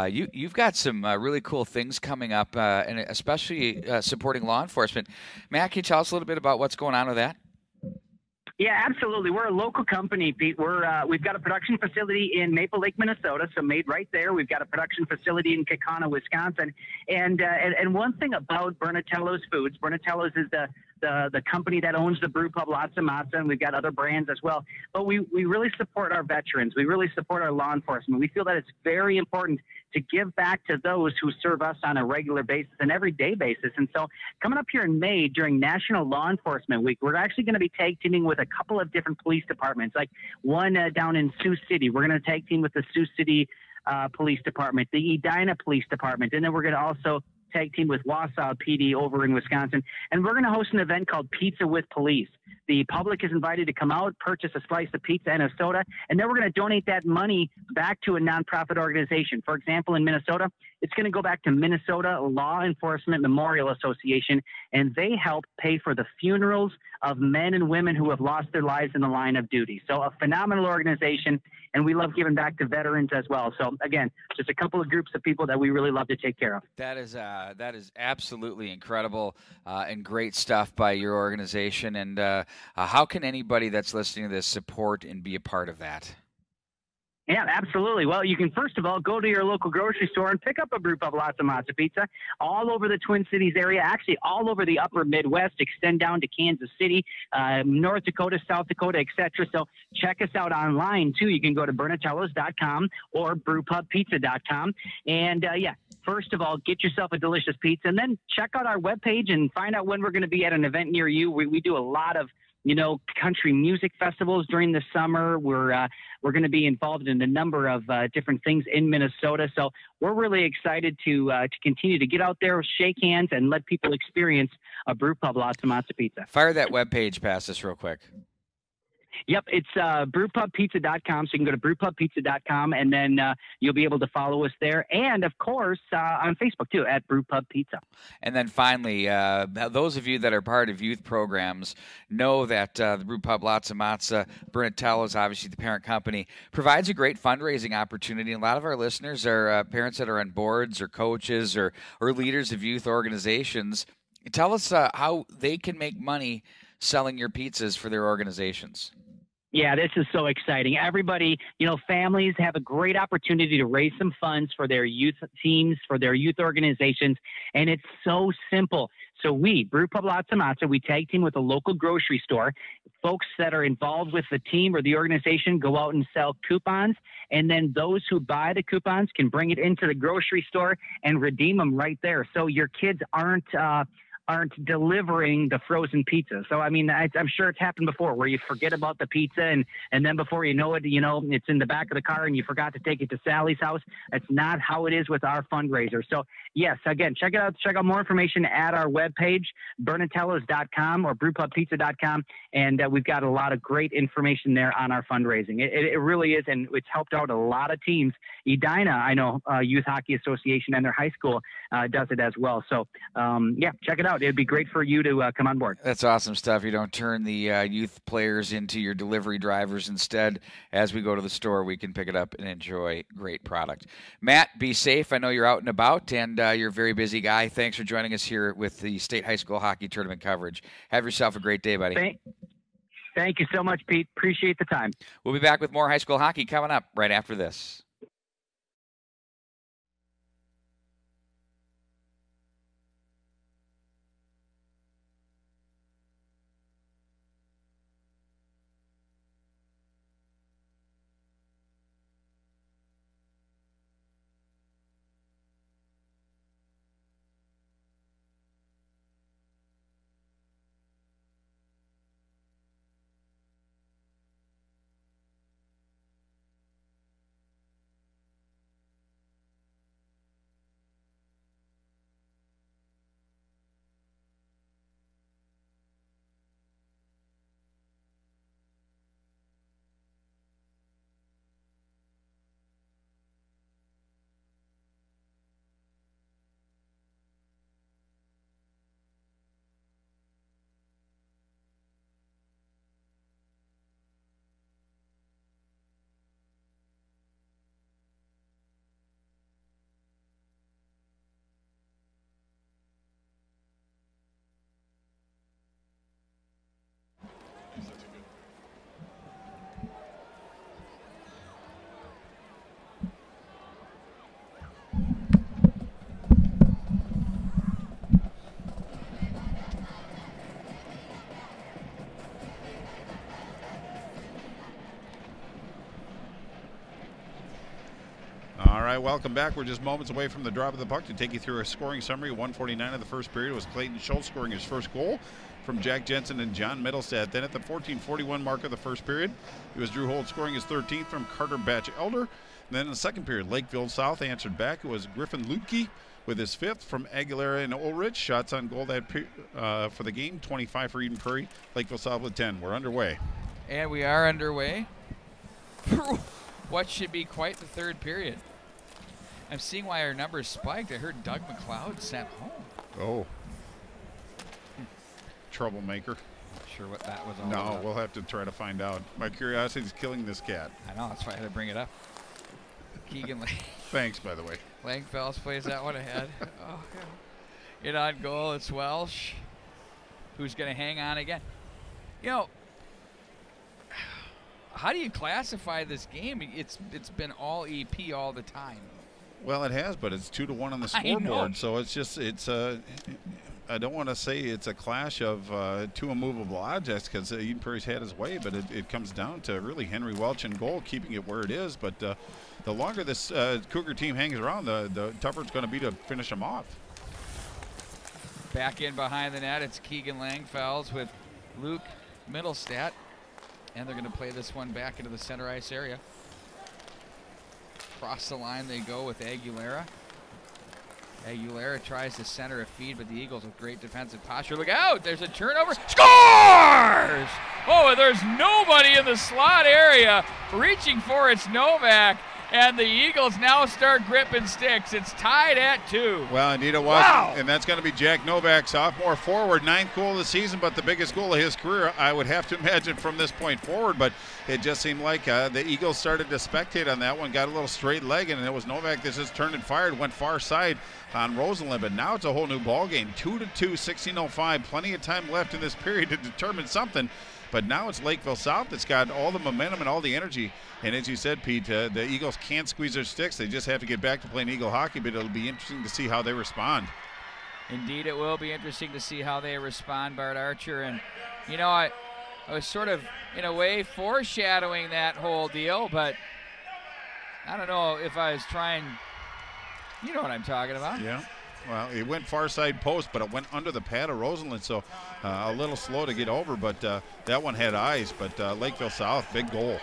You've got some really cool things coming up, and especially supporting law enforcement. Matt, can you tell us a little bit about what's going on with that? Yeah, absolutely. We're a local company, Pete. We've got a production facility in Maple Lake, Minnesota, so made right there. We've got a production facility in Kaukauna, Wisconsin. And one thing about Bernatello's Foods, Bernatello's is the the company that owns the brew pub Lots of Matza, and we've got other brands as well. But we really support our veterans. We really support our law enforcement. We feel that it's very important to give back to those who serve us on a regular basis, an everyday basis. And so coming up here in May during National Law Enforcement Week, we're actually going to be tag teaming with a couple of different police departments, like one down in Sioux City. We're going to tag team with the Sioux City Police Department, the Edina Police Department, and then we're going to also tag team with Wausau PD over in Wisconsin. And we're going to host an event called Pizza with Police. The public is invited to come out, purchase a slice of pizza and a soda, and then we're going to donate that money back to a nonprofit organization. For example, in Minnesota, it's going to go back to Minnesota Law Enforcement Memorial Association, and they help pay for the funerals of men and women who have lost their lives in the line of duty. So a phenomenal organization, and we love giving back to veterans as well. So again, just a couple of groups of people that we really love to take care of. That is absolutely incredible and great stuff by your organization. And how can anybody that's listening to this support and be a part of that? Yeah, absolutely. Well, you can first of all go to your local grocery store and pick up a brew pub Lots of Matza pizza all over the Twin Cities area, actually all over the upper Midwest, extend down to Kansas City, North Dakota, South Dakota, etc. So check us out online too. You can go to Bernatellos.com or brewpubpizza.com. And first of all, get yourself a delicious pizza, and then check out our webpage and find out when we're going to be at an event near you. We do a lot of country music festivals during the summer. We're going to be involved in a number of different things in Minnesota. So we're really excited to continue to get out there, shake hands, and let people experience a brew pub Lots of Matza pizza. Fire that webpage past us real quick. Yep, it's brewpubpizza.com. So you can go to brewpubpizza.com, and then you'll be able to follow us there. And, of course, on Facebook, too, at brewpubpizza. And then finally, those of you that are part of youth programs know that the Brewpub Lots of Matza, Bernatello's, obviously the parent company, provides a great fundraising opportunity. And a lot of our listeners are parents that are on boards or coaches or leaders of youth organizations. Tell us how they can make money selling your pizzas for their organizations. Yeah, this is so exciting. Everybody, families have a great opportunity to raise some funds for their youth teams, for their youth organizations, and it's so simple. So we, Brewpub Lots of Matza, we tag team with a local grocery store. Folks that are involved with the team or the organization go out and sell coupons, and then those who buy the coupons can bring it into the grocery store and redeem them right there. So your kids aren't delivering the frozen pizza. So, I mean, I'm sure it's happened before where you forget about the pizza and then before you know it, it's in the back of the car and you forgot to take it to Sally's house. That's not how it is with our fundraiser. So, yes, again, check it out. Check out more information at our webpage, Bernatellos.com or brewpubpizza.com. And we've got a lot of great information there on our fundraising. It really is, and it's helped out a lot of teams. Edina, I know, Youth Hockey Association and their high school does it as well. So, check it out. It'd be great for you to come on board. That's awesome stuff. You don't turn the youth players into your delivery drivers. Instead, as we go to the store, we can pick it up and enjoy great product. Matt, be safe. I know you're out and about, and you're a very busy guy. Thanks for joining us here with the State High School Hockey Tournament coverage. Have yourself a great day, buddy. Thank you so much, Pete. Appreciate the time. We'll be back with more high school hockey coming up right after this. right, welcome back. We're just moments away from the drop of the puck to take you through a scoring summary. 1:49 of the first period was Clayton Schultz scoring his first goal from Jack Jensen and John Middlestad. Then at the 14:41 mark of the first period, it was Drew Holt scoring his 13th from Carter Batch-Elder. And then in the second period, Lakeville South answered back. It was Griffin Lutke with his 5th from Aguilera and Ulrich. Shots on goal that for the game, 25 for Eden Prairie. Lakeville South with 10. We're underway. And we are underway. What should be quite the third period. I'm seeing why our numbers spiked. I heard Doug McLeod sent home. Oh. Troublemaker. Not sure what that was all No, about. we'll have to try to find out. My curiosity is killing this cat. I know, that's why I had to bring it up. Keegan Lang. Thanks, by the way. Langfells plays that one ahead. Oh, yeah. In on goal, it's Welsh, who's going to hang on again. You know, how do you classify this game? It's been all EP all the time. Well, it has, but it's 2-1 on the scoreboard, so it's just I don't want to say it's a clash of two immovable objects because Eden Prairie's had his way, but it comes down to really Henry Welch in goal, keeping it where it is. But the longer this Cougar team hangs around, the tougher it's going to be to finish them off. Back in behind the net, it's Keegan Langfells with Luke Middlestat, and they're going to play this one back into the center ice area. Across the line they go with Aguilera. Aguilera tries to center a feed, but the Eagles with great defensive posture. Look out! There's a turnover. Scores! Oh, there's nobody in the slot area. Reaching for it's Novak, and the Eagles now start gripping sticks. It's tied at 2. Well, indeed it was. Wow. And that's going to be Jack Novak, sophomore forward, 9th goal of the season, but the biggest goal of his career, I would have to imagine, from this point forward. But it just seemed like the Eagles started to spectate on that one, got a little straight leg, and it was Novak that just turned and fired, went far side on Rosenlund. But now it's a whole new ball game. 2-2, 16:05. Plenty of time left in this period to determine something. But now it's Lakeville South that's got all the momentum and all the energy. And as you said, Pete, the Eagles can't squeeze their sticks. They just have to get back to playing Eagle hockey, but it'll be interesting to see how they respond. Indeed, it will be interesting to see how they respond, Bart Archer. And, you know, I was sort of, in a way, foreshadowing that whole deal, but I don't know if I was trying, you know what I'm talking about. Yeah. Well, it went far side post, but it went under the pad of Rosenlund, so a little slow to get over, but that one had eyes. But Lakeville South, big goal.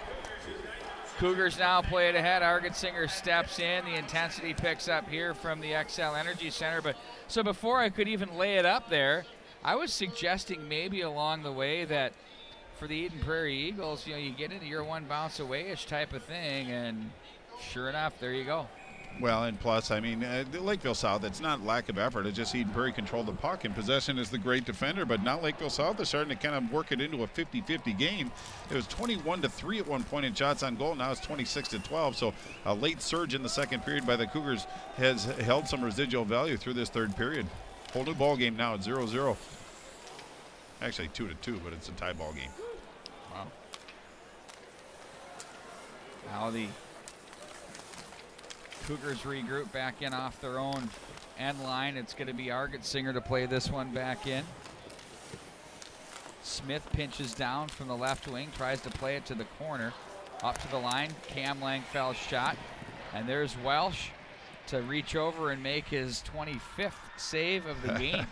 Cougars now play it ahead. Argetsinger steps in. The intensity picks up here from the XL Energy Center. But so before I could even lay it up there, I was suggesting maybe along the way that for the Eden Prairie Eagles, you know, you get into your one bounce away-ish type of thing, and sure enough, there you go. Well, and plus, I mean, Lakeville South, it's not lack of effort. It's just Eden Prairie controlled the puck, and possession is the great defender. But now Lakeville South is starting to kind of work it into a 50-50 game. It was 21-3 at one point in shots on goal. Now it's 26-12. So a late surge in the second period by the Cougars has held some residual value through this third period. Whole new ball game now at 0-0. Actually 2-2, but it's a tie ball game. Wow. Now the Cougars regroup back in off their own end line. It's going to be Argetsinger to play this one back in. Smith pinches down from the left wing, tries to play it to the corner. Up to the line, Cam Langfell's shot. And there's Welsh to reach over and make his 25th save of the game.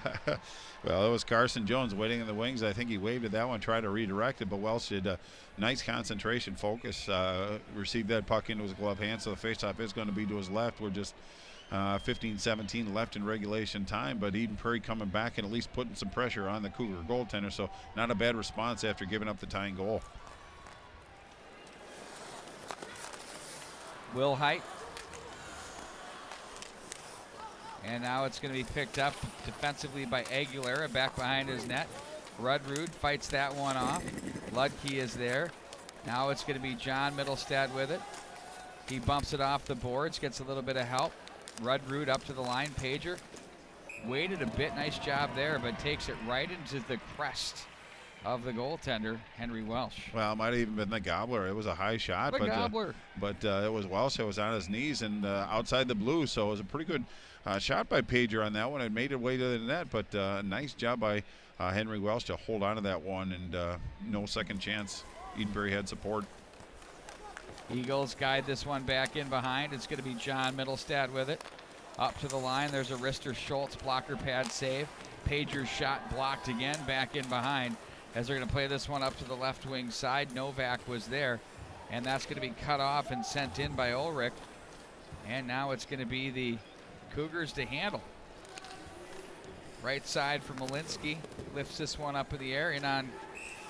Well, it was Carson Jones waiting in the wings. I think he waved at that one, tried to redirect it, but Welsh did a nice concentration, focus, received that puck into his glove hand, so the faceoff is going to be to his left. We're just 15-17 left in regulation time, but Eden Prairie coming back and at least putting some pressure on the Cougar goaltender, so not a bad response after giving up the tying goal. Will Height. And now it's going to be picked up defensively by Aguilera back behind his net. Rudrud fights that one off. Ludke is there. Now it's going to be John Middlestad with it. He bumps it off the boards, gets a little bit of help. Rudrud up to the line. Pager waited a bit. Nice job there, but takes it right into the crest of the goaltender, Henry Welsh. Well, it might have even been the gobbler. It was a high shot, but it was Welsh that was on his knees and outside the blue, so it was a pretty good shot by Pager on that one. It made it way to the net, but nice job by Henry Welsh to hold on to that one, and no second chance. Eden Prairie had support. Eagles guide this one back in behind. It's going to be John Middlestad with it. Up to the line, there's a Rister Schultz blocker pad save. Pager's shot blocked again, back in behind. As they're going to play this one up to the left wing side. Novak was there, and that's going to be cut off and sent in by Ulrich. And now it's going to be the Cougars to handle. Right side for Malinsky. Lifts this one up in the air and on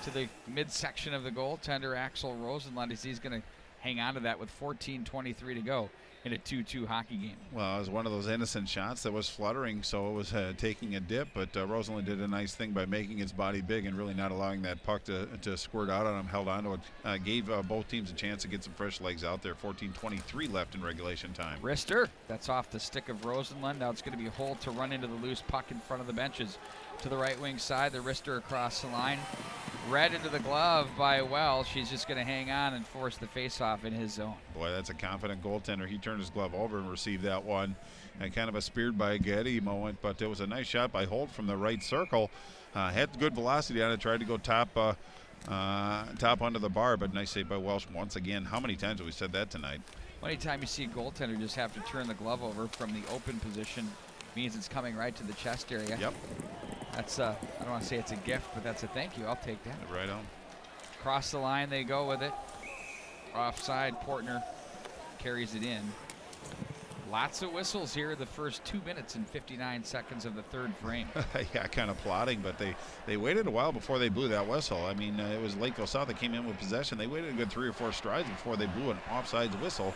to the midsection of the goaltender, Axel Rosenlund, as he's going to hang on to that with 14:23 to go in a 2-2 hockey game. Well, it was one of those innocent shots that was fluttering, so it was taking a dip, but Rosenlund did a nice thing by making his body big and really not allowing that puck to squirt out on him, held on to it, gave both teams a chance to get some fresh legs out there. 14:23 left in regulation time. Rister, that's off the stick of Rosenlund. Now it's going to be Holt to run into the loose puck in front of the benches. To the right wing side, the Rister across the line. Read into the glove by Welsh. She's just going to hang on and force the faceoff in his zone. Boy, that's a confident goaltender. He turned his glove over and received that one. And kind of a speared by Getty moment, but it was a nice shot by Holt from the right circle. Had good velocity on it, tried to go top onto the bar, but nice save by Welsh once again. How many times have we said that tonight? Anytime you see a goaltender just have to turn the glove over from the open position, means it's coming right to the chest area. Yep. That's I don't want to say it's a gift, but that's a thank you. I'll take that. Right on. Across the line they go with it. Offside, Portner carries it in. Lots of whistles here the first 2 minutes and 59 seconds of the third frame. Yeah, kind of plotting, but they waited a while before they blew that whistle. I mean, it was Lakeville South that came in with possession. They waited a good 3 or 4 strides before they blew an offsides whistle.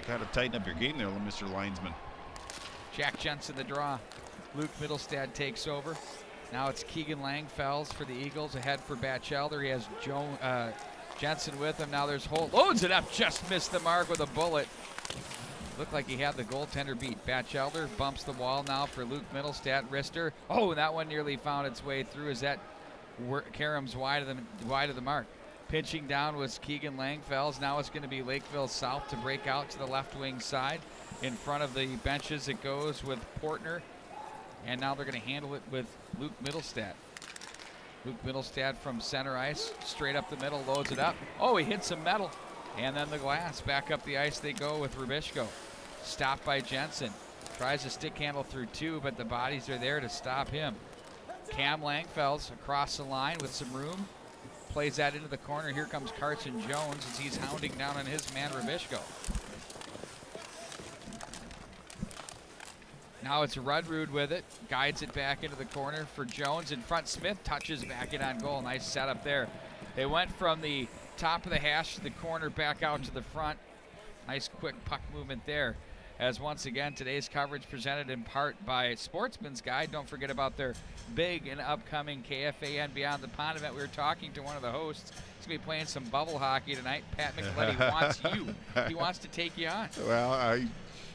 Got to tighten up your game there, Mr. Linesman. Jack Jensen the draw. Luke Middlestad takes over. Now it's Keegan Langfells for the Eagles, ahead for Batchelder. He has Jensen with him. Now there's Holt. Loads it up, just missed the mark with a bullet. Looked like he had the goaltender beat. Batchelder bumps the wall now for Luke Middlestad. Rister. Oh, that one nearly found its way through as that Karam's wide of the mark. Pinching down was Keegan Langfells. Now it's going to be Lakeville South to break out to the left wing side. In front of the benches it goes with Portner. And now they're going to handle it with Luke Middlestad. Luke Middlestad from center ice, straight up the middle, loads it up. Oh, he hits some metal. And then the glass. Back up the ice they go with Rubishko. Stopped by Jensen. Tries to stick handle through 2, but the bodies are there to stop him. Cam Langfells across the line with some room. Plays that into the corner. Here comes Carson Jones as he's hounding down on his man Rubishko. Now it's Rudrud with it. Guides it back into the corner for Jones. In front, Smith touches back in on goal. Nice setup there. They went from the top of the hash to the corner, back out to the front. Nice quick puck movement there. As once again, today's coverage presented in part by Sportsman's Guide. Don't forget about their big and upcoming KFA and Beyond the Pond event. We were talking to one of the hosts. He's going to be playing some bubble hockey tonight. Pat McLetty wants you. He wants to take you on. Well,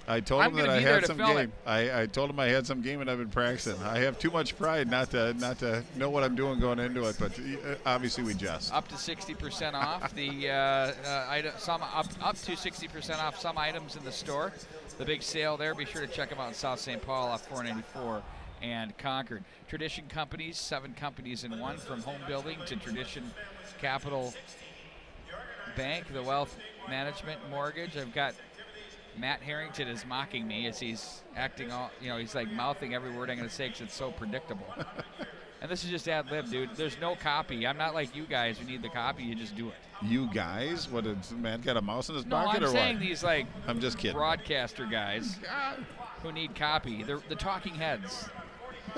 I told him that I had some game. I told him I had some game and I've been practicing. I have too much pride not to know what I'm doing going into it, but obviously we jest. Up to 60% off the up to 60% off some items in the store. The big sale there. Be sure to check them out in South St. Paul off 494 and Concord. Tradition Companies, 7 companies in one, from home building to Tradition Capital Bank, the Wealth Management Mortgage. I've got Matt Harrington is mocking me as he's acting all, he's like mouthing every word I'm going to say because it's so predictable. And this is just ad lib, dude. There's no copy. I'm not like you guys who need the copy. You just do it. You guys? What, did man got a mouse in his pocket or what? No, I'm saying these I'm just kidding. Broadcaster guys who need copy. They're the talking heads.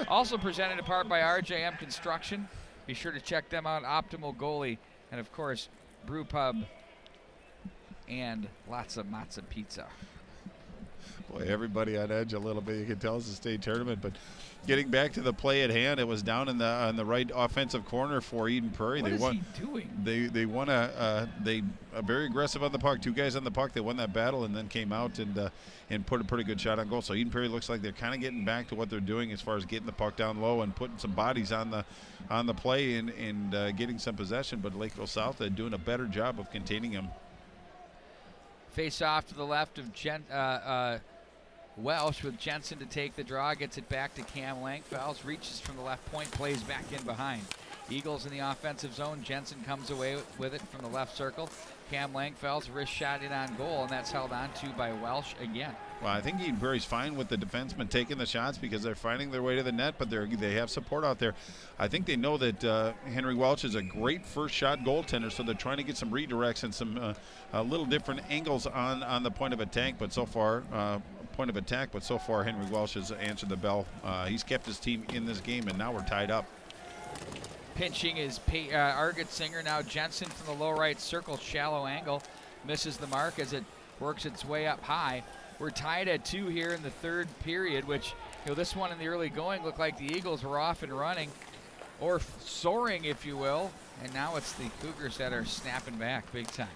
Also presented in part by RJM Construction. Be sure to check them out. Optimal Goalie. And, of course, Brew Pub and lots of matzo pizza. Boy, everybody on edge a little bit. You can tell it's a state tournament, but getting back to the play at hand, it was down in the right offensive corner for Eden Prairie. What is he doing? They won they very aggressive on the puck. 2 guys on the puck. They won that battle and then came out and put a pretty good shot on goal. So Eden Prairie looks like they're kind of getting back to what they're doing as far as getting the puck down low and putting some bodies on the play and getting some possession. But Lakeville South doing a better job of containing them. Face off to the left of Welsh with Jensen to take the draw. Gets it back to Cam Langfells. Reaches from the left point. Plays back in behind. Eagles in the offensive zone. Jensen comes away with it from the left circle. Cam Langfeld's wrist shot in on goal, and that's held on to by Welsh again. Well, I think Eden Prairie's fine with the defensemen taking the shots because they're finding their way to the net, but they have support out there. I think they know that Henry Welsh is a great first shot goaltender, so they're trying to get some redirects and some little different angles on the point of attack. But so far, Henry Welsh has answered the bell. He's kept his team in this game, and now we're tied up. Pinching is Argetsinger. Now Jensen from the low right circle, shallow angle, misses the mark as it works its way up high. We're tied at 2 here in the third period, which, this one in the early going looked like the Eagles were off and running, or soaring, if you will, and now it's the Cougars that are snapping back big time.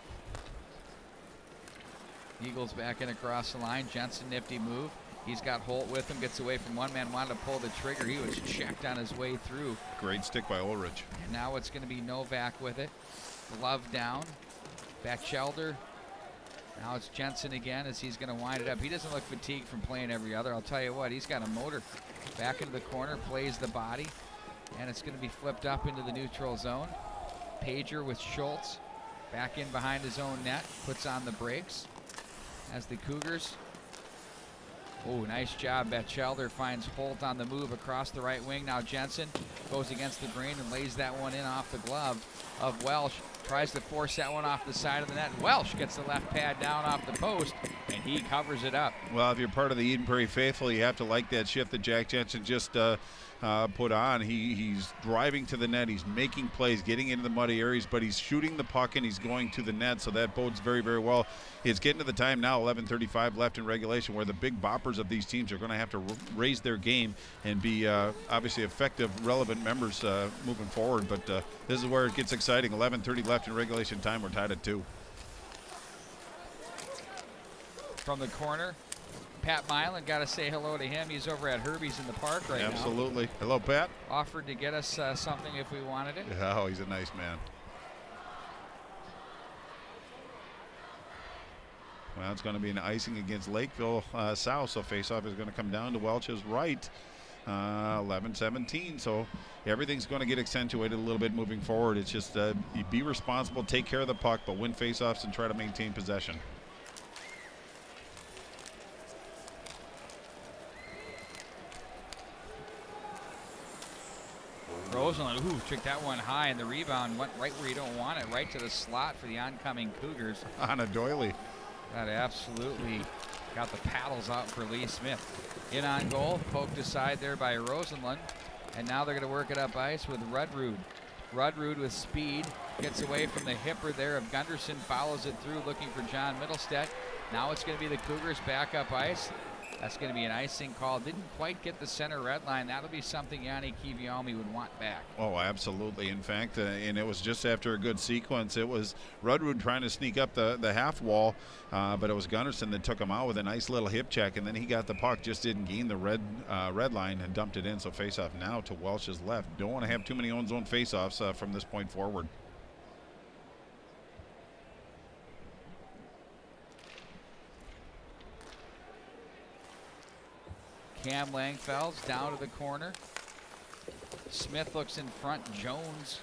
Eagles back in across the line. Jensen, nifty move. He's got Holt with him, gets away from one man, wanted to pull the trigger. He was checked on his way through. Great stick by Ulrich. And now it's going to be Novak with it. Glove down. Batchelder. Now it's Jensen again as he's going to wind it up. He doesn't look fatigued from playing every other. I'll tell you what, he's got a motor. Back into the corner, plays the body, and it's going to be flipped up into the neutral zone. Pager with Schultz. Back in behind his own net, puts on the brakes as the Cougars. Oh, nice job. Batchelder finds Holt on the move across the right wing. Now Jensen goes against the grain and lays that one in off the glove of Welsh. Tries to force that one off the side of the net. Welsh gets the left pad down off the post, and he covers it up. Well, if you're part of the Eden Prairie faithful, you have to like that shift that Jack Jensen just put on. He's driving to the net. He's making plays, getting into the muddy areas, but he's shooting the puck and he's going to the net, so that bodes very, very well. It's getting to the time now, 11:35 left in regulation, where the big boppers of these teams are going to have to raise their game and be obviously effective, relevant members moving forward. But this is where it gets exciting. 11:30 left in regulation time. We're tied at 2. From the corner, Pat Milan, got to say hello to him. He's over at Herbie's in the park right now. Absolutely. Hello, Pat. Offered to get us something if we wanted it. Oh, he's a nice man. Well, it's going to be an icing against Lakeville South, so faceoff is going to come down to Welch's right. 11-17, so everything's going to get accentuated a little bit moving forward. It's just you be responsible, take care of the puck, but win faceoffs and try to maintain possession. Rosenlund, took that one high, and the rebound went right where you don't want it, right to the slot for the oncoming Cougars. On a doily. That absolutely got the paddles out for Lee Smith. In on goal, poked aside there by Rosenlund, and now they're going to work it up ice with Rudrud. Rudrud with speed, gets away from the hipper there of Gunderson, follows it through looking for John Middlestead. Now it's going to be the Cougars back up ice. That's going to be an icing call. Didn't quite get the center red line. That'll be something Yanni Kivialmi would want back. Oh, absolutely. In fact, and it was just after a good sequence. It was Rudrud trying to sneak up the half wall, but it was Gunderson that took him out with a nice little hip check, and then he got the puck, just didn't gain the red line and dumped it in. So faceoff now to Welch's left. Don't want to have too many own zone faceoffs from this point forward. Cam Langfeld's down to the corner. Smith looks in front. Jones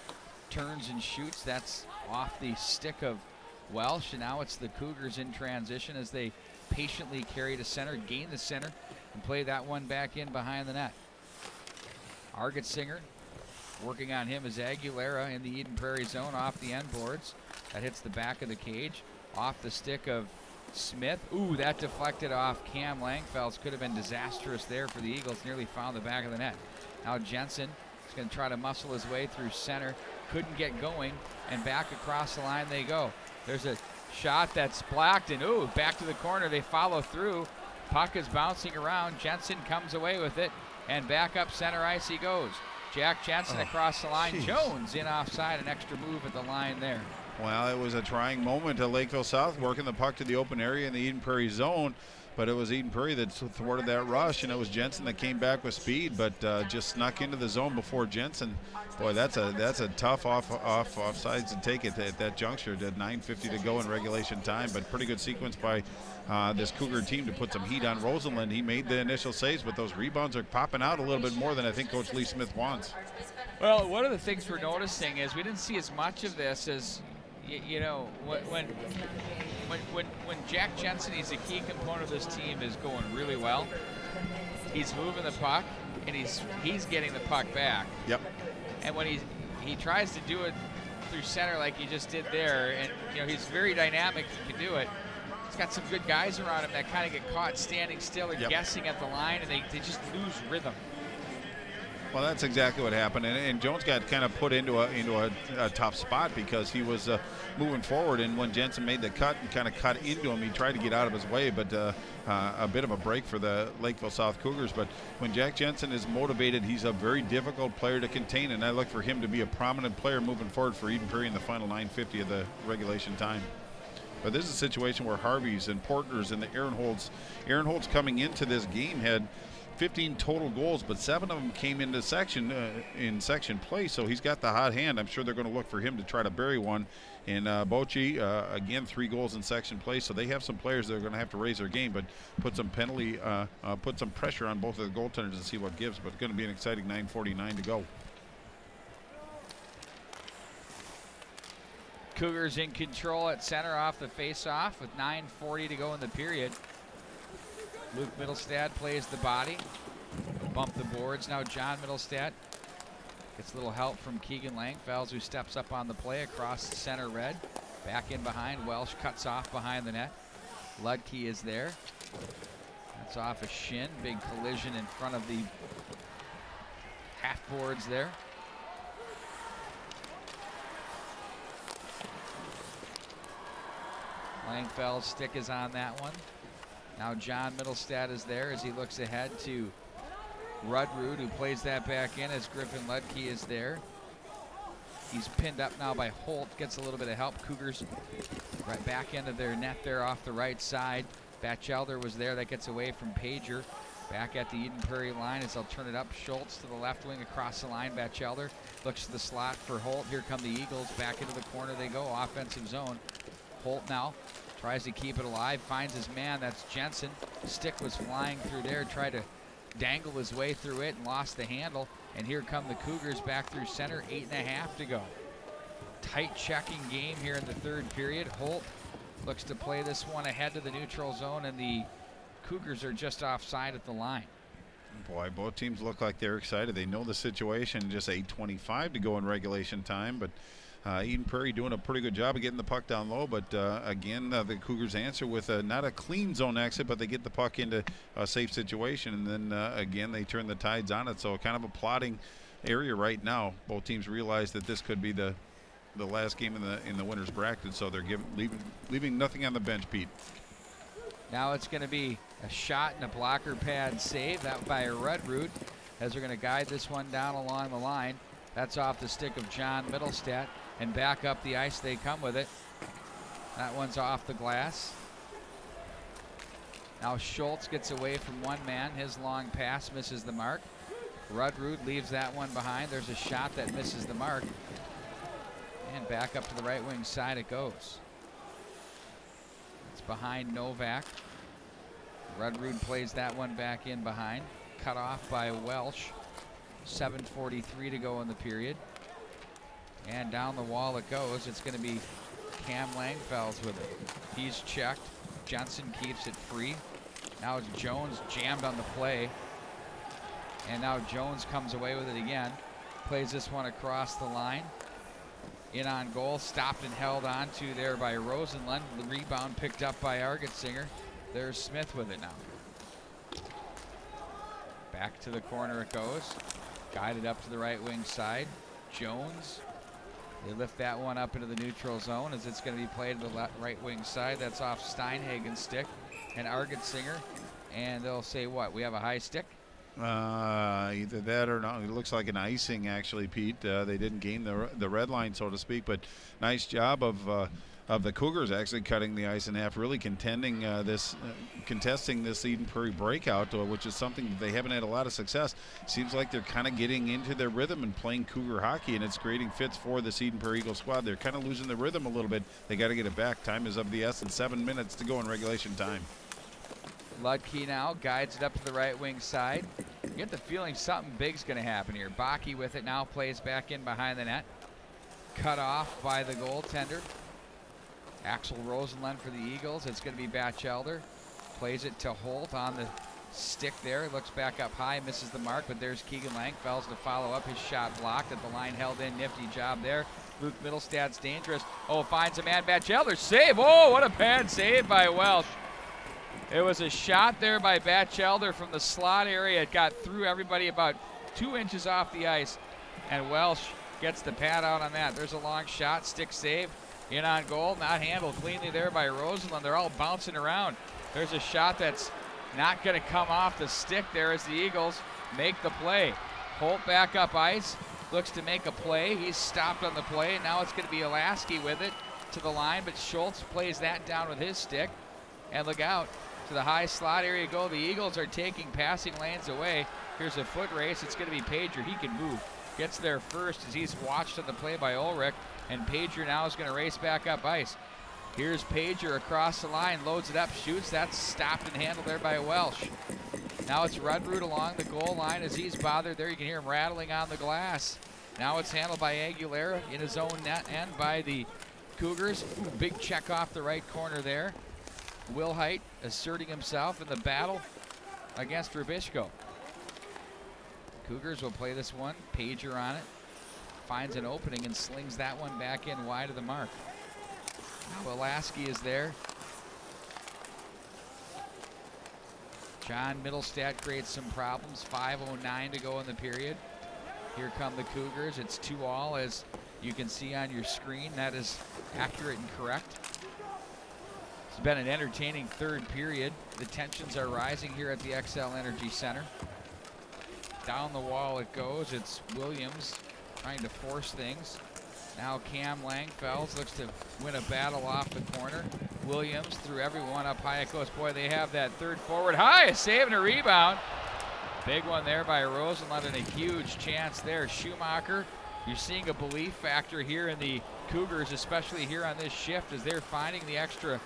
turns and shoots. That's off the stick of Welsh. And now it's the Cougars in transition as they patiently carry to center, gain the center, and play that one back in behind the net. Argetsinger working on him as Aguilera in the Eden Prairie zone off the end boards. That hits the back of the cage. Off the stick of Smith. Ooh, that deflected off Cam Langfeld's. Could have been disastrous there for the Eagles. Nearly found the back of the net. Now Jensen is going to try to muscle his way through center. Couldn't get going, and back across the line they go. There's a shot that's blocked, and ooh, back to the corner. They follow through. Puck is bouncing around. Jensen comes away with it, and back up center ice he goes. Jack Jensen across the line. Geez. Jones in offside. An extra move at the line there. Well, it was a trying moment at Lakeville South, working the puck to the open area in the Eden Prairie zone. But it was Eden Prairie that thwarted that rush, and it was Jensen that came back with speed, but just snuck into the zone before Jensen. Boy, that's a tough offsides to take it at that juncture. At 9:50 to go in regulation time, but pretty good sequence by this Cougar team to put some heat on Rosenlund. He made the initial saves, but those rebounds are popping out a little bit more than I think Coach Lee Smith wants. Well, one of the things we're noticing is we didn't see as much of this as, you know, when Jack Jensen, he's a key component of this team, is going really well. He's moving the puck, and he's getting the puck back. Yep. And when he tries to do it through center like he just did there, and you know, he's very dynamic, he can do it. He's got some good guys around him that kind of get caught standing still and guessing at the line, and they just lose rhythm. Well, that's exactly what happened, and Jones got kind of put into a tough spot because he was moving forward, and when Jensen made the cut and kind of cut into him, he tried to get out of his way, but a bit of a break for the Lakeville South Cougars. But when Jack Jensen is motivated, he's a very difficult player to contain, and I look for him to be a prominent player moving forward for Eden Prairie in the final 9:50 of the regulation time. But this is a situation where Harvey's and Portner's and the Aaron Holtz coming into this game had 15 total goals, but 7 of them came into in section play, so he's got the hot hand. I'm sure they're going to look for him to try to bury one. And Bochy, again, 3 goals in section play, so they have some players that are going to have to raise their game, but put some pressure on both of the goaltenders and see what gives. But it's going to be an exciting 9:49 to go. Cougars in control at center off the face-off with 9:40 to go in the period. Luke Middlestad plays the body. Bump the boards. Now John Middlestad gets a little help from Keegan Langfells, who steps up on the play across the center red. Back in behind. Welsh cuts off behind the net. Ludke is there. That's off a shin. Big collision in front of the half boards there. Langfell's stick is on that one. Now John Middlestad is there as he looks ahead to Rudrud, who plays that back in as Griffin Ludke is there. He's pinned up now by Holt, gets a little bit of help. Cougars right back into their net there off the right side. Batchelder was there, that gets away from Pager. Back at the Eden Prairie line as they'll turn it up. Schultz to the left wing across the line. Batchelder looks to the slot for Holt. Here come the Eagles, back into the corner they go, offensive zone. Holt now tries to keep it alive, finds his man, that's Jensen. Stick was flying through there, tried to dangle his way through it and lost the handle. And here come the Cougars back through center, 8.5 to go. Tight checking game here in the third period. Holt looks to play this one ahead to the neutral zone, and the Cougars are just offside at the line. Boy, both teams look like they're excited. They know the situation, just 8:25 to go in regulation time, but Eden Prairie doing a pretty good job of getting the puck down low, but again, the Cougars answer with not a clean zone exit, but they get the puck into a safe situation, and then again, they turn the tides on it. So kind of a plotting area right now. Both teams realize that this could be the last game in the winner's bracket, so they're leaving nothing on the bench, Pete. Now it's going to be a shot and a blocker pad save, that by Rudrud, as they're going to guide this one down along the line. That's off the stick of John Middlestad. And back up the ice they come with it. That one's off the glass. Now Schultz gets away from one man. His long pass misses the mark. Rudrud leaves that one behind. There's a shot that misses the mark. And back up to the right wing side it goes. It's behind Novak. Rudrud plays that one back in behind. Cut off by Welsh. 7:43 to go in the period. And down the wall it goes. It's going to be Cam Langfells with it. He's checked. Johnson keeps it free. Now it's Jones jammed on the play. And now Jones comes away with it again. Plays this one across the line. In on goal. Stopped and held on to there by Rosenlund. The rebound picked up by Argetsinger. There's Smith with it now. Back to the corner it goes. Guided up to the right wing side. Jones. They lift that one up into the neutral zone as it's going to be played to the right wing side. That's off Steinhagen's stick and Argetsinger. And they'll say what? We have a high stick? Either that or not. It looks like an icing, actually, Pete. They didn't gain the red line, so to speak, but nice job of of the Cougars actually cutting the ice in half, really contesting this Eden Prairie breakout, which is something that they haven't had a lot of success. Seems like they're kind of getting into their rhythm and playing Cougar hockey, and it's creating fits for this Eden Prairie Eagles squad. They're kind of losing the rhythm a little bit. They got to get it back. Time is of the essence. 7 minutes to go in regulation time. Ludke now guides it up to the right wing side. You get the feeling something big's going to happen here. Bakke with it now, plays back in behind the net. Cut off by the goaltender. Axel Rosenlund for the Eagles. It's going to be Batchelder. Plays it to Holt on the stick there. Looks back up high, misses the mark, but there's Keegan Langfells to follow up. His shot blocked at the line, held in. Nifty job there. Luke Middlestad's dangerous. Oh, finds a man. Batchelder save. Oh, what a bad save by Welsh. It was a shot there by Batchelder from the slot area. It got through everybody about 2 inches off the ice, and Welsh gets the pad out on that. There's a long shot, stick save. In on goal, not handled cleanly there by Rosenlund. They're all bouncing around. There's a shot that's not going to come off the stick there as the Eagles make the play. Holt back up ice, looks to make a play. He's stopped on the play. Now it's going to be Olaski with it to the line, but Schultz plays that down with his stick. And look out, to the high slot area go. The Eagles are taking passing lanes away. Here's a foot race. It's going to be Pager. He can move. Gets there first as he's watched on the play by Ulrich. And Pager now is going to race back up ice. Here's Pager across the line, loads it up, shoots. That's stopped and handled there by Welsh. Now it's Rudrud along the goal line as he's bothered there. You can hear him rattling on the glass. Now it's handled by Aguilera in his own net end by the Cougars. Ooh, big check off the right corner there. Wilhite asserting himself in the battle against Rubishko. Cougars will play this one. Pager on it. Finds an opening and slings that one back in wide of the mark. Now Olaski is there. John Middlestad creates some problems. 5:09 to go in the period. Here come the Cougars. It's 2-all, as you can see on your screen. That is accurate and correct. It's been an entertaining third period. The tensions are rising here at the XL Energy Center. Down the wall it goes. It's Williams trying to force things. Now Cam Langfells looks to win a battle off the corner. Williams through everyone up high. It goes. Boy, they have that third forward high. A save and a rebound. Big one there by Rosenlund and a huge chance there. Schumacher, you're seeing a belief factor here in the Cougars, especially here on this shift, as they're finding the extra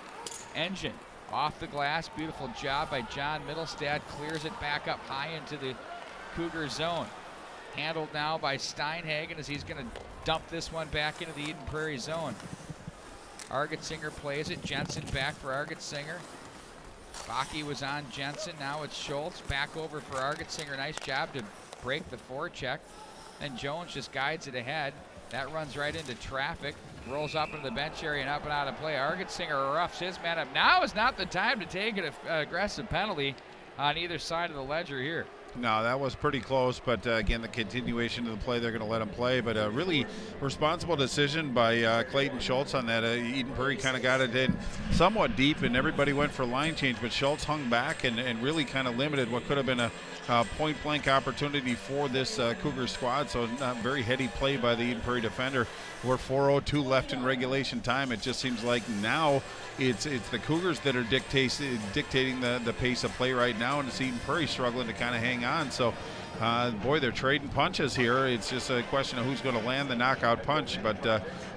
engine. Off the glass, beautiful job by John Middlestad. Clears it back up high into the Cougar zone. Handled now by Steinhagen as he's going to dump this one back into the Eden Prairie zone. Argetsinger plays it. Jensen back for Argetsinger. Bakke was on Jensen. Now it's Schultz back over for Argetsinger. Nice job to break the forecheck. Then Jones just guides it ahead. That runs right into traffic. Rolls up into the bench area and up and out of play. Argetsinger roughs his man up. Now is not the time to take an aggressive penalty on either side of the ledger here. No, that was pretty close, but again, the continuation of the play, they're going to let him play. But a really responsible decision by Clayton Schultz on that. Eden Prairie kind of got it in somewhat deep, and everybody went for line change, but Schultz hung back and really kind of limited what could have been a point-blank opportunity for this Cougar squad. So not very heady play by the Eden Prairie defender. We're 4:02 left in regulation time. It just seems like now it's the Cougars that are dictating the pace of play right now, and it's Eden Prairie struggling to kind of hang on. So, boy, they're trading punches here. It's just a question of who's going to land the knockout punch. But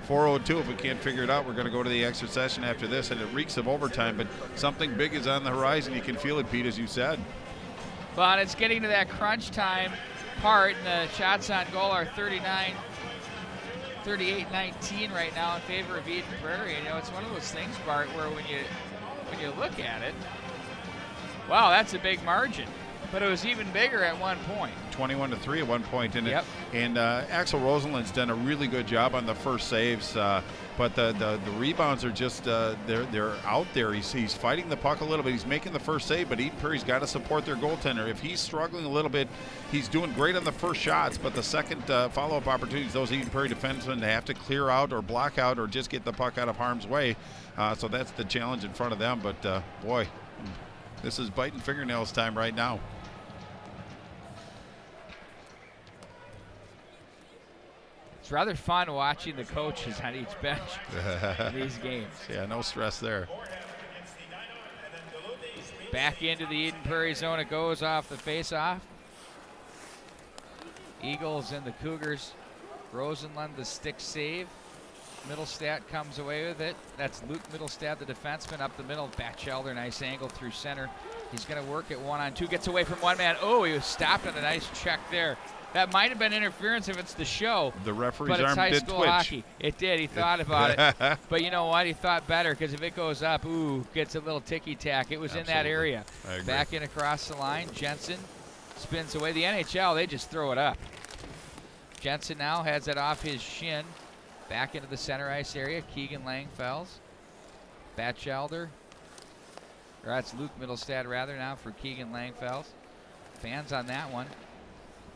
4:02, if we can't figure it out, we're going to go to the extra session after this, and it reeks of overtime. But something big is on the horizon. You can feel it, Pete, as you said. Well, and it's getting to that crunch time part, and the shots on goal are 38-19 right now in favor of Eden Prairie. You know, it's one of those things, Bart, where when you look at it, wow, that's a big margin. But it was even bigger at one point. 21-3 at one point. And, yep. And Axel Rosenlund's done a really good job on the first saves. But the rebounds are just, they're out there. He's fighting the puck a little bit. He's making the first save, but Eden Prairie's got to support their goaltender. If he's struggling a little bit, he's doing great on the first shots, but the second follow-up opportunities, those Eden Prairie defensemen have to clear out or block out or just get the puck out of harm's way. So that's the challenge in front of them. But, boy, this is biting fingernails time right now. It's rather fun watching the coaches on each bench in these games. Yeah, no stress there. Back into the Eden Prairie zone it goes off the face-off. Eagles and the Cougars. Rosenlund the stick save. Middlestad comes away with it. That's Luke Middlestad, the defenseman, up the middle. Batchelder, nice angle through center. He's going to work it 1-on-2. Gets away from one man. Oh, he was stopped on a nice check there. That might have been interference if it's the show. The referee's but it's arm high did school twitch. Hockey. It did. He thought about it. But you know what? He thought better, because if it goes up, ooh, gets a little ticky-tack. It was Absolutely. in that area. I agree. Back in across the line. Jensen spins away. The NHL, they just throw it up. Jensen now has it off his shin. Back into the center ice area. Keegan Langfells. Batchelder. Or that's Luke Middlestad, rather, now for Keegan Langfells. Fans on that one.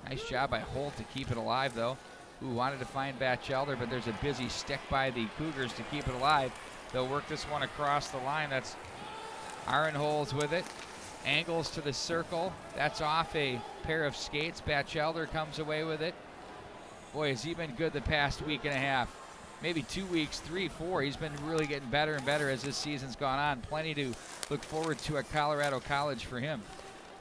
Nice job by Holt to keep it alive, though. Ooh, wanted to find Batchelder, but there's a busy stick by the Cougars to keep it alive. They'll work this one across the line. That's Ironholes with it. Angles to the circle. That's off a pair of skates. Batchelder comes away with it. Boy, has he been good the past week and a half. Maybe 2 weeks, 3, 4. He's been really getting better and better as this season's gone on. Plenty to look forward to at Colorado College for him.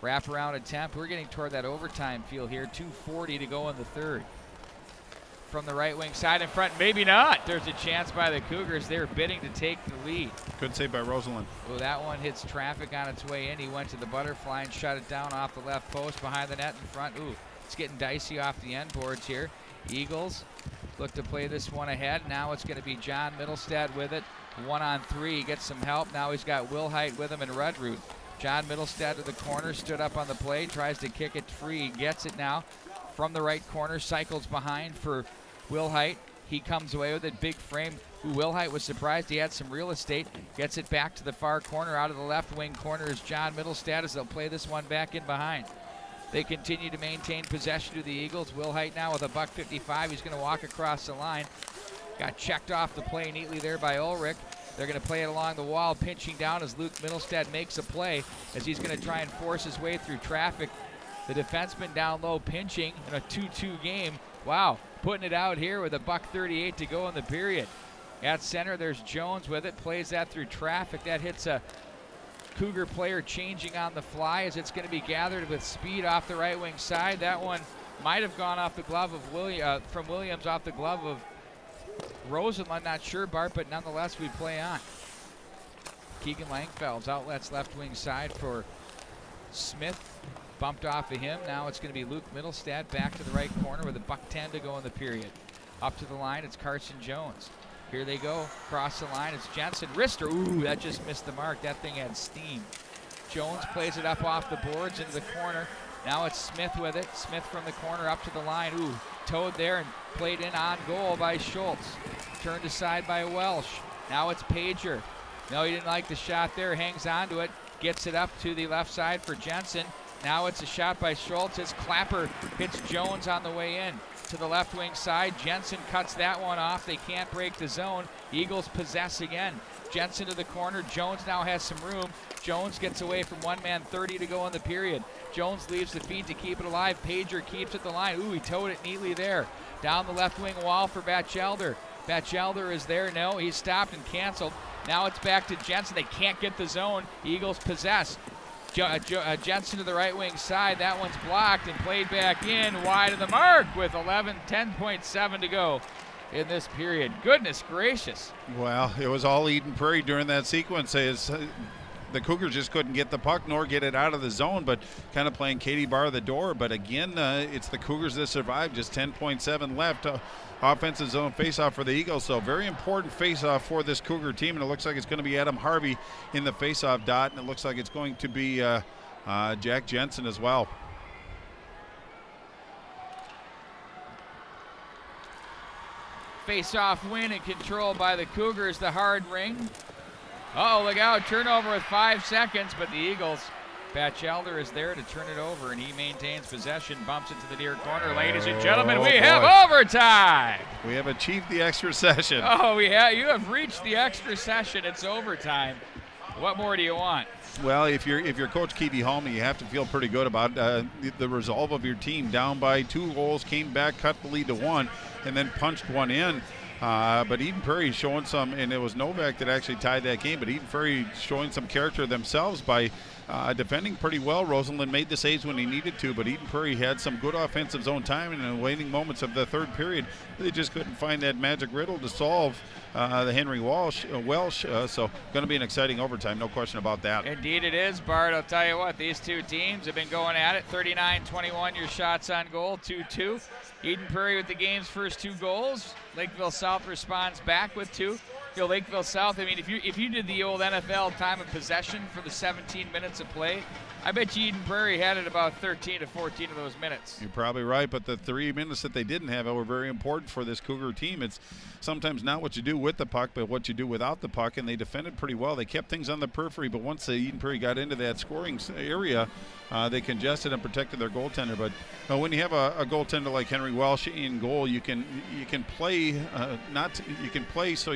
Wraparound attempt. We're getting toward that overtime feel here. 2:40 to go in the third. From the right wing side in front, maybe not. There's a chance by the Cougars. They're bidding to take the lead. Good save by Rosenlund. Oh, that one hits traffic on its way in. He went to the butterfly and shut it down off the left post behind the net in front. Ooh, it's getting dicey off the end boards here. Eagles look to play this one ahead. Now it's going to be John Middlestad with it. 1-on-3. He gets some help. Now he's got Will Height with him and Rudrud. John Middlestad to the corner, stood up on the play, tries to kick it free. He gets it now from the right corner, cycles behind for Will Height. He comes away with it, big frame. Will Height was surprised he had some real estate. Gets it back to the far corner. Out of the left wing corner is John Middlestad as they'll play this one back in behind. They continue to maintain possession to the Eagles. Will Height now with a $1.55. He's going to walk across the line. Got checked off the play neatly there by Ulrich. They're going to play it along the wall, pinching down as Luke Middlestad makes a play as he's going to try and force his way through traffic. The defenseman down low pinching in a 2-2 game. Wow, putting it out here with a $1.38 to go in the period. At center, there's Jones with it, plays that through traffic. That hits a Cougar player changing on the fly as it's going to be gathered with speed off the right wing side. That one might have gone off the glove of from Williams off the glove of Rosenlund, not sure, Bart, but nonetheless we play on. Keegan Langfelds outlets left wing side for Smith. Bumped off of him. Now it's going to be Luke Middlestad back to the right corner with a $1.10 to go in the period. Up to the line, it's Carson Jones. Here they go. Across the line, it's Jensen. Wrister. Ooh, that just missed the mark. That thing had steam. Jones plays it up off the boards into the corner. Now it's Smith with it. Smith from the corner up to the line. Ooh, towed there and played in on goal by Schultz. Turned aside by Welsh. Now it's Pager. No, he didn't like the shot there. Hangs on to it. Gets it up to the left side for Jensen. Now it's a shot by Schultz. His Clapper hits Jones on the way in. To the left wing side. Jensen cuts that one off. They can't break the zone. Eagles possess again. Jensen to the corner. Jones now has some room. Jones gets away from one man, 30 to go in the period. Jones leaves the feed to keep it alive. Pager keeps it the line. Ooh, he towed it neatly there. Down the left wing wall for Batchelder. Batchelder is there. No, he's stopped and canceled. Now it's back to Jensen. They can't get the zone. Eagles possess. Jensen to the right wing side. That one's blocked and played back in wide of the mark with 10.7 to go in this period. Goodness gracious. Well, it was all Eden Prairie during that sequence. The Cougars just couldn't get the puck nor get it out of the zone, but kind of playing Katie bar the door. But again, it's the Cougars that survived. Just 10.7 left. Offensive zone faceoff for the Eagles. So very important faceoff for this Cougar team. And it looks like it's going to be Adam Harvey in the faceoff dot. And it looks like it's going to be Jack Jensen as well. Face-off win and control by the Cougars, the hard ring. Uh-oh, look out, turnover with 5 seconds, but the Eagles, Batchelder is there to turn it over, and he maintains possession, bumps it to the near corner. Ladies and gentlemen, we have overtime. We have achieved the extra session. Oh, you have reached the extra session. It's overtime. What more do you want? Well, if you're Coach Keevy Hallman, you have to feel pretty good about the resolve of your team. Down by 2 goals, came back, cut the lead to 1, and then punched one in. But Eden Prairie showing some, and it was Novak that actually tied that game, but Eden Prairie showing some character themselves by defending pretty well. Rosenland made the saves when he needed to, but Eden Prairie had some good offensive zone time, and in the waning moments of the third period, they just couldn't find that magic riddle to solve the Henry Welsh. So going to be an exciting overtime, no question about that. Indeed it is, Bart. I'll tell you what, these two teams have been going at it. 39-21 your shots on goal, 2-2. Eden Prairie with the game's first 2 goals. Lakeville South responds back with 2. Lakeville South, I mean, if you did the old NFL time of possession for the 17 minutes of play, I bet you Eden Prairie had it about 13 to 14 of those minutes. You're probably right, but the 3 minutes that they didn't have were very important for this Cougar team. It's sometimes not what you do with the puck, but what you do without the puck, and they defended pretty well. They kept things on the periphery, but once Eden Prairie got into that scoring area, they congested and protected their goaltender. But when you have a goaltender like Henry Welsh in goal, you can play so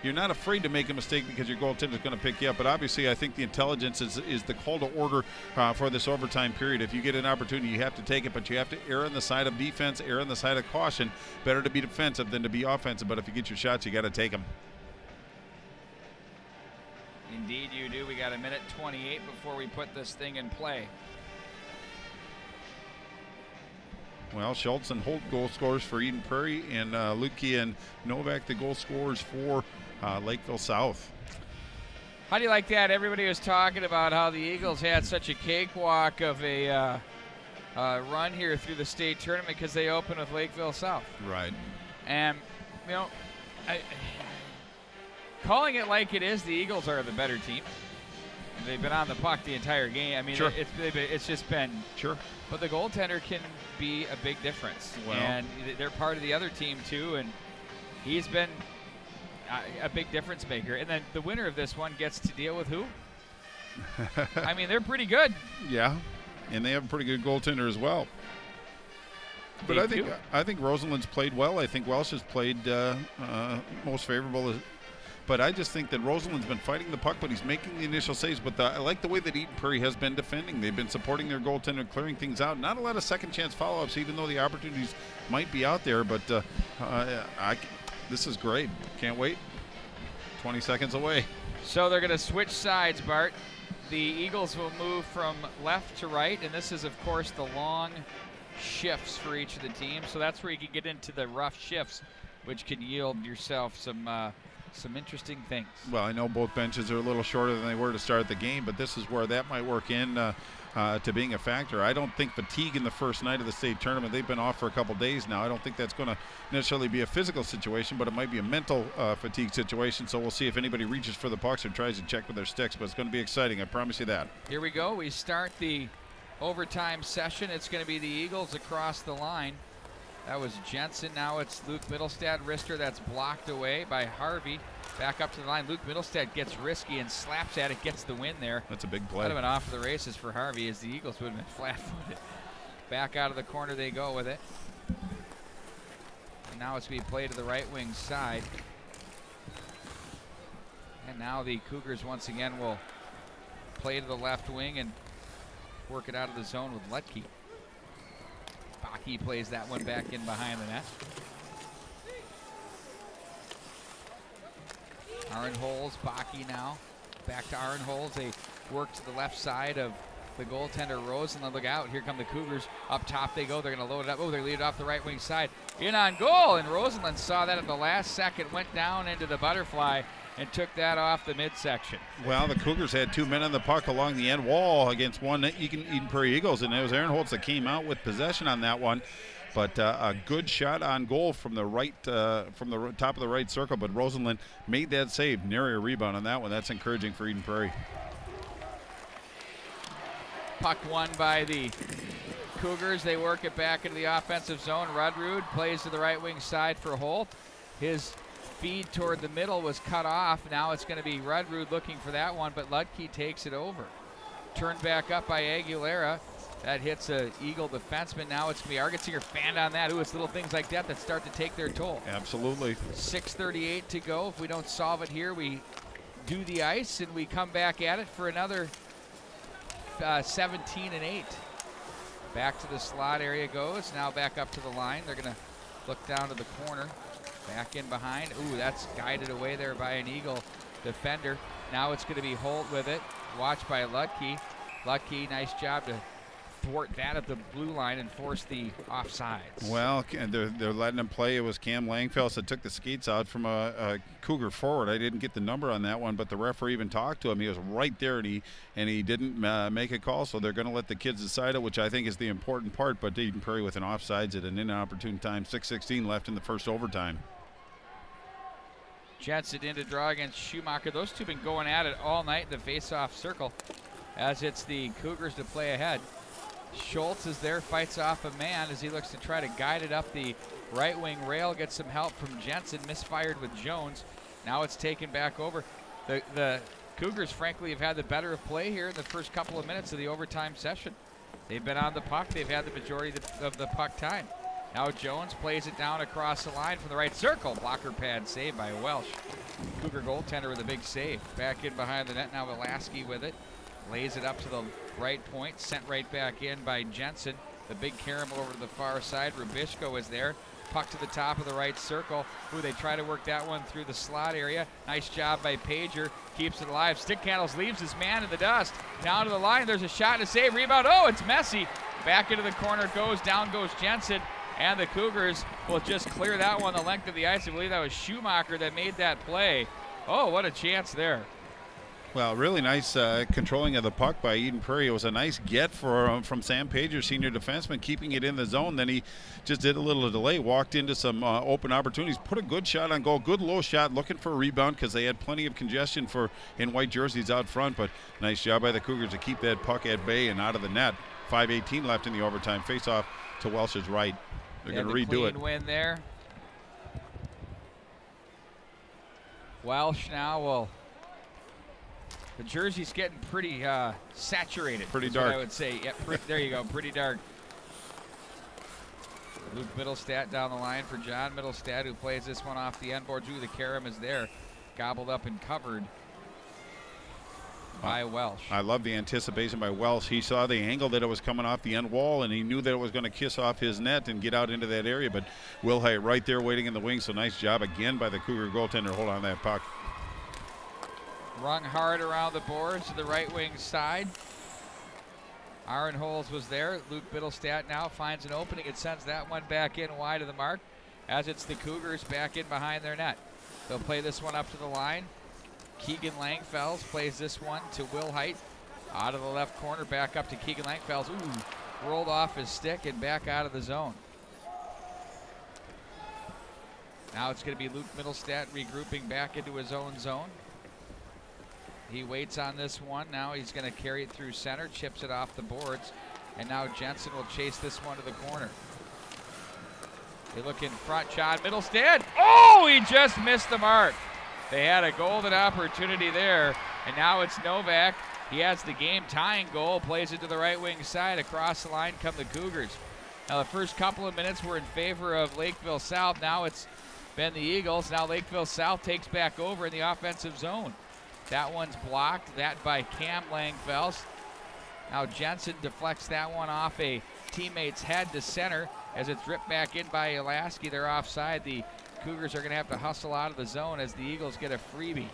you're not afraid to make a mistake because your goaltender is going to pick you up. But obviously, I think the intelligence is the call to order for this overtime period. If you get an opportunity, you have to take it, but you have to err on the side of defense, err on the side of caution. Better to be defensive than to be offensive, but if you get your shots, you got to take them. Indeed you do. We got a minute 28 before we put this thing in play. Well, Schultz and Holt goal scorers for Eden Prairie, and Lutke and Novak the goal scorers for Lakeville South. How do you like that? Everybody was talking about how the Eagles had such a cakewalk of a run here through the state tournament because they opened with Lakeville South. Right. And, calling it like it is, the Eagles are the better team. They've been on the puck the entire game. I mean, sure. It's just been. Sure. But the goaltender can be a big difference. Well, and they're part of the other team, too, and he's been a big difference maker. And then the winner of this one gets to deal with who? I mean, they're pretty good. Yeah, and they have a pretty good goaltender as well. But I think Rosenland's played well. I think Welsh has played most favorable. But I just think that Rosenland's been fighting the puck, but he's making the initial saves. But I like the way that Eden Prairie has been defending. They've been supporting their goaltender, clearing things out. Not a lot of second-chance follow-ups, even though the opportunities might be out there. But this is great. Can't wait. 20 seconds away. So they're going to switch sides, Bart. The Eagles will move from left to right, and this is, of course, the long shifts for each of the teams. So that's where you can get into the rough shifts, which can yield yourself some interesting things. Well, I know both benches are a little shorter than they were to start the game, but this is where that might work in to being a factor. I don't think fatigue in the first night of the state tournament, they've been off for a couple days now. I don't think that's going to necessarily be a physical situation, but it might be a mental fatigue situation. So we'll see if anybody reaches for the pucks or tries to check with their sticks, but it's going to be exciting. I promise you that. Here we go. We start the overtime session. It's going to be the Eagles across the line. That was Jensen. Now it's Luke Middlestad. Wrister, that's blocked away by Harvey. Back up to the line. Luke Middlestad gets risky and slaps at it, gets the win there. That's a big play. That would have been off the races for Harvey as the Eagles would have been flat-footed. Back out of the corner they go with it. And now it's going to be played to the right wing side. And now the Cougars once again will play to the left wing and work it out of the zone with Lutke. Baki plays that one back in behind the net. Arenholz, Baki now. Back to Arenholz. They work to the left side of the goaltender Rosenland. Look out, here come the Cougars. Up top they go, they're gonna load it up. Oh, they lead it off the right wing side. In on goal, and Rosenland saw that at the last second, went down into the butterfly and took that off the midsection. Well, the Cougars had 2 men on the puck along the end wall against one Eden Prairie Eagles, and it was Arenholz that came out with possession on that one. But a good shot on goal from the right, from the top of the right circle. But Rosenland made that save, nary a rebound on that one. That's encouraging for Eden Prairie. Puck won by the Cougars. They work it back into the offensive zone. Rudrud plays to the right wing side for Holt. His feed toward the middle was cut off. Now it's going to be Rudrud looking for that one, but Lutke takes it over. Turned back up by Aguilera. That hits a Eagle defenseman. Now it's going to be Argetsinger fanned on that. Ooh, it's little things like that that start to take their toll. Absolutely. 6:38 to go. If we don't solve it here, we do the ice, and we come back at it for another 17-8. Back to the slot area goes. Now back up to the line. They're going to look down to the corner. Back in behind. Ooh, that's guided away there by an Eagle defender. Now it's going to be Holt with it. Watched by Lutke. Lutke, nice job to thwart that at the blue line and force the offsides. Well, they're letting him play. It was Cam Langfels that took the skates out from a Cougar forward. I didn't get the number on that one, but the referee even talked to him. He was right there, and he didn't make a call, so they're going to let the kids decide it, which I think is the important part. But Eden Prairie with an offsides at an inopportune time. 6:16 left in the first overtime. Jensen in to draw against Schumacher. Those two have been going at it all night in the face-off circle as it's the Cougars to play ahead. Schultz is there, fights off a man as he looks to try to guide it up the right wing rail, gets some help from Jensen, misfired with Jones. Now it's taken back over. The Cougars, frankly, have had the better of play here in the first couple of minutes of the overtime session. They've been on the puck. They've had the majority of the puck time. Now Jones plays it down across the line from the right circle. Blocker pad saved by Welsh. Cougar goaltender with a big save. Back in behind the net now, Velasky with it. Lays it up to the right point, sent right back in by Jensen. The big carom over to the far side. Rubishko is there. Puck to the top of the right circle. Ooh, they try to work that one through the slot area. Nice job by Pager. Keeps it alive. Stick handles, leaves his man in the dust. Down to the line. There's a shot and a save. Rebound. Oh, it's messy. Back into the corner it goes. Down goes Jensen. And the Cougars will just clear that one the length of the ice. I believe that was Schumacher that made that play. Oh, what a chance there. Well, really nice controlling of the puck by Eden Prairie. It was a nice get from Sam Pager, senior defenseman, keeping it in the zone. Then he just did a little delay, walked into some open opportunities, put a good shot on goal, good low shot, looking for a rebound because they had plenty of congestion in white jerseys out front. But nice job by the Cougars to keep that puck at bay and out of the net. 5:18 left in the overtime. Face off to Welsh's right. They're going to redo it. Clean win there. Welsh now will. The jersey's getting pretty saturated. Pretty dark. I would say. Yeah, there you go. Pretty dark. Luke Middlestat down the line for John Middlestat, who plays this one off the end board. Drew the carom is there, gobbled up and covered by Welsh. I love the anticipation by Welsh. He saw the angle that it was coming off the end wall, and he knew that it was going to kiss off his net and get out into that area. But Wilhite right there waiting in the wing. So nice job again by the Cougar goaltender. Hold on that puck. Rung hard around the boards to the right wing side. Aaron Holes was there. Luke Middlestat now finds an opening. It sends that one back in wide of the mark as it's the Cougars back in behind their net. They'll play this one up to the line. Keegan Langfels plays this one to Wilhite. Out of the left corner, back up to Keegan Langfels. Ooh, rolled off his stick and back out of the zone. Now it's going to be Luke Middlestat regrouping back into his own zone. He waits on this one. Now he's going to carry it through center, chips it off the boards, and now Jensen will chase this one to the corner. They look in front, John Middlestat. Oh, he just missed the mark. They had a golden opportunity there, and now it's Novak. He has the game-tying goal, plays it to the right wing side. Across the line come the Cougars. Now the first couple of minutes were in favor of Lakeville South. Now it's been the Eagles. Now Lakeville South takes back over in the offensive zone. That one's blocked, that by Cam Langfels. Now Jensen deflects that one off a teammate's head to center as it's ripped back in by Elaski. They're offside. The Cougars are going to have to hustle out of the zone as the Eagles get a freebie.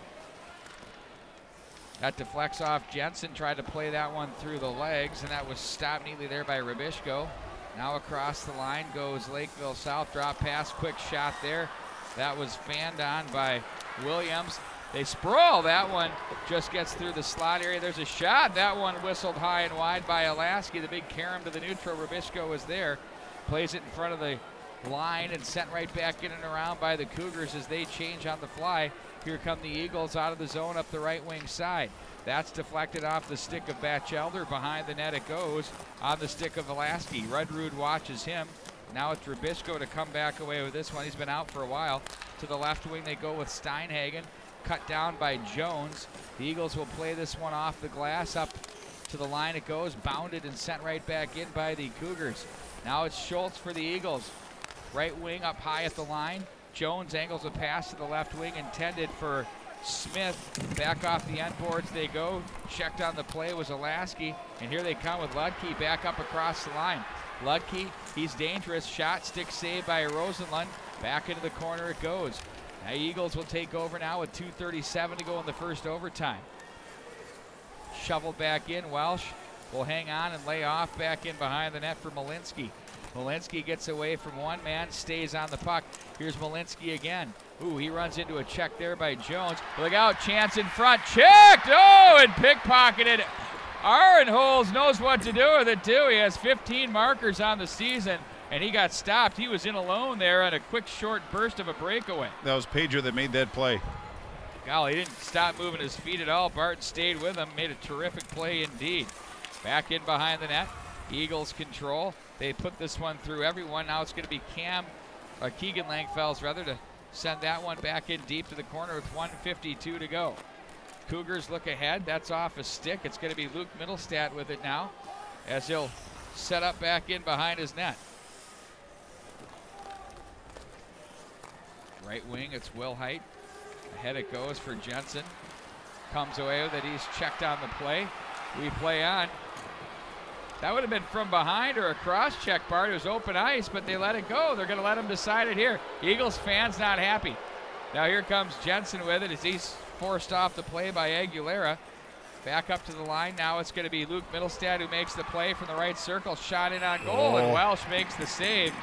That deflects off Jensen, tried to play that one through the legs, and that was stopped neatly there by Rubishko. Now across the line goes Lakeville South. Drop pass, quick shot there. That was fanned on by Williams. They sprawl. That one just gets through the slot area. There's a shot. That one whistled high and wide by Elaski. The big carom to the neutral. Rubishko was there. Plays it in front of the line and sent right back in and around by the Cougars as they change on the fly. Here come the Eagles out of the zone up the right wing side. That's deflected off the stick of Batchelder. Behind the net it goes on the stick of Elaski. Rudrud watches him. Now it's Rubishko to come back away with this one. He's been out for a while. To the left wing they go with Steinhagen. Cut down by Jones. The Eagles will play this one off the glass. Up to the line it goes. Bounded and sent right back in by the Cougars. Now it's Schultz for the Eagles. Right wing up high at the line. Jones angles a pass to the left wing intended for Smith back off the end boards they go. Checked on the play was Alasky, and here they come with Ludke back up across the line. Ludke, he's dangerous. Shot, stick save by Rosenlund. Back into the corner it goes. Now Eagles will take over now with 2:37 to go in the first overtime. Shoveled back in. Welsh will hang on and lay off back in behind the net for Malinsky. Malinsky gets away from one man, stays on the puck. Here's Malinsky again. Ooh, he runs into a check there by Jones. Look out, chance in front, checked! Oh, and pickpocketed. Arenholz knows what to do with it too. He has 15 markers on the season, and he got stopped. He was in alone there on a quick short burst of a breakaway. That was Pager that made that play. Golly, he didn't stop moving his feet at all. Barton stayed with him, made a terrific play indeed. Back in behind the net, Eagles control. They put this one through everyone. Now it's going to be Keegan Langfells rather, to send that one back in deep to the corner with 1:52 to go. Cougars look ahead. That's off a stick. It's going to be Luke Mittelstadt with it now as he'll set up back in behind his net. Right wing, it's Will Height. Ahead it goes for Jensen. Comes away with it. He's checked on the play. We play on. That would have been from behind or a cross check, Bart. It was open ice, but they let it go. They're going to let him decide it here. Eagles fans not happy. Now here comes Jensen with it as he's forced off the play by Aguilera. Back up to the line. Now it's going to be Luke Mittelstadt who makes the play from the right circle. Shot in on goal, and Welsh makes the save.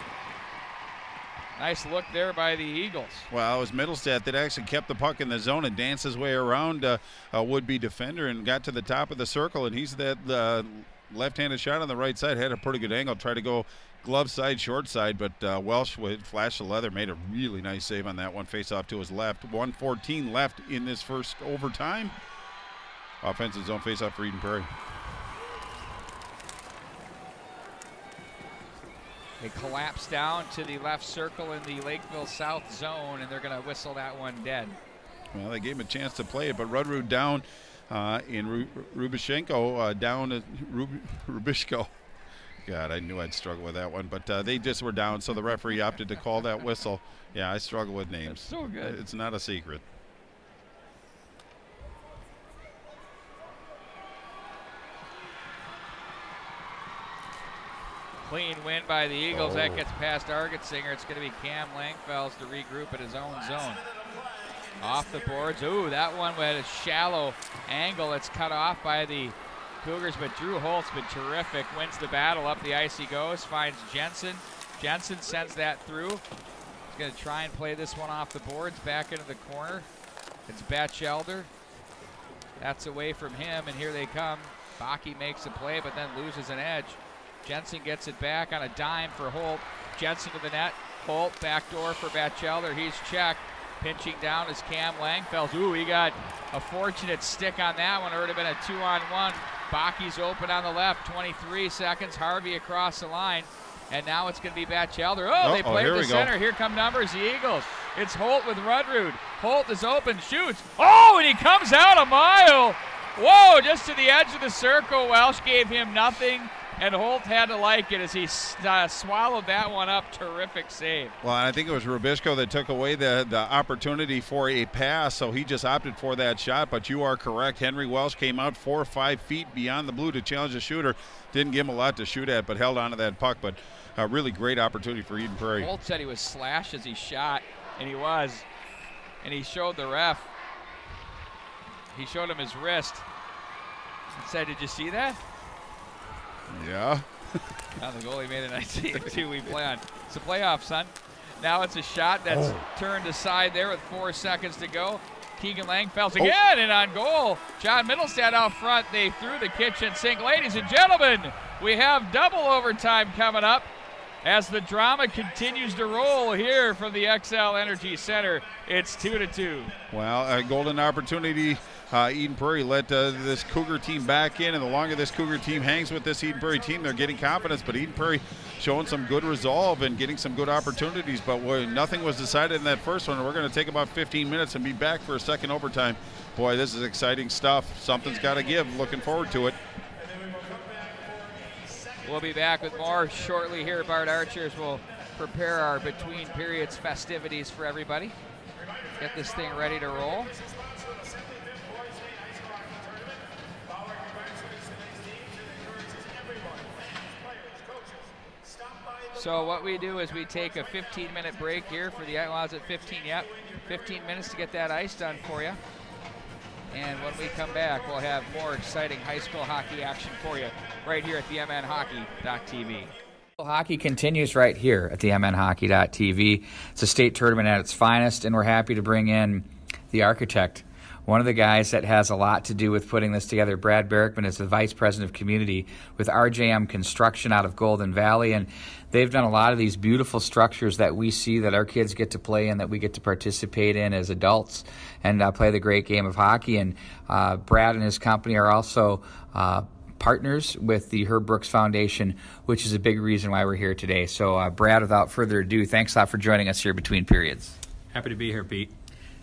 Nice look there by the Eagles. Well, it was Mittelstadt that actually kept the puck in the zone and danced his way around a would-be defender and got to the top of the circle, and he's that left-handed shot on the right side. Had a pretty good angle, tried to go glove side, short side, but Welsh with flash of leather made a really nice save on that one. Face off to his left. 1:14 left in this first overtime. Offensive zone face off for Eden Prairie. They collapse down to the left circle in the Lakeville South zone, and they're going to whistle that one dead. Well, they gave him a chance to play it, but Rudrud down in Rubishenko down Rubishko. God, I knew I'd struggle with that one, but they just were down, so the referee opted to call that whistle. Yeah, I struggle with names. That's so good. It's not a secret. Clean win by the Eagles. That gets past Argetsinger. It's going to be Cam Langfells to regroup at his own zone. Off the boards. Ooh, that one had a shallow angle. It's cut off by the Cougars, but Drew Holt's been terrific. Wins the battle. Up the ice he goes. Finds Jensen. Jensen sends that through. He's going to try and play this one off the boards. Back into the corner. It's Batchelder. That's away from him, and here they come. Baki makes a play, but then loses an edge. Jensen gets it back on a dime for Holt. Jensen to the net. Holt backdoor for Batchelder. He's checked. Pinching down is Cam Langfells. Ooh, he got a fortunate stick on that one. It would have been a 2-on-1. Baki's open on the left. 23 seconds. Harvey across the line. And now it's going to be Batchelder. Oh, they played the center. Here come numbers, the Eagles. It's Holt with Rudrud. Holt is open, shoots. Oh, and he comes out a mile. Whoa, just to the edge of the circle. Welsh gave him nothing. And Holt had to like it as he swallowed that one up. Terrific save. Well, I think it was Rubishko that took away the opportunity for a pass, so he just opted for that shot. But you are correct. Henry Welsh came out 4 or 5 feet beyond the blue to challenge the shooter. Didn't give him a lot to shoot at, but held on to that puck. But a really great opportunity for Eden Prairie. Holt said he was slashed as he shot, and he was. And he showed the ref. He showed him his wrist and said, "Did you see that?" Yeah. Now the goalie made a nice save too. We play on. It's a playoff, son. Now it's a shot that's turned aside there with 4 seconds to go. Keegan Langfells again, and on goal. John Mittelstadt out front. They threw the kitchen sink. Ladies and gentlemen, we have double overtime coming up as the drama continues to roll here from the XL Energy Center. It's 2-2. Well, a golden opportunity. Eden Prairie let this Cougar team back in, and the longer this Cougar team hangs with this Eden Prairie team, they're getting confidence. But Eden Prairie showing some good resolve and getting some good opportunities. But nothing was decided in that first one. We're going to take about 15 minutes and be back for a second overtime. Boy, this is exciting stuff. Something's got to give. Looking forward to it. We'll be back with more shortly here. Bart Archers will prepare our between periods festivities for everybody. Get this thing ready to roll. So what we do is we take a 15-minute break here for the Outlaws at 15. Yep, 15 minutes to get that ice done for you. And when we come back, we'll have more exciting high school hockey action for you right here at the MNHockey.tv. Hockey continues right here at the MNHockey.tv. It's a state tournament at its finest, and we're happy to bring in the architect, one of the guys that has a lot to do with putting this together. Brad Barrickman is the Vice President of Community with RJM Construction out of Golden Valley, and they've done a lot of these beautiful structures that we see that our kids get to play in, that we get to participate in as adults and play the great game of hockey. And Brad and his company are also partners with the Herb Brooks Foundation, which is a big reason why we're here today. So, Brad, without further ado, thanks a lot for joining us here between periods. Happy to be here, Pete.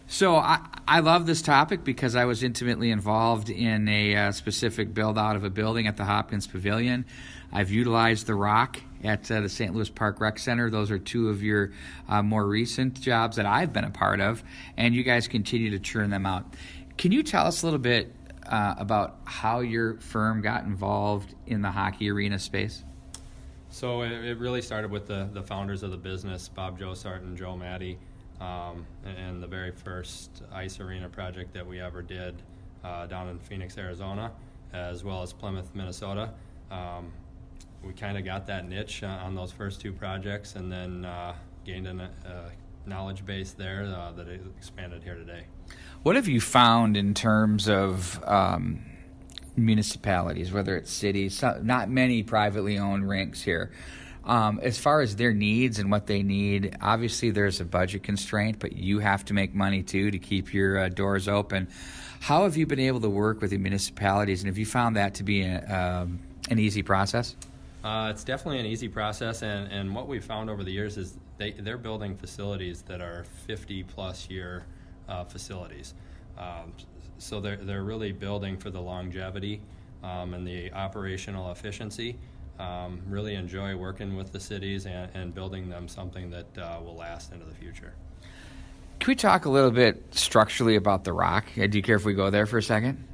So I love this topic because I was intimately involved in a specific build-out of a building at the Hopkins Pavilion. I've utilized the rock at the St. Louis Park Rec Center. Those are two of your more recent jobs that I've been a part of, and you guys continue to churn them out. Can you tell us a little bit about how your firm got involved in the hockey arena space? So it really started with the founders of the business, Bob Josart and Joe Maddie. And the very first ice arena project that we ever did down in Phoenix, Arizona, as well as Plymouth, Minnesota. We kind of got that niche on those first two projects, and then gained a knowledge base there that expanded here today. What have you found in terms of municipalities, whether it's cities, not many privately owned rinks here? As far as their needs and what they need, obviously there's a budget constraint, but you have to make money too to keep your doors open. How have you been able to work with the municipalities, and have you found that to be an easy process? It's definitely an easy process, and what we've found over the years is they're building facilities that are 50-plus year facilities. So they're really building for the longevity and the operational efficiency. Really enjoy working with the cities and building them something that will last into the future. Can we talk a little bit structurally about the rock? Do you care if we go there for a second?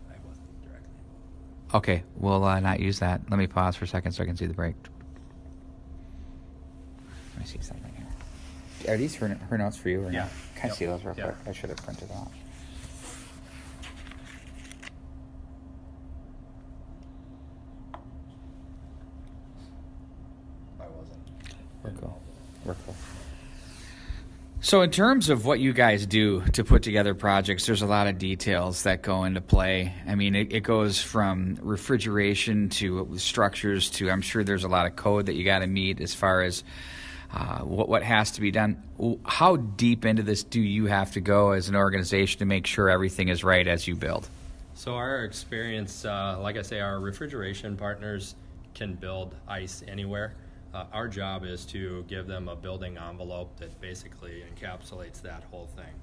I wasn't directly. Okay, we'll not use that. Let me pause for a second so I can see the break. Let me see something here. Are these her notes for you or yeah. not? Can I see those real yeah. quick? I should have printed them out. We're cool. So in terms of what you guys do to put together projects, there's a lot of details that go into play. I mean, it goes from refrigeration to structures to, I'm sure there's a lot of code that you got to meet as far as what has to be done. How deep into this do you have to go as an organization to make sure everything is right as you build? So our experience, like I say, our refrigeration partners can build ice anywhere. Our job is to give them a building envelope that basically encapsulates that whole thing.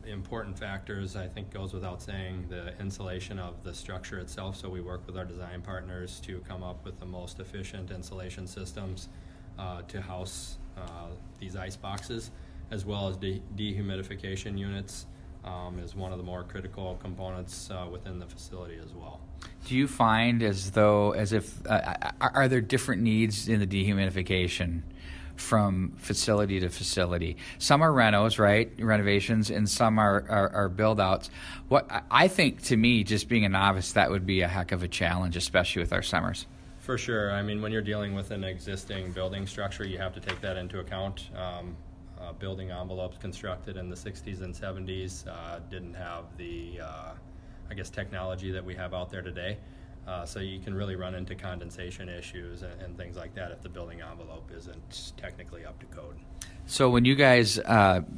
Important factors, I think, goes without saying, the insulation of the structure itself. So we work with our design partners to come up with the most efficient insulation systems to house these ice boxes, as well as dehumidification units is one of the more critical components within the facility as well. Do you find are there different needs in the dehumidification from facility to facility? Some are renos, right, renovations, and some are build-outs. What I think, to me, just being a novice, that would be a heck of a challenge, especially with our summers. For sure. I mean, when you're dealing with an existing building structure, you have to take that into account. Building envelopes constructed in the 60s and 70s didn't have the technology that we have out there today. So you can really run into condensation issues and things like that if the building envelope isn't technically up to code. So when you guys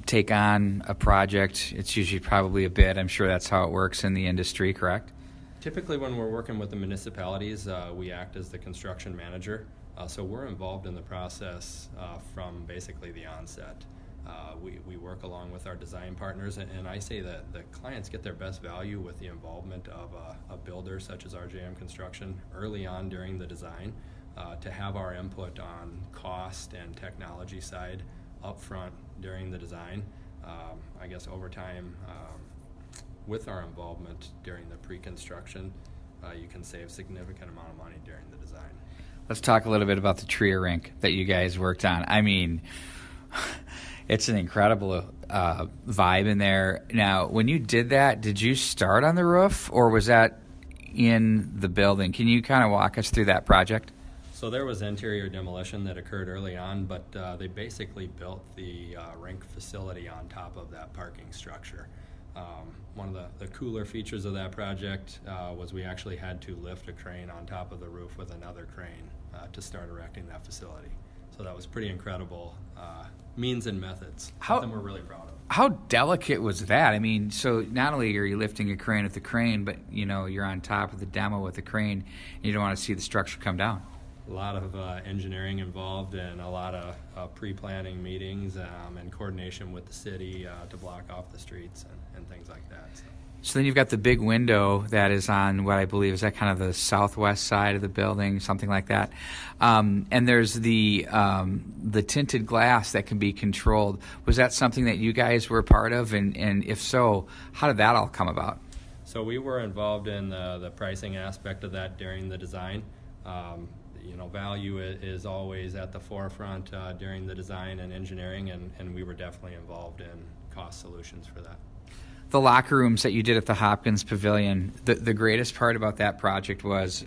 take on a project, it's usually probably a bid. I'm sure that's how it works in the industry, correct? Typically when we're working with the municipalities, we act as the construction manager. So we're involved in the process from basically the onset. We work along with our design partners, and I say that the clients get their best value with the involvement of a builder such as RJM Construction early on during the design, to have our input on cost and technology side up front during the design. I guess over time, with our involvement during the pre-construction, you can save significant amount of money during the design. Let's talk a little bit about the Tria rink that you guys worked on. I mean, it's an incredible vibe in there. Now, when you did that, did you start on the roof, or was that in the building? Can you kind of walk us through that project? So there was interior demolition that occurred early on, but they basically built the rink facility on top of that parking structure. One of the cooler features of that project was we actually had to lift a crane on top of the roof with another crane to start erecting that facility. So that was pretty incredible means and methods, something we're really proud of. How delicate was that? I mean, so not only are you lifting a crane with the crane, but you're on top of the demo with the crane, and you don't want to see the structure come down. A lot of engineering involved and a lot of pre-planning meetings and coordination with the city to block off the streets and things like that. So then you've got the big window that is on what I believe is that kind of the southwest side of the building, something like that. And there's the tinted glass that can be controlled. Was that something that you guys were a part of? And if so, how did that all come about? So we were involved in the pricing aspect of that during the design. Value is always at the forefront during the design and engineering, and we were definitely involved in cost solutions for that. The locker rooms that you did at the Hopkins Pavilion, the greatest part about that project was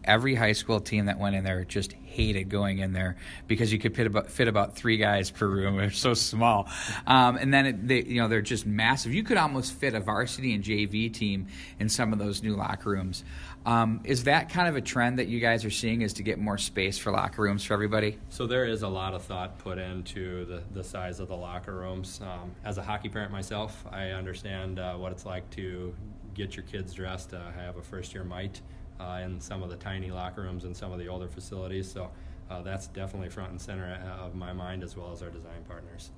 every high school team that went in there just hated going in there because you could fit about 3 guys per room. They're so small. And then they're just massive. You could almost fit a varsity and JV team in some of those new locker rooms. Is that kind of a trend that you guys are seeing, is to get more space for locker rooms for everybody? So there is a lot of thought put into the size of the locker rooms. As a hockey parent myself, I understand what it's like to get your kids dressed. I have a first-year mite in some of the tiny locker rooms in some of the older facilities. So that's definitely front and center of my mind, as well as our design partners.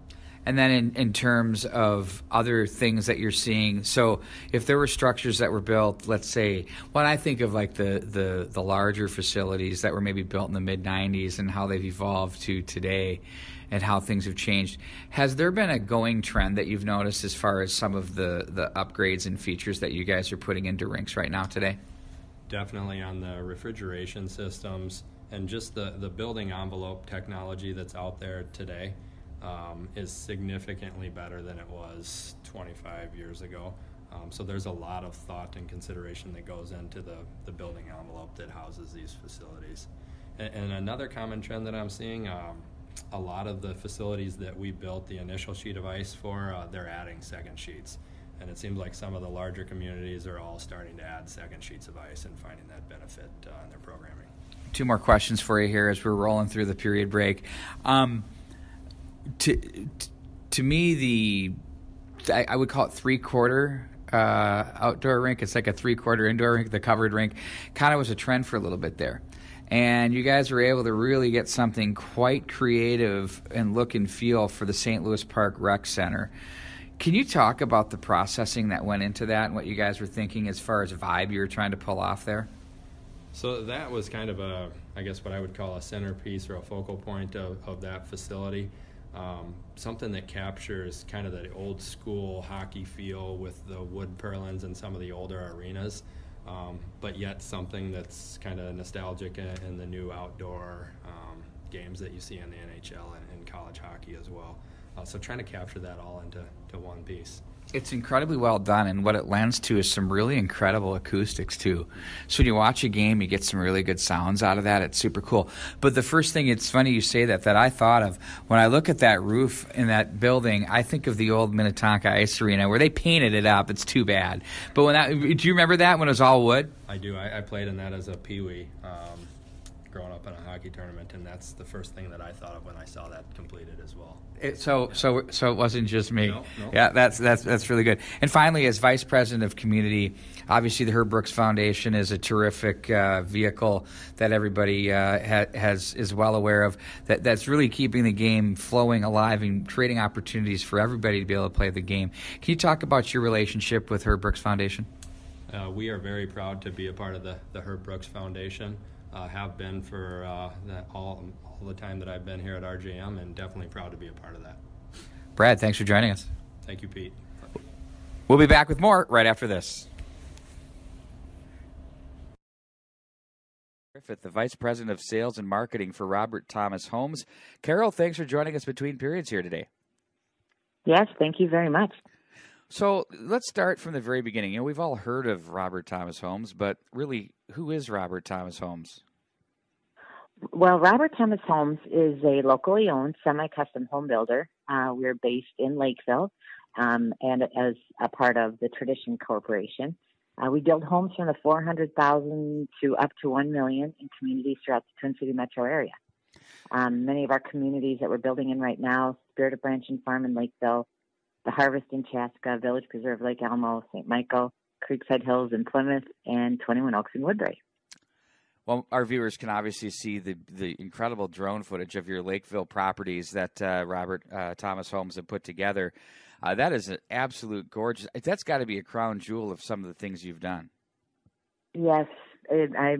And then in terms of other things that you're seeing, so if there were structures that were built, let's say, when I think of like the larger facilities that were maybe built in the mid-'90s and how they've evolved to today and how things have changed, has there been a going trend that you've noticed as far as some of the upgrades and features that you guys are putting into rinks right now today? Definitely on the refrigeration systems and just the building envelope technology that's out there today. Is significantly better than it was 25 years ago. So there's a lot of thought and consideration that goes into the building envelope that houses these facilities. And another common trend that I'm seeing, a lot of the facilities that we built the initial sheet of ice for, they're adding second sheets. And it seems like some of the larger communities are all starting to add second sheets of ice and finding that benefit in their programming. 2 more questions for you here as we're rolling through the period break. To me, I would call it 3/4 outdoor rink. It's like a 3/4 indoor rink. The covered rink kind of was a trend for a little bit there. And you guys were able to really get something quite creative and look and feel for the St. Louis Park Rec Center. Can you talk about the processing that went into that and what you guys were thinking as far as vibe you were trying to pull off there? So that was kind of I guess what I would call a centerpiece or a focal point of that facility. Something that captures kind of the old school hockey feel with the wood purlins and some of the older arenas, but yet something that's kind of nostalgic in the new outdoor games that you see in the NHL and college hockey as well. So trying to capture that all into one piece. It's incredibly well done, and what it lends to is some really incredible acoustics, too. So when you watch a game, you get some really good sounds out of that. It's super cool. But the first thing, it's funny you say that I thought of, when I look at that roof in that building, I think of the old Minnetonka Ice Arena where they painted it up. It's too bad. But do you remember that when it was all wood? I do. I played in that as a peewee. Growing up in a hockey tournament, and that's the first thing that I thought of when I saw that completed as well. So it wasn't just me. No. Yeah, that's really good. And finally, as Vice President of Community, obviously the Herb Brooks Foundation is a terrific vehicle that everybody is well aware of. That's really keeping the game flowing alive and creating opportunities for everybody to be able to play the game. Can you talk about your relationship with Herb Brooks Foundation? We are very proud to be a part of the Herb Brooks Foundation. Have been for all the time that I've been here at RJM, and definitely proud to be a part of that. Brad, thanks for joining us. Thank you, Pete. We'll be back with more right after this. Griffith, the Vice President of Sales and Marketing for Robert Thomas Homes. Carol, thanks for joining us between periods here today. Yes, thank you very much. So let's start from the very beginning. You know, we've all heard of Robert Thomas Homes, but really, who is Robert Thomas Homes? Well, Robert Thomas Homes is a locally owned semi-custom home builder. We're based in Lakeville and as a part of the Tradition Corporation. We build homes from the $400,000 to up to $1 million in communities throughout the Twin City metro area. Many of our communities that we're building in right now, Spirit of Branch and Farm in Lakeville, the Harvest in Chaska, Village Preserve Lake Elmo, St. Michael, Creekside Hills in Plymouth, and 21 Oaks in Woodbury. Well, our viewers can obviously see the incredible drone footage of your Lakeville properties that Robert Thomas Homes have put together. That is an absolute gorgeous. That's got to be a crown jewel of some of the things you've done. Yes, I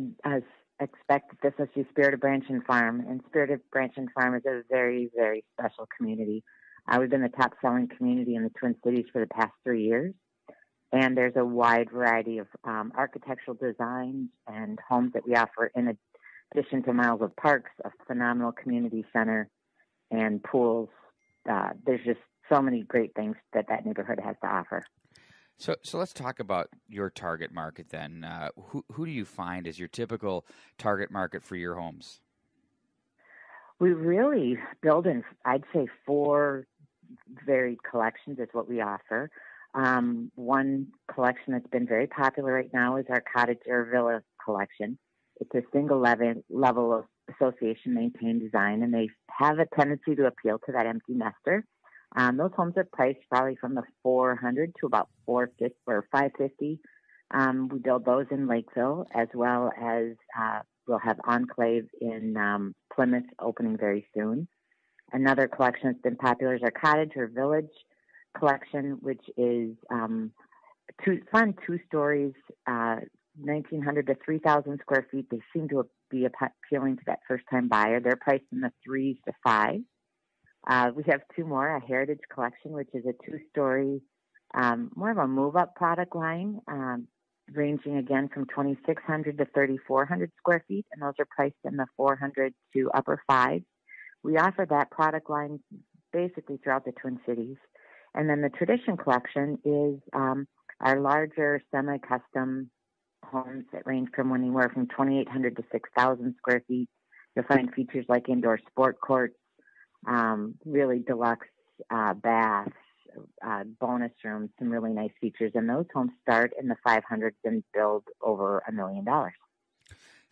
expect this must be Spirit of Branch and Farm, and Spirit of Branch and Farm is a very, very special community. We've been the top-selling community in the Twin Cities for the past 3 years, and there's a wide variety of architectural designs and homes that we offer in addition to miles of parks, a phenomenal community center, and pools. There's just so many great things that neighborhood has to offer. So let's talk about your target market then. Who do you find is your typical target market for your homes? We really build in, I'd say, 4 varied collections is what we offer. One collection that's been very popular right now is our cottage or villa collection. It's a single level of association maintained design, and they have a tendency to appeal to that empty nester. Those homes are priced probably from the $400 to about $450 or $550. We build those in Lakeville, as well as we'll have Enclave in Plymouth opening very soon. Another collection that's been popular is our cottage or village collection, which is two stories, 1,900 to 3,000 square feet. They seem to be appealing to that first-time buyer. They're priced in the 3s to 5s. We have 2 more, a heritage collection, which is a 2-story, more of a move-up product line, ranging again from 2,600 to 3,400 square feet, and those are priced in the 400 to upper 5s. We offer that product line basically throughout the Twin Cities. And then the Tradition collection is our larger semi-custom homes that range from anywhere from 2,800 to 6,000 square feet. You'll find features like indoor sport courts, really deluxe baths, bonus rooms, some really nice features. And those homes start in the 500s and build over $1 million.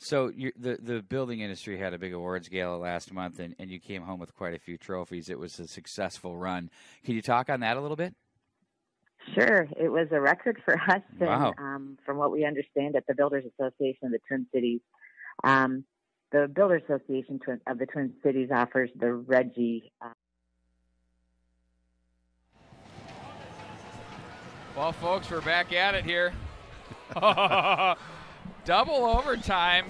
So the building industry had a big awards gala last month, and you came home with quite a few trophies. It was a successful run. Can you talk on that a little bit? Sure. It was a record for us. Wow. And, from what we understand at the Builders Association of the Twin Cities, the Builders Association of the Twin Cities offers the Reggie. Well, folks, we're back at it here. Double overtime.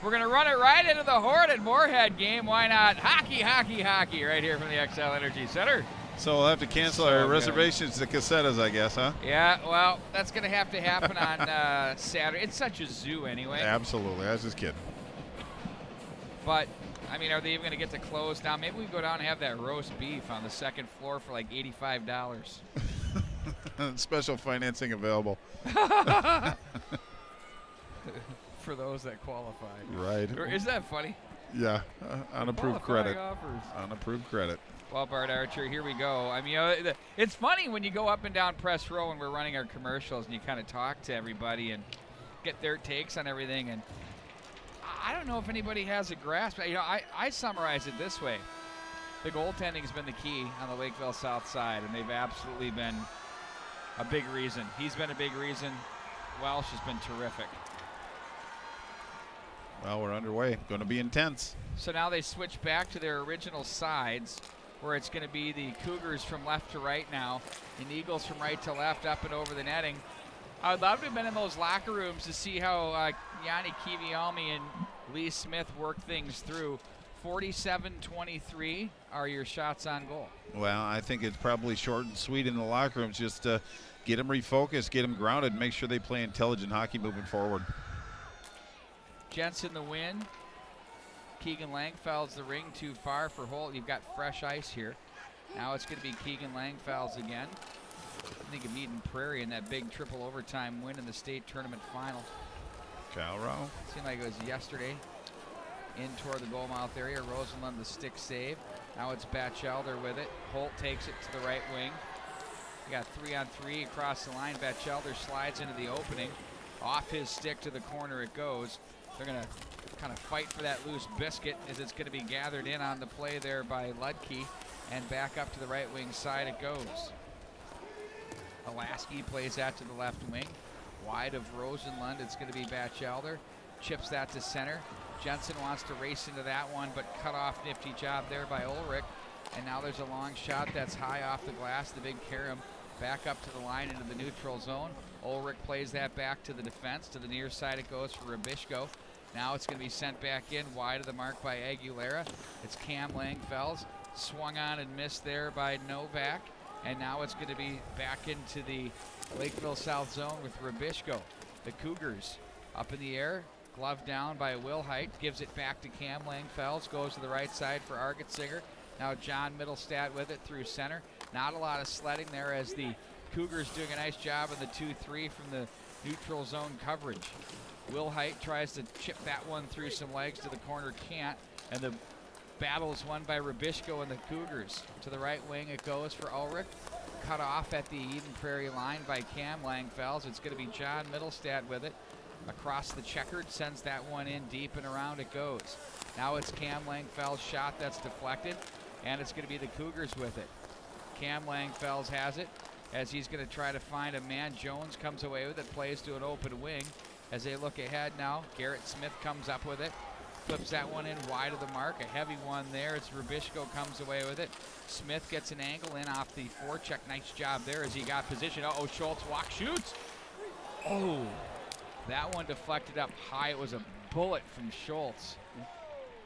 We're going to run it right into the Horde and Moorhead game. Why not? Hockey, hockey, hockey right here from the XL Energy Center. So we'll have to cancel our reservations to Casetas, I guess, huh? Yeah, well, that's going to have to happen on Saturday. It's such a zoo anyway. Absolutely. I was just kidding. But, I mean, are they even going to get to close down? Maybe we go down and have that roast beef on the second floor for like $85. Special financing available. For those that qualify. Right. Isn't that funny? Yeah, unapproved credit. Offers. Unapproved credit. Well, Bart Archer, here we go. I mean, it's funny when you go up and down press row when we're running our commercials and you kind of talk to everybody and get their takes on everything. And I don't know if anybody has a grasp. You know, I summarize it this way. The goaltending has been the key on the Lakeville South side, and they've absolutely been a big reason. He's been a big reason. Welsh has been terrific. Well, we're underway. Going to be intense. So now they switch back to their original sides, where it's going to be the Cougars from left to right now, and Eagles from right to left, up and over the netting. I would love to have been in those locker rooms to see how Yanni Kivialmi and Lee Smith work things through. 47-23 are your shots on goal. Well, I think it's probably short and sweet in the locker rooms. Just get them refocused, get them grounded, make sure they play intelligent hockey moving forward. Jensen the win. Keegan Langfell's the ring too far for Holt. You've got fresh ice here. Now it's going to be Keegan Langfell's again. I think of Eden Prairie in that big triple overtime win in the state tournament final. Calrow. Seemed like it was yesterday. In toward the goal mouth area. Rosenlund the stick save. Now it's Batchelder with it. Holt takes it to the right wing. You got 3-on-3 across the line. Batchelder slides into the opening. Off his stick to the corner it goes. They're going to kind of fight for that loose biscuit as it's going to be gathered in on the play there by Ludke. And back up to the right wing side it goes. Alasky plays that to the left wing. Wide of Rosenlund, it's going to be Batchelder. Chips that to center. Jensen wants to race into that one, but cut off. Nifty job there by Ulrich. And now there's a long shot that's high off the glass. The big Karam back up to the line into the neutral zone. Ulrich plays that back to the defense. To the near side it goes for Rabishko. Now it's going to be sent back in wide of the mark by Aguilera. It's Cam Langfels. Swung on and missed there by Novak. And now it's going to be back into the Lakeville South zone with Rabishko. The Cougars up in the air. Glove down by Wilhite. Gives it back to Cam Langfels. Goes to the right side for Argetsinger. Now John Middlestat with it through center. Not a lot of sledding there as the Cougars doing a nice job in the 2-3 from the neutral zone coverage. Wilhite tries to chip that one through some legs to the corner. Can't. And the battle is won by Rabishko and the Cougars. To the right wing it goes for Ulrich. Cut off at the Eden Prairie line by Cam Langfels. It's going to be John Middlestat with it. Across the checkered, sends that one in deep and around it goes. Now it's Cam Langfels' shot that's deflected, and it's going to be the Cougars with it. Cam Langfels has it as he's going to try to find a man. Jones comes away with it, plays to an open wing. As they look ahead now, Garrett Smith comes up with it. Flips that one in wide of the mark. A heavy one there. It's Rabishko comes away with it. Smith gets an angle in off the forecheck. Nice job there as he got position. Uh-oh, Schultz walk shoots. Oh, that one deflected up high. It was a bullet from Schultz.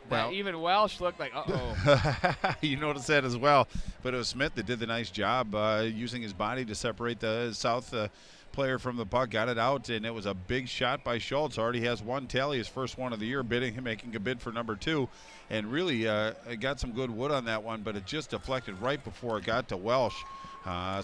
Well, even Welsh looked like, uh-oh. You noticed that as well. But it was Smith that did the nice job using his body to separate the South player from the puck, got it out, and it was a big shot by Schultz. Already has one tally, his first one of the year, making a bid for number 2, and really got some good wood on that one, but it just deflected right before it got to Welsh.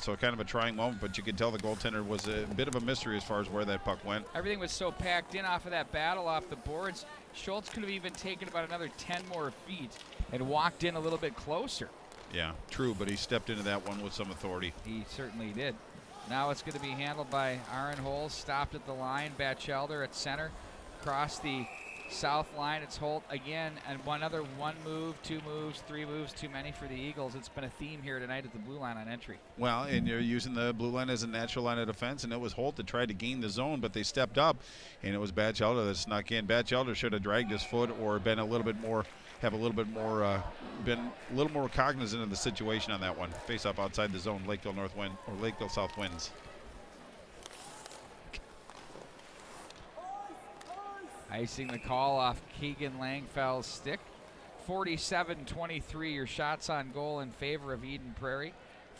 So kind of a trying moment, but you could tell the goaltender was a bit of a mystery as far as where that puck went. Everything was so packed in off of that battle off the boards. Schultz could have even taken about another 10 more feet and walked in a little bit closer. Yeah, true, but he stepped into that one with some authority. He certainly did. Now it's going to be handled by Aaron Holes, stopped at the line. Batchelder at center. Across the south line, it's Holt again, and one move, 2 moves, 3 moves too many for the Eagles. It's been a theme here tonight at the blue line on entry. Well, and you're using the blue line as a natural line of defense, and it was Holt that tried to gain the zone, but they stepped up, and it was Batchelder that snuck in. Batchelder should have dragged his foot or been a little bit more, been a little more cognizant of the situation on that one. Face up outside the zone, Lakeville North wind or Lakeville South wins. Icing the call off Keegan Langfell's stick. 47-23, your shots on goal in favor of Eden Prairie.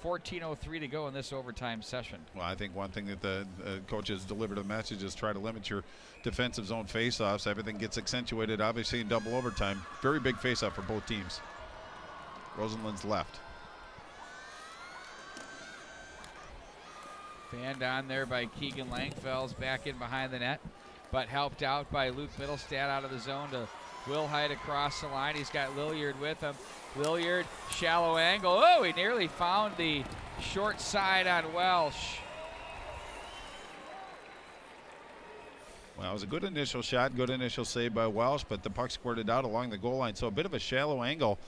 14:03 to go in this overtime session. Well, I think one thing that the coaches delivered a message is try to limit your defensive zone faceoffs. Everything gets accentuated, obviously, in double overtime. Very big faceoff for both teams. Rosenlund's left. Fanned on there by Keegan Langfels, back in behind the net, but helped out by Luke Middlestat out of the zone to Wilhite across the line. He's got Lilliard with him. Lilliard, shallow angle. Oh, he nearly found the short side on Welsh. Well, it was a good initial shot, good initial save by Welsh, but the puck squirted out along the goal line. So a bit of a shallow angle,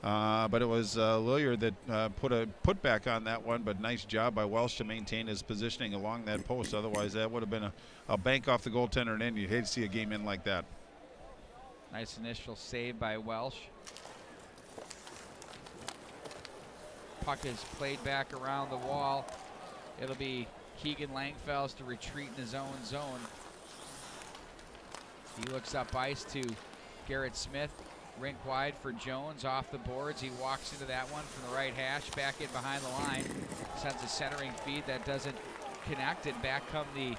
but it was Lilliard that put a putback on that one, but nice job by Welsh to maintain his positioning along that post. Otherwise, that would have been a bank off the goaltender, and then you'd hate to see a game in like that. Nice initial save by Welsh. Puck is played back around the wall. It'll be Keegan Langfels to retreat in his own zone. He looks up ice to Garrett Smith. Rink wide for Jones off the boards. He walks into that one from the right hash, back in behind the line. Sends a centering feed that doesn't connect, and back come the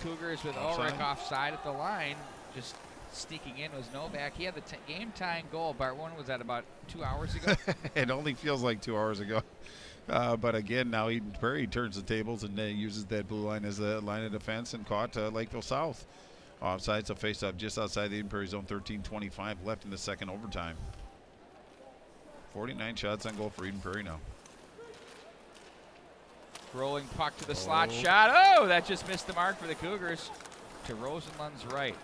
Cougars with Ulrich offside at the line. just sneaking in was Novak. He had the game-tying goal. Bart, when was that, about 2 hours ago? It only feels like 2 hours ago. But again, now Eden Prairie turns the tables and uses that blue line as a line of defense and caught Lakeville South. Offsides, a face-off just outside the Eden Prairie zone, 13:25 left in the second overtime. 49 shots on goal for Eden Prairie now. Rolling puck to the slot shot. Oh, that just missed the mark for the Cougars. To Rosenlund's right.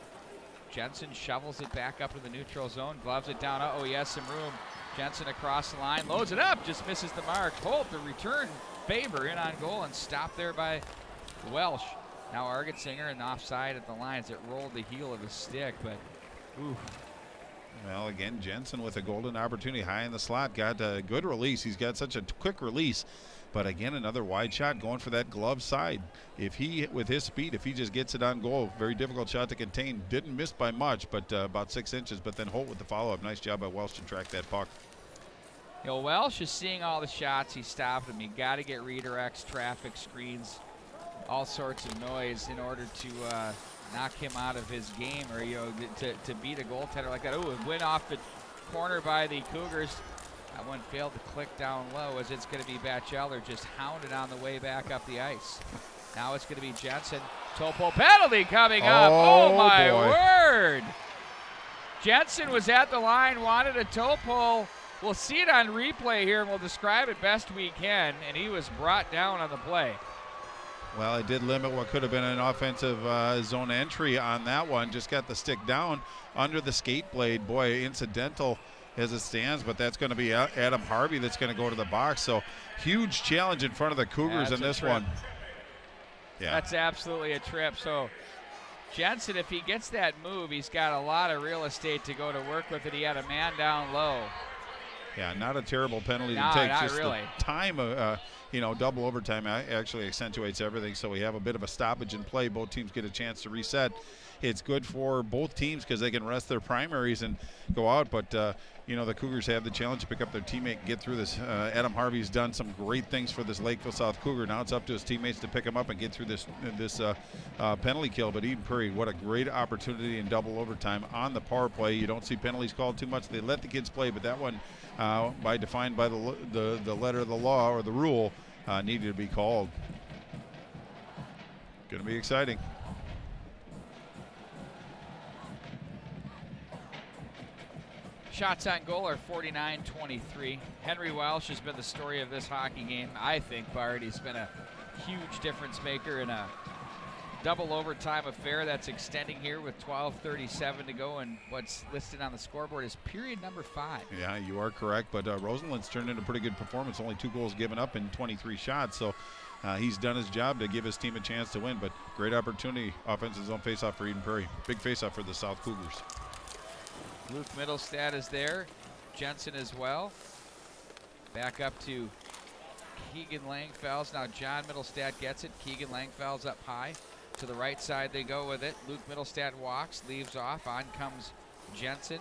Jensen shovels it back up to the neutral zone, gloves it down. Uh-oh, he has some room. Jensen across the line, loads it up, just misses the mark. Holt, the return favor in on goal and stopped there by Welsh. Now Argetsinger and offside at the lines. It rolled the heel of the stick, but ooh. Well, again, Jensen with a golden opportunity high in the slot. Got a good release. He's got such a quick release. But again, another wide shot going for that glove side. If he, with his speed, if he just gets it on goal, very difficult shot to contain. Didn't miss by much, but about 6 inches. But then Holt with the follow-up. Nice job by Welsh to track that puck. You know, Welsh is seeing all the shots. He stopped them. You got to get redirects, traffic screens, all sorts of noise in order to knock him out of his game, or to beat a goaltender like that. Oh, it went off the corner by the Cougars. That one failed to click down low, as it's going to be Batcheller just hounded on the way back up the ice. Now it's going to be Jensen. Topo penalty coming up. Oh my word! Jensen was at the line, wanted a Topo. We'll see it on replay here, and we'll describe it best we can, and he was brought down on the play. Well, it did limit what could have been an offensive zone entry on that one. Just got the stick down under the skate blade. Boy, incidental as it stands, but that's going to be Adam Harvey that's going to go to the box. So huge challenge in front of the Cougars in this one. Yeah, that's absolutely a trip. So Jensen, if he gets that move, he's got a lot of real estate to go to work with it. He had a man down low. Yeah, not a terrible penalty to take. Just really. The time, double overtime actually accentuates everything. So we have a bit of a stoppage in play. Both teams get a chance to reset. It's good for both teams because they can rest their primaries and go out. But, the Cougars have the challenge to pick up their teammate and get through this. Adam Harvey's done some great things for this Lakeville South Cougar. Now it's up to his teammates to pick him up and get through this penalty kill. But Eden Prairie, what a great opportunity in double overtime on the power play. You don't see penalties called too much. They let the kids play, but that one, defined by the letter of the law or the rule, needed to be called. Going to be exciting. Shots on goal are 49-23. Henry Welsh has been the story of this hockey game, I think, Bart. He's been a huge difference maker in a double overtime affair that's extending here with 12:37 to go, and what's listed on the scoreboard is period number 5. Yeah, you are correct, but Rosenlund's turned in a pretty good performance. Only 2 goals given up in 23 shots, so he's done his job to give his team a chance to win, but great opportunity, offensive zone faceoff for Eden Prairie. Big faceoff for the South Cougars. Luke Middlestad is there. Jensen as well. Back up to Keegan Langfells. Now John Middlestad gets it. Keegan Langfells up high. To the right side they go with it. Luke Middlestad walks, leaves off. On comes Jensen.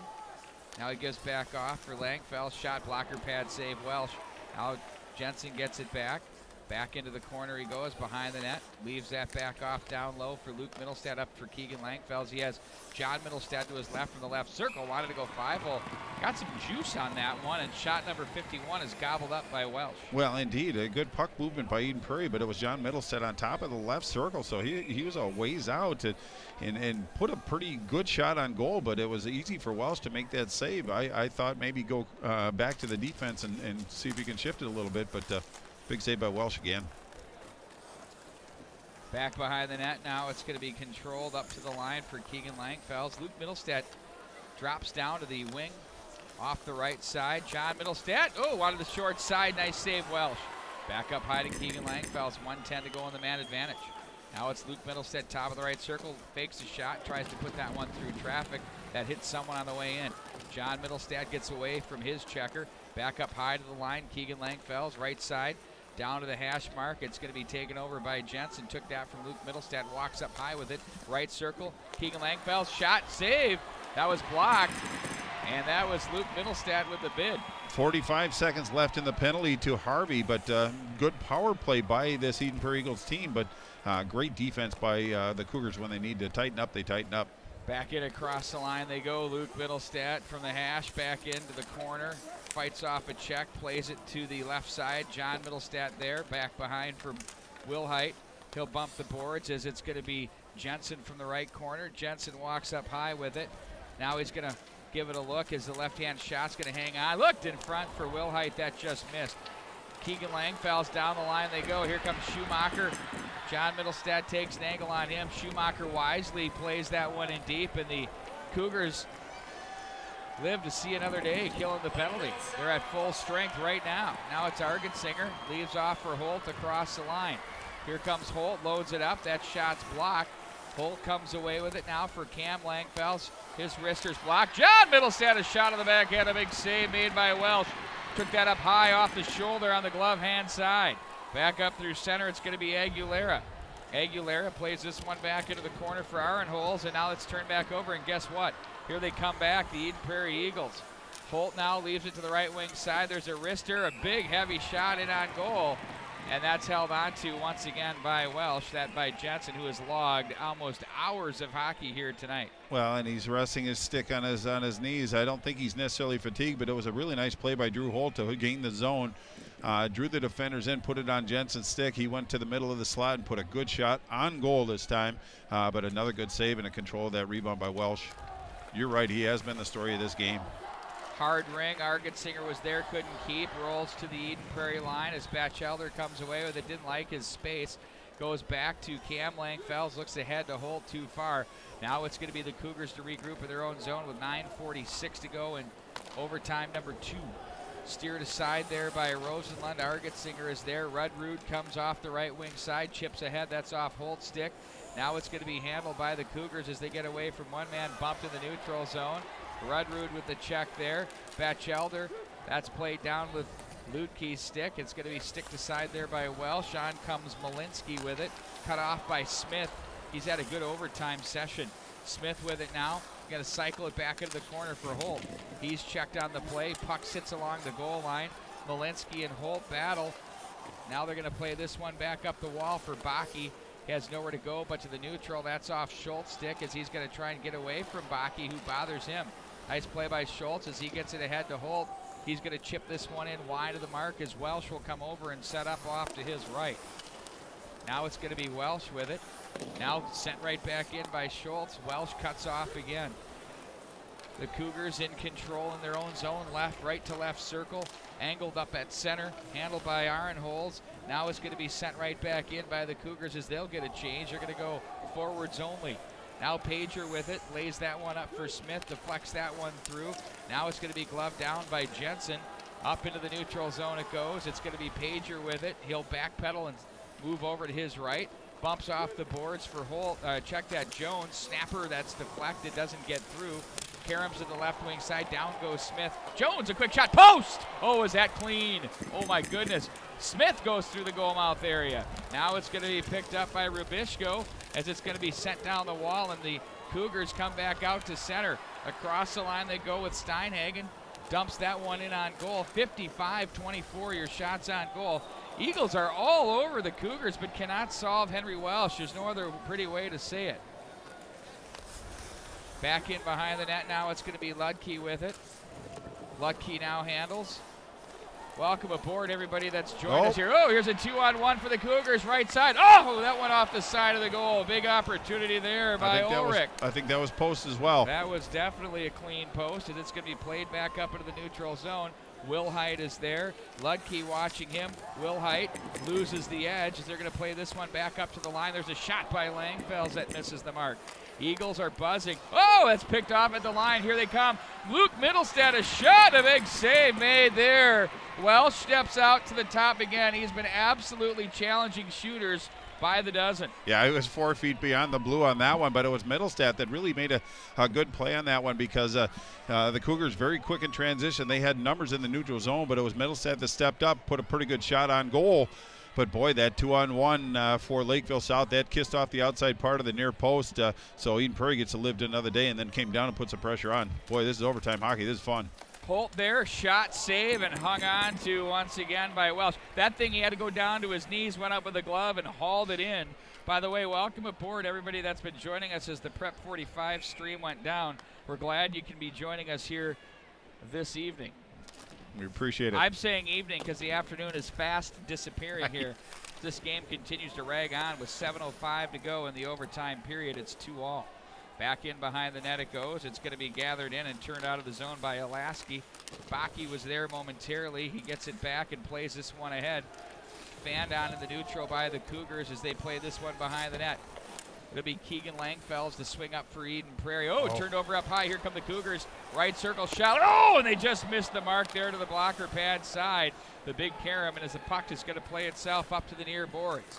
Now he gives back off for Langfells. Shot, blocker, pad, save, Welsh. Now Jensen gets it back. Back into the corner he goes, behind the net. Leaves that back off down low for Luke Middlestad, up for Keegan Langfells. He has John Middlestad to his left from the left circle. Wanted to go 5-hole. Got some juice on that one, and shot number 51 is gobbled up by Welsh. Well, indeed, a good puck movement by Eden Prairie, but it was John Middlestad on top of the left circle, so he was a ways out and put a pretty good shot on goal, but it was easy for Welsh to make that save. I thought maybe go back to the defense and see if he can shift it a little bit, but big save by Welsh again. Back behind the net now. It's going to be controlled up to the line for Keegan Langfells. Luke Middlestad drops down to the wing off the right side. John Middlestad, wanted the short side. Nice save, Welsh. Back up high to Keegan Langfells. 1:10 to go on the man advantage. Now it's Luke Middlestad, top of the right circle. Fakes a shot, tries to put that one through traffic. That hits someone on the way in. John Middlestad gets away from his checker. Back up high to the line. Keegan Langfells, right side. Down to the hash mark. It's going to be taken over by Jensen. Took that from Luke Middlestad. Walks up high with it. Right circle. Keegan Langfelds. Shot. Save. That was blocked. And that was Luke Middlestad with the bid. 45 seconds left in the penalty to Harvey, but good power play by this Eden Prairie Eagles team, but great defense by the Cougars. When they need to tighten up, they tighten up. Back in across the line they go. Luke Middlestat from the hash back into the corner. Fights off a check, plays it to the left side. John Middlestat there, back behind for Will Height. He'll bump the boards as it's going to be Jensen from the right corner. Jensen walks up high with it. Now he's going to give it a look as the left-hand shot's going to hang on. Looked in front for Will Height, that just missed. Keegan Langfell's down the line they go. Here comes Schumacher. John Middlestat takes an angle on him. Schumacher wisely plays that one in deep, and the Cougars live to see another day, killing the penalty. They're at full strength right now. Now it's Argensinger, leaves off for Holt across the line. Here comes Holt, loads it up. That shot's blocked. Holt comes away with it now for Cam Langfels. His wrister's blocked. John Middlestat, a shot on the backhand, a big save made by Welsh. Took that up high off the shoulder on the glove hand side. Back up through center, it's going to be Aguilera. Aguilera plays this one back into the corner for Arenholz, and now it's turned back over, and guess what? Here they come back, the Eden Prairie Eagles. Holt now leaves it to the right wing side. There's a wrister, a big heavy shot in on goal, and that's held on to once again by Welsh, that by Jensen, who has logged almost hours of hockey here tonight. Well, and he's resting his stick on his knees. I don't think he's necessarily fatigued, but it was a really nice play by Drew Holt to gain the zone. Drew the defenders in, put it on Jensen's stick. He went to the middle of the slot and put a good shot on goal this time, but another good save and a control of that rebound by Welsh. You're right, he has been the story of this game. Hard ring, Argensinger was there, couldn't keep, rolls to the Eden Prairie line as Batchelder comes away with it, didn't like his space, goes back to Cam Langfels, looks ahead to Holt too far. Now it's going to be the Cougars to regroup in their own zone with 9:46 to go in overtime number 2. Steered aside there by Rosenlund. Argensinger is there. Rudrud comes off the right wing side, chips ahead, that's off Holt's stick. Now it's going to be handled by the Cougars as they get away from one man bumped in the neutral zone. Rudrud with the check there. Batchelder, that's played down with Lutke's stick. It's going to be sticked aside there by Welsh. On comes Malinsky with it. Cut off by Smith. He's had a good overtime session. Smith with it now. Got to cycle it back into the corner for Holt. He's checked on the play. Puck sits along the goal line. Malinsky and Holt battle. Now they're going to play this one back up the wall for Bakke. He has nowhere to go but to the neutral. That's off Schultz's stick as he's going to try and get away from Bakke, who bothers him. Nice play by Schultz as he gets it ahead to Holt. He's going to chip this one in wide of the mark as Welsh will come over and set up off to his right. Now it's going to be Welsh with it. Now sent right back in by Schultz. Welsh cuts off again. The Cougars in control in their own zone, right to left circle, angled up at center, handled by Arenholz. Now it's going to be sent right back in by the Cougars as they'll get a change. They're going to go forwards only. Now Pager with it, lays that one up for Smith, deflects that one through. Now it's going to be gloved down by Jensen. Up into the neutral zone it goes. It's going to be Pager with it. He'll backpedal and move over to his right. Bumps off the boards for Holt. Check that Jones. Snapper that's deflected, doesn't get through. Karams to the left wing side, down goes Smith. Jones, a quick shot, post! Oh, is that clean? Oh my goodness. Smith goes through the goal mouth area. Now it's going to be picked up by Rubishko as it's going to be sent down the wall, and the Cougars come back out to center. Across the line they go with Steinhagen. Dumps that one in on goal. 55-24, your shots on goal. Eagles are all over the Cougars but cannot solve Henry Welsh. There's no other pretty way to say it. Back in behind the net now, it's going to be Ludke with it. Ludke now handles. Welcome aboard, everybody that's joined us here. Oh, here's a 2-on-1 for the Cougars, right side. Oh, that went off the side of the goal. Big opportunity there by Ulrich. I think that was post as well. That was definitely a clean post, and it's going to be played back up into the neutral zone. Will Height is there. Ludke watching him. Will Height loses the edge as they're going to play this one back up to the line. There's a shot by Langfels that misses the mark. Eagles are buzzing. Oh, that's picked off at the line. Here they come. Luke Middlestat, a shot, a big save made there. Welsh steps out to the top again. He's been absolutely challenging shooters by the dozen. Yeah, he was 4 feet beyond the blue on that one, but it was Middlestat that really made a good play on that one because the Cougars very quick in transition. They had numbers in the neutral zone, but it was Middlestat that stepped up, put a pretty good shot on goal. But boy, that 2-on-1 for Lakeville South, that kissed off the outside part of the near post. So Eden Prairie gets to live another day and then came down and put some pressure on. Boy, this is overtime hockey. This is fun. Holt there, shot, save, and hung on to once again by Welsh. That thing, he had to go down to his knees, went up with a glove, and hauled it in. By the way, welcome aboard everybody that's been joining us as the Prep 45 stream went down. We're glad you can be joining us here this evening. We appreciate it. I'm saying evening because the afternoon is fast disappearing here. This game continues to rag on with 7:05 to go in the overtime period. It's 2-all. Back in behind the net it goes. It's going to be gathered in and turned out of the zone by Alaski. Baki was there momentarily. He gets it back and plays this one ahead. Fanned on in the neutral by the Cougars as they play this one behind the net. It'll be Keegan Langfelds to swing up for Eden Prairie. Oh, turned over up high. Here come the Cougars. Right circle shot. Oh, and they just missed the mark there to the blocker pad side. The big carom, and as the puck is going to play itself up to the near boards.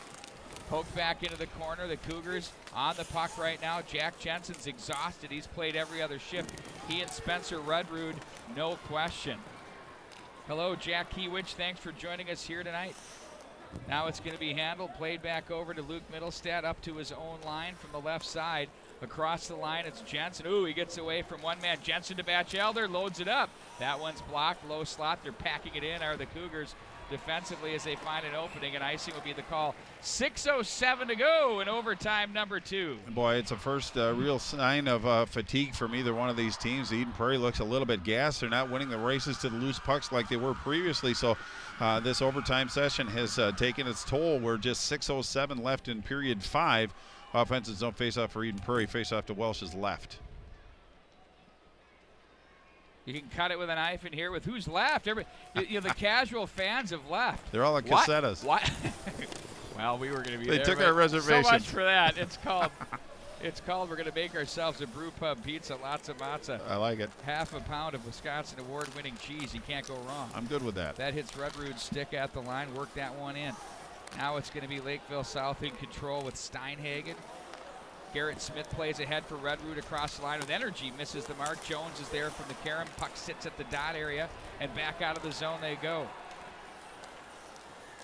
Poke back into the corner. The Cougars on the puck right now. Jack Jensen's exhausted. He's played every other shift. He and Spencer Rudrud, no question. Hello, Jack Kiewicz. Thanks for joining us here tonight. Now it's going to be handled, played back over to Luke Mittelstadt up to his own line from the left side. Across the line, it's Jensen. Ooh, he gets away from one man. Jensen to Batchelder, loads it up. That one's blocked, low slot. They're packing it in, are the Cougars defensively as they find an opening, and icing will be the call. 6:07 to go in overtime number 2. Boy, it's a first real sign of fatigue from either one of these teams. Eden Prairie looks a little bit gassed. They're not winning the races to the loose pucks like they were previously, so this overtime session has taken its toll. We're just 6:07 left in period 5. Offensive zone face-off for Eden Prairie. Face-off to Welsh's left. You can cut it with a knife in here with who's left. The casual fans have left. They're all at Casetas. What? Well, we were going to be there. They took our reservation. So much for that. It's called We're going to make ourselves a brew pub pizza, lots of matzah. I like it. Half a pound of Wisconsin award-winning cheese. You can't go wrong. I'm good with that. That hits Rudrud's stick at the line. Work that one in. Now it's going to be Lakeville South in control with Steinhagen. Garrett Smith plays ahead for Rudrud across the line with energy. Misses the mark. Jones is there from the carom. Puck sits at the dot area, and back out of the zone they go.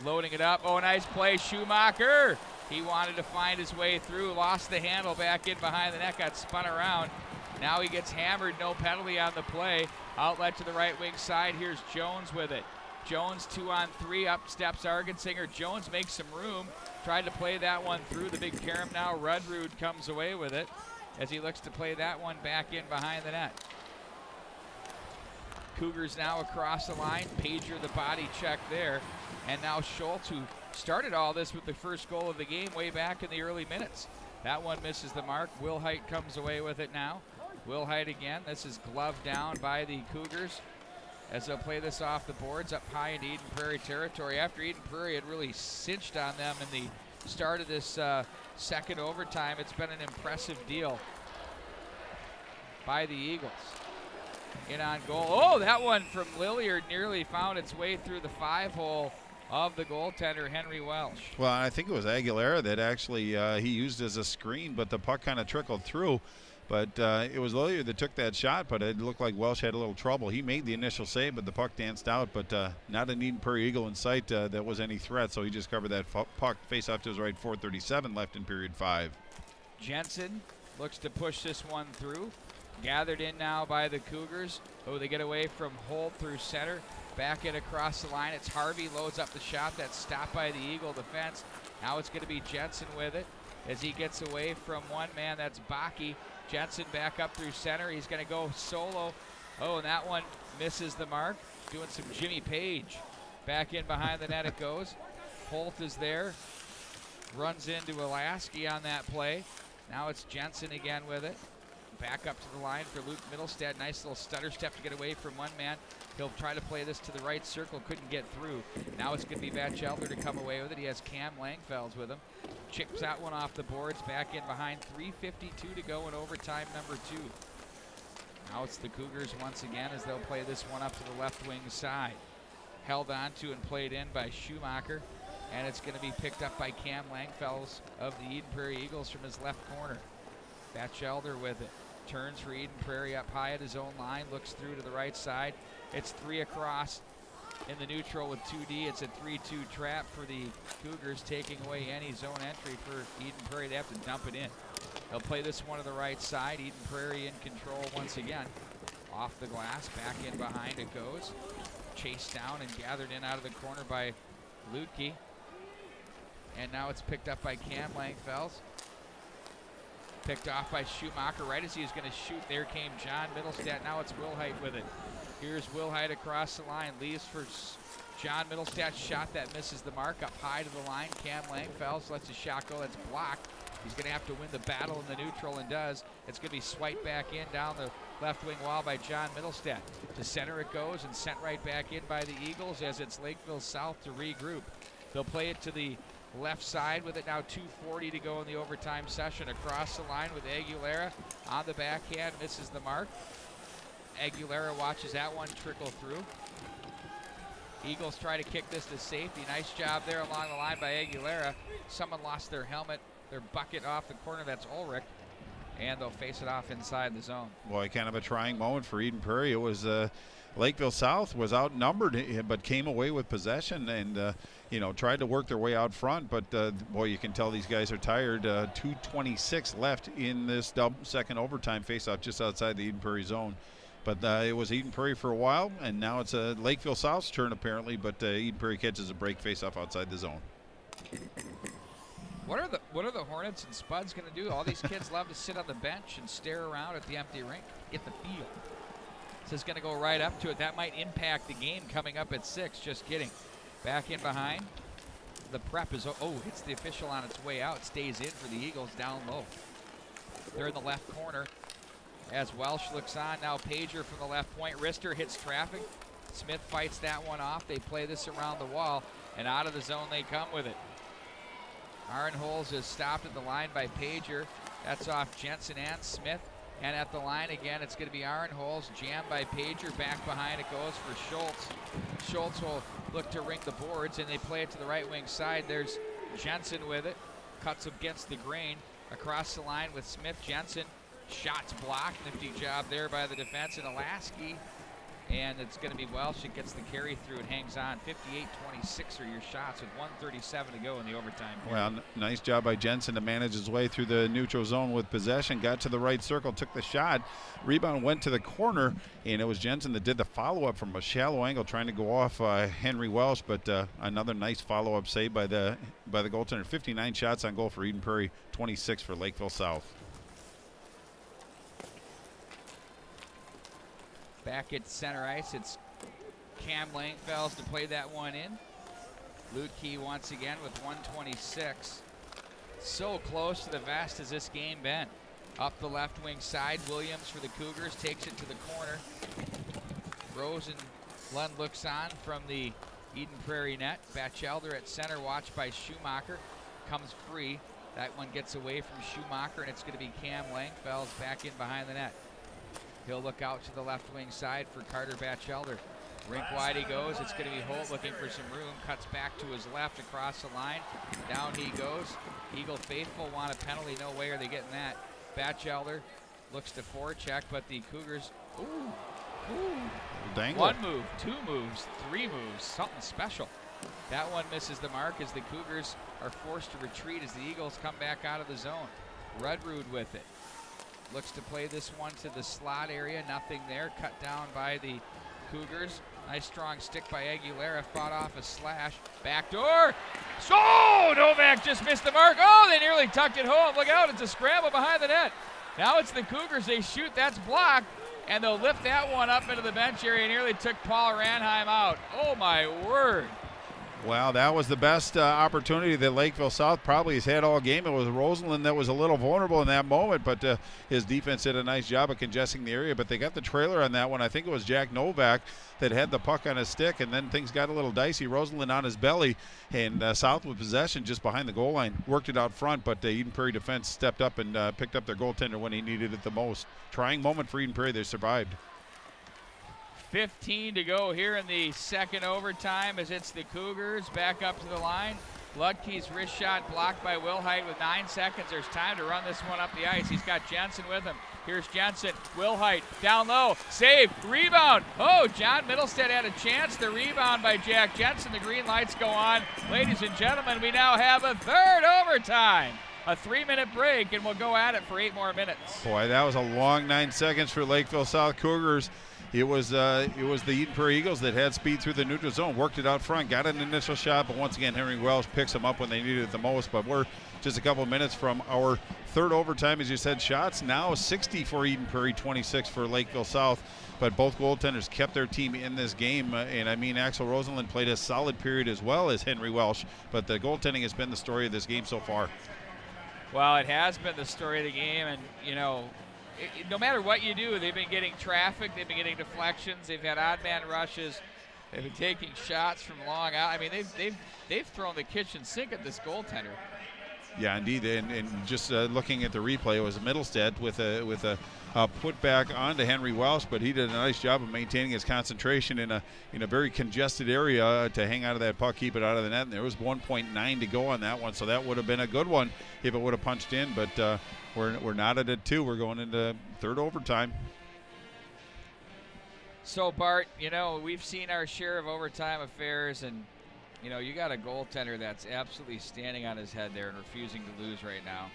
Loading it up. Oh, nice play. Schumacher. He wanted to find his way through. Lost the handle back in behind the net. Got spun around. Now he gets hammered. No penalty on the play. Outlet to the right wing side. Here's Jones with it. Jones 2-on-3, up steps Argensinger. Jones makes some room, tried to play that one through the big carom now. Rudrud comes away with it as he looks to play that one back in behind the net. Cougars now across the line. Pager the body check there. And now Schultz, who started all this with the first goal of the game way back in the early minutes. That one misses the mark. Wilhite comes away with it now. Wilhite again. This is gloved down by the Cougars as they'll play this off the boards up high into Eden Prairie territory. After Eden Prairie had really cinched on them in the start of this second overtime, it's been an impressive deal by the Eagles. In on goal. Oh, that one from Lilliard nearly found its way through the 5-hole of the goaltender, Henry Welsh. Well, I think it was Aguilera that actually he used as a screen, but the puck kind of trickled through. But it was Lilliard that took that shot, but it looked like Welsh had a little trouble. He made the initial save, but the puck danced out. But not an Eden Prairie Eagle in sight that was any threat, so he just covered that puck. Face off to his right, 4:37 left in period 5. Jensen looks to push this one through. Gathered in now by the Cougars. Oh, they get away from Holt through center. Back in across the line. It's Harvey, loads up the shot. That's stopped by the Eagle defense. Now it's going to be Jensen with it as he gets away from one man. That's Baki. Jensen back up through center. He's going to go solo. Oh, and that one misses the mark. Doing some Jimmy Page. Back in behind the net it goes. Holt is there. Runs into Alaski on that play. Now it's Jensen again with it. Back up to the line for Luke Mittelstadt. Nice little stutter step to get away from one man. He'll try to play this to the right circle. Couldn't get through. Now it's going to be Batchelder to come away with it. He has Cam Langfelds with him. Chips that one off the boards. Back in behind. 3:52 to go in overtime number 2. Now it's the Cougars once again as they'll play this one up to the left wing side. Held onto and played in by Schumacher. And it's going to be picked up by Cam Langfelds of the Eden Prairie Eagles from his left corner. Batchelder with it. Turns for Eden Prairie up high at his own line. Looks through to the right side. It's 3 across in the neutral with 2D. It's a 3-2 trap for the Cougars, taking away any zone entry for Eden Prairie. They have to dump it in. They'll play this one to the right side. Eden Prairie in control once again. Off the glass, back in behind it goes. Chased down and gathered in out of the corner by Lutke. And now it's picked up by Cam Langfels. Picked off by Schumacher right as he was going to shoot. There came John Middlestat. Now it's Wilhite with it. Here's Wilhite across the line. Leaves for John Middlestat. Shot that misses the mark. Up high to the line. Cam Langfels lets a shot go. That's blocked. He's going to have to win the battle in the neutral and does. It's going to be swiped back in down the left wing wall by John Middlestat. To center it goes and sent right back in by the Eagles as it's Lakeville South to regroup. They'll play it to the left side with it now. 2:40 to go in the overtime session. Across the line with Aguilera on the backhand, misses the mark. Aguilera watches that one trickle through. Eagles try to kick this to safety. Nice job there along the line by Aguilera. Someone lost their helmet, their bucket off the corner. That's Ulrich. And they'll face it off inside the zone. Boy, kind of a trying moment for Eden Prairie. It was Lakeville South was outnumbered, but came away with possession and, you know, tried to work their way out front. But, boy, you can tell these guys are tired. 2:26 left in this second overtime faceoff just outside the Eden Prairie zone. But it was Eden Prairie for a while, and now it's Lakeville South's turn apparently, but Eden Prairie catches a break faceoff outside the zone. What are the Hornets and Spuds going to do? All these kids love to sit on the bench and stare around at the empty rink, get the feel. This is going to go right up to it. That might impact the game coming up at 6. Just kidding. Back in behind. The prep is, hits the official on its way out. Stays in for the Eagles down low. They're in the left corner as Welsh looks on. Now Pager from the left point. Rister hits traffic. Smith fights that one off. They play this around the wall, and out of the zone they come with it. Arenholz is stopped at the line by Pager. That's off Jensen and Smith. And at the line again, it's going to be Arenholz, jammed by Pager. Back behind it goes for Schultz. Schultz will look to ring the boards, and they play it to the right wing side. There's Jensen with it. Cuts against the grain. Across the line with Smith. Jensen. Shots blocked. Nifty job there by the defense. And Alasky. And it's going to be Welsh. It gets the carry through. It hangs on. 58-26 are your shots with 1:37 to go in the overtime period. Well, nice job by Jensen to manage his way through the neutral zone with possession. Got to the right circle, took the shot. Rebound went to the corner, and it was Jensen that did the follow-up from a shallow angle, trying to go off Henry Welsh. But another nice follow-up save by the goaltender. 59 shots on goal for Eden Prairie, 26 for Lakeville South. Back at center ice, it's Cam Langfels to play that one in. Lutke once again with 1:26. So close to the vest has this game been. Up the left wing side, Williams for the Cougars takes it to the corner. Rosenlund looks on from the Eden Prairie net. Batchelder at center, watched by Schumacher. Comes free. That one gets away from Schumacher, and it's going to be Cam Langfels back in behind the net. He'll look out to the left wing side for Carter Batchelder. Rink wide he goes. It's going to be Holt looking for some room. Cuts back to his left across the line. Down he goes. Eagle faithful want a penalty. No way are they getting that. Batchelder looks to forecheck, but the Cougars, Dangle. One move, 2 moves, 3 moves, something special. That one misses the mark as the Cougars are forced to retreat as the Eagles come back out of the zone. Rudrud with it. Looks to play this one to the slot area. Nothing there. Cut down by the Cougars. Nice strong stick by Aguilera. Fought off a slash. Backdoor. So Novak just missed the mark. Oh, they nearly tucked it home. Look out. It's a scramble behind the net. Now it's the Cougars. They shoot. That's blocked. And they'll lift that one up into the bench area. Nearly took Paul Ranheim out. Oh, my word. Well, that was the best opportunity that Lakeville South probably has had all game. It was Rosenlund that was a little vulnerable in that moment, but his defense did a nice job of congesting the area. But they got the trailer on that one. I think it was Jack Novak that had the puck on his stick, and then things got a little dicey. Rosenlund on his belly, and South with possession just behind the goal line. Worked it out front, but the Eden Prairie defense stepped up and picked up their goaltender when he needed it the most. Trying moment for Eden Prairie. They survived. 15 to go here in the second overtime as it's the Cougars back up to the line. Lutke's wrist shot blocked by Wilhite with 9 seconds. There's time to run this one up the ice. He's got Jensen with him. Here's Jensen. Wilhite down low. Save. Rebound. Oh, John Middlestat had a chance. The rebound by Jack Jensen. The green lights go on. Ladies and gentlemen, we now have a third overtime. a 3-minute break, and we'll go at it for 8 more minutes. Boy, that was a long 9 seconds for Lakeville South Cougars. It was the Eden Prairie Eagles that had speed through the neutral zone, worked it out front, got an initial shot, but once again, Henry Welsh picks them up when they needed it the most. But we're just a couple of minutes from our third overtime, as you said. Shots now 60 for Eden Prairie, 26 for Lakeville South. But both goaltenders kept their team in this game. And I mean, Axel Rosenlund played a solid period as well as Henry Welsh. But the goaltending has been the story of this game so far. Well, it has been the story of the game. And, you know, no matter what you do, they've been getting traffic, they've been getting deflections, they've had odd man rushes, they've been taking shots from long out. I mean, they've thrown the kitchen sink at this goaltender. Yeah, indeed. And just looking at the replay, it was Middlestead with a put back onto Henry Welsh, but he did a nice job of maintaining his concentration in a very congested area to hang out of that puck, keep it out of the net. And there was 1.9 to go on that one, so that would have been a good one if it would have punched in. But we're not at it 2. We're going into third overtime. So, Bart, you know, we've seen our share of overtime affairs, and, you know, you got a goaltender that's absolutely standing on his head there and refusing to lose right now.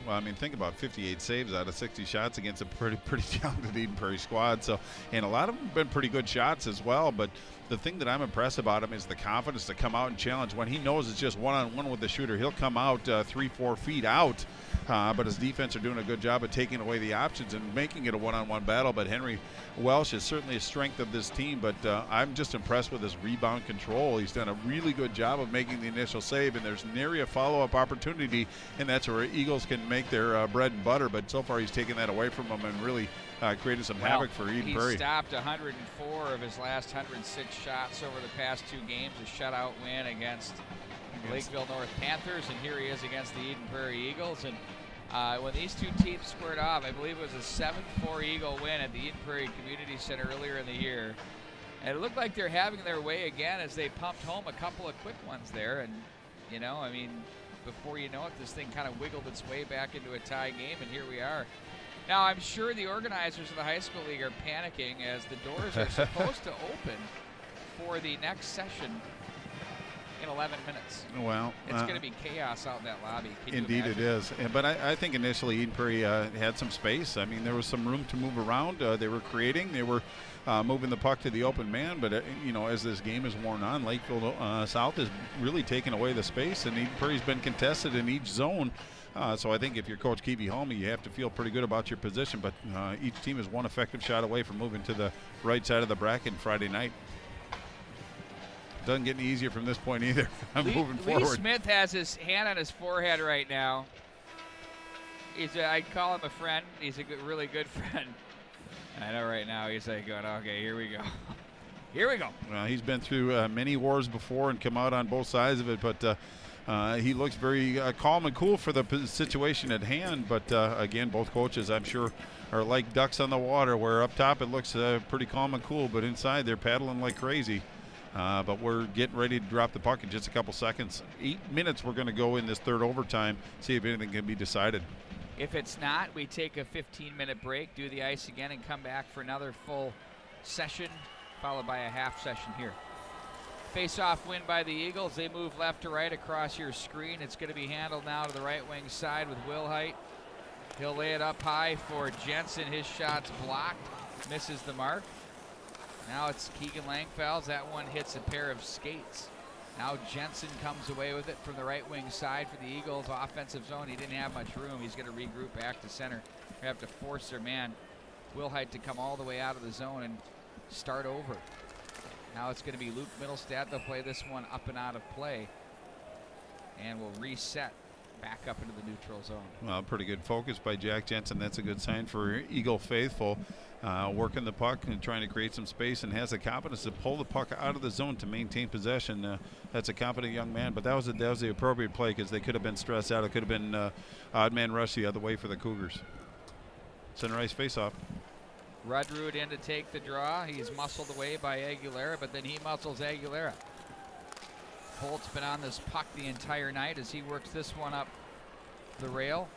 Well, I mean, think about 58 saves out of 60 shots against a pretty talented Eden Prairie squad. So, and a lot of them have been pretty good shots as well. But the thing that I'm impressed about him is the confidence to come out and challenge. When he knows it's just one-on-one with the shooter, he'll come out 3-4 feet out. But his defense are doing a good job of taking away the options and making it a one-on-one battle. But Henry Welsh is certainly a strength of this team. But I'm just impressed with his rebound control. He's done a really good job of making the initial save, and there's nary a follow-up opportunity, and that's where Eagles can make their bread and butter. But so far he's taken that away from them and really created some havoc for Eden Prairie. He stopped 104 of his last 106 shots over the past 2 games, a shutout win against Lakeville North Panthers, and here he is against the Eden Prairie Eagles. And when these 2 teams squared off, I believe it was a 7-4 Eagle win at the Eden Prairie Community Center earlier in the year. And it looked like they're having their way again as they pumped home a couple of quick ones there. And, you know, I mean, before you know it, this thing kind of wiggled its way back into a tie game, and here we are. Now, I'm sure the organizers of the high school league are panicking as the doors are supposed to open for the next session in 11 minutes. Well, it's going to be chaos out in that lobby. Can indeed it is. But I think initially Eden Prairie had some space. I mean, there was some room to move around. They were creating. They were moving the puck to the open man. But, you know, as this game has worn on, Lakeville South has really taken away the space, and Eden Prairie's been contested in each zone. So I think if you're Coach Keevy Holme, you have to feel pretty good about your position. But each team is one effective shot away from moving to the right side of the bracket Friday night. Doesn't get any easier from this point either. I'm moving forward. Lee Smith has his hand on his forehead right now. I'd call him a friend. He's a really good friend. I know right now he's like going, okay, here we go. Here we go. Well, he's been through many wars before and come out on both sides of it, but he looks very calm and cool for the situation at hand. But again, both coaches, I'm sure, are like ducks on the water, where up top it looks pretty calm and cool, but inside they're paddling like crazy. But we're getting ready to drop the puck in just a couple seconds. 8 minutes we're going to go in this third overtime, see if anything can be decided. If it's not, we take a 15-minute break, do the ice again, and come back for another full session, followed by a half session here. Face-off win by the Eagles. They move left to right across your screen. It's going to be handled now to the right wing side with Wilhite. He'll lay it up high for Jensen. His shot's blocked, misses the mark. Now it's Keegan Langfels. That one hits a pair of skates. Now Jensen comes away with it from the right wing side for the Eagles. Offensive zone. He didn't have much room. He's going to regroup back to center. They have to force their man, Wilhite, to come all the way out of the zone and start over. Now it's going to be Luke Middlestad. They'll play this one up and out of play. And we'll reset back up into the neutral zone. Well, pretty good focus by Jack Jensen. That's a good sign for Eagle faithful. Working the puck and trying to create some space, and has the confidence to pull the puck out of the zone to maintain possession. That's a confident young man, but that was the appropriate play, because they could have been stressed out. It could have been odd man rush the other way for the Cougars. Center ice face-off. Rudrud in to take the draw. He's muscled away by Aguilera, but then he muscles Aguilera. Holt's been on this puck the entire night as he works this one up the rail.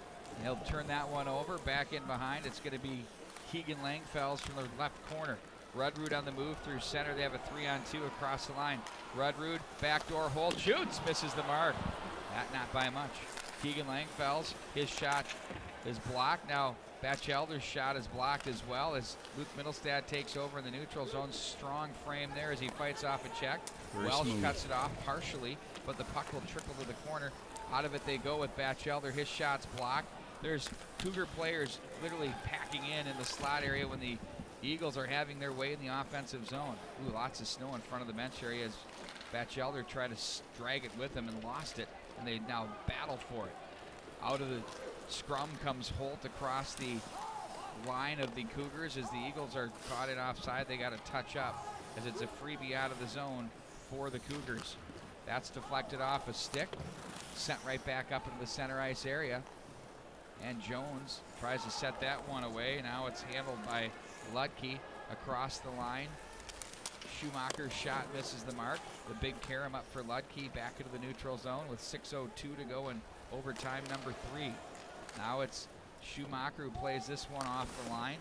He'll turn that one over, back in behind. It's going to be Keegan Langfels from the left corner. Rudrud on the move through center. They have a 3-on-2 across the line. Rudrud, backdoor Holt, shoots, misses the mark. That not by much. Keegan Langfels, his shot is blocked. Now Batchelder's shot is blocked as well as Luke Middlestad takes over in the neutral zone. Strong frame there as he fights off a check. Very Welsh smooth. cuts it off partially, but the puck will trickle to the corner. Out of it they go with Batchelder. His shot's blocked. There's Cougar players literally packing in the slot area when the Eagles are having their way in the offensive zone. Ooh, lots of snow in front of the bench area as Batchelder tried to drag it with him and lost it, and they now battle for it. Out of the scrum comes Holt across the line of the Cougars as the Eagles are caught in offside. They got to touch up as it's a freebie out of the zone for the Cougars. That's deflected off a stick, sent right back up into the center ice area. And Jones tries to set that one away. Now it's handled by Ludke across the line. Schumacher's shot misses the mark. The big carom up for Ludke back into the neutral zone with 6:02 to go in overtime number 3. Now it's Schumacher who plays this one off the line.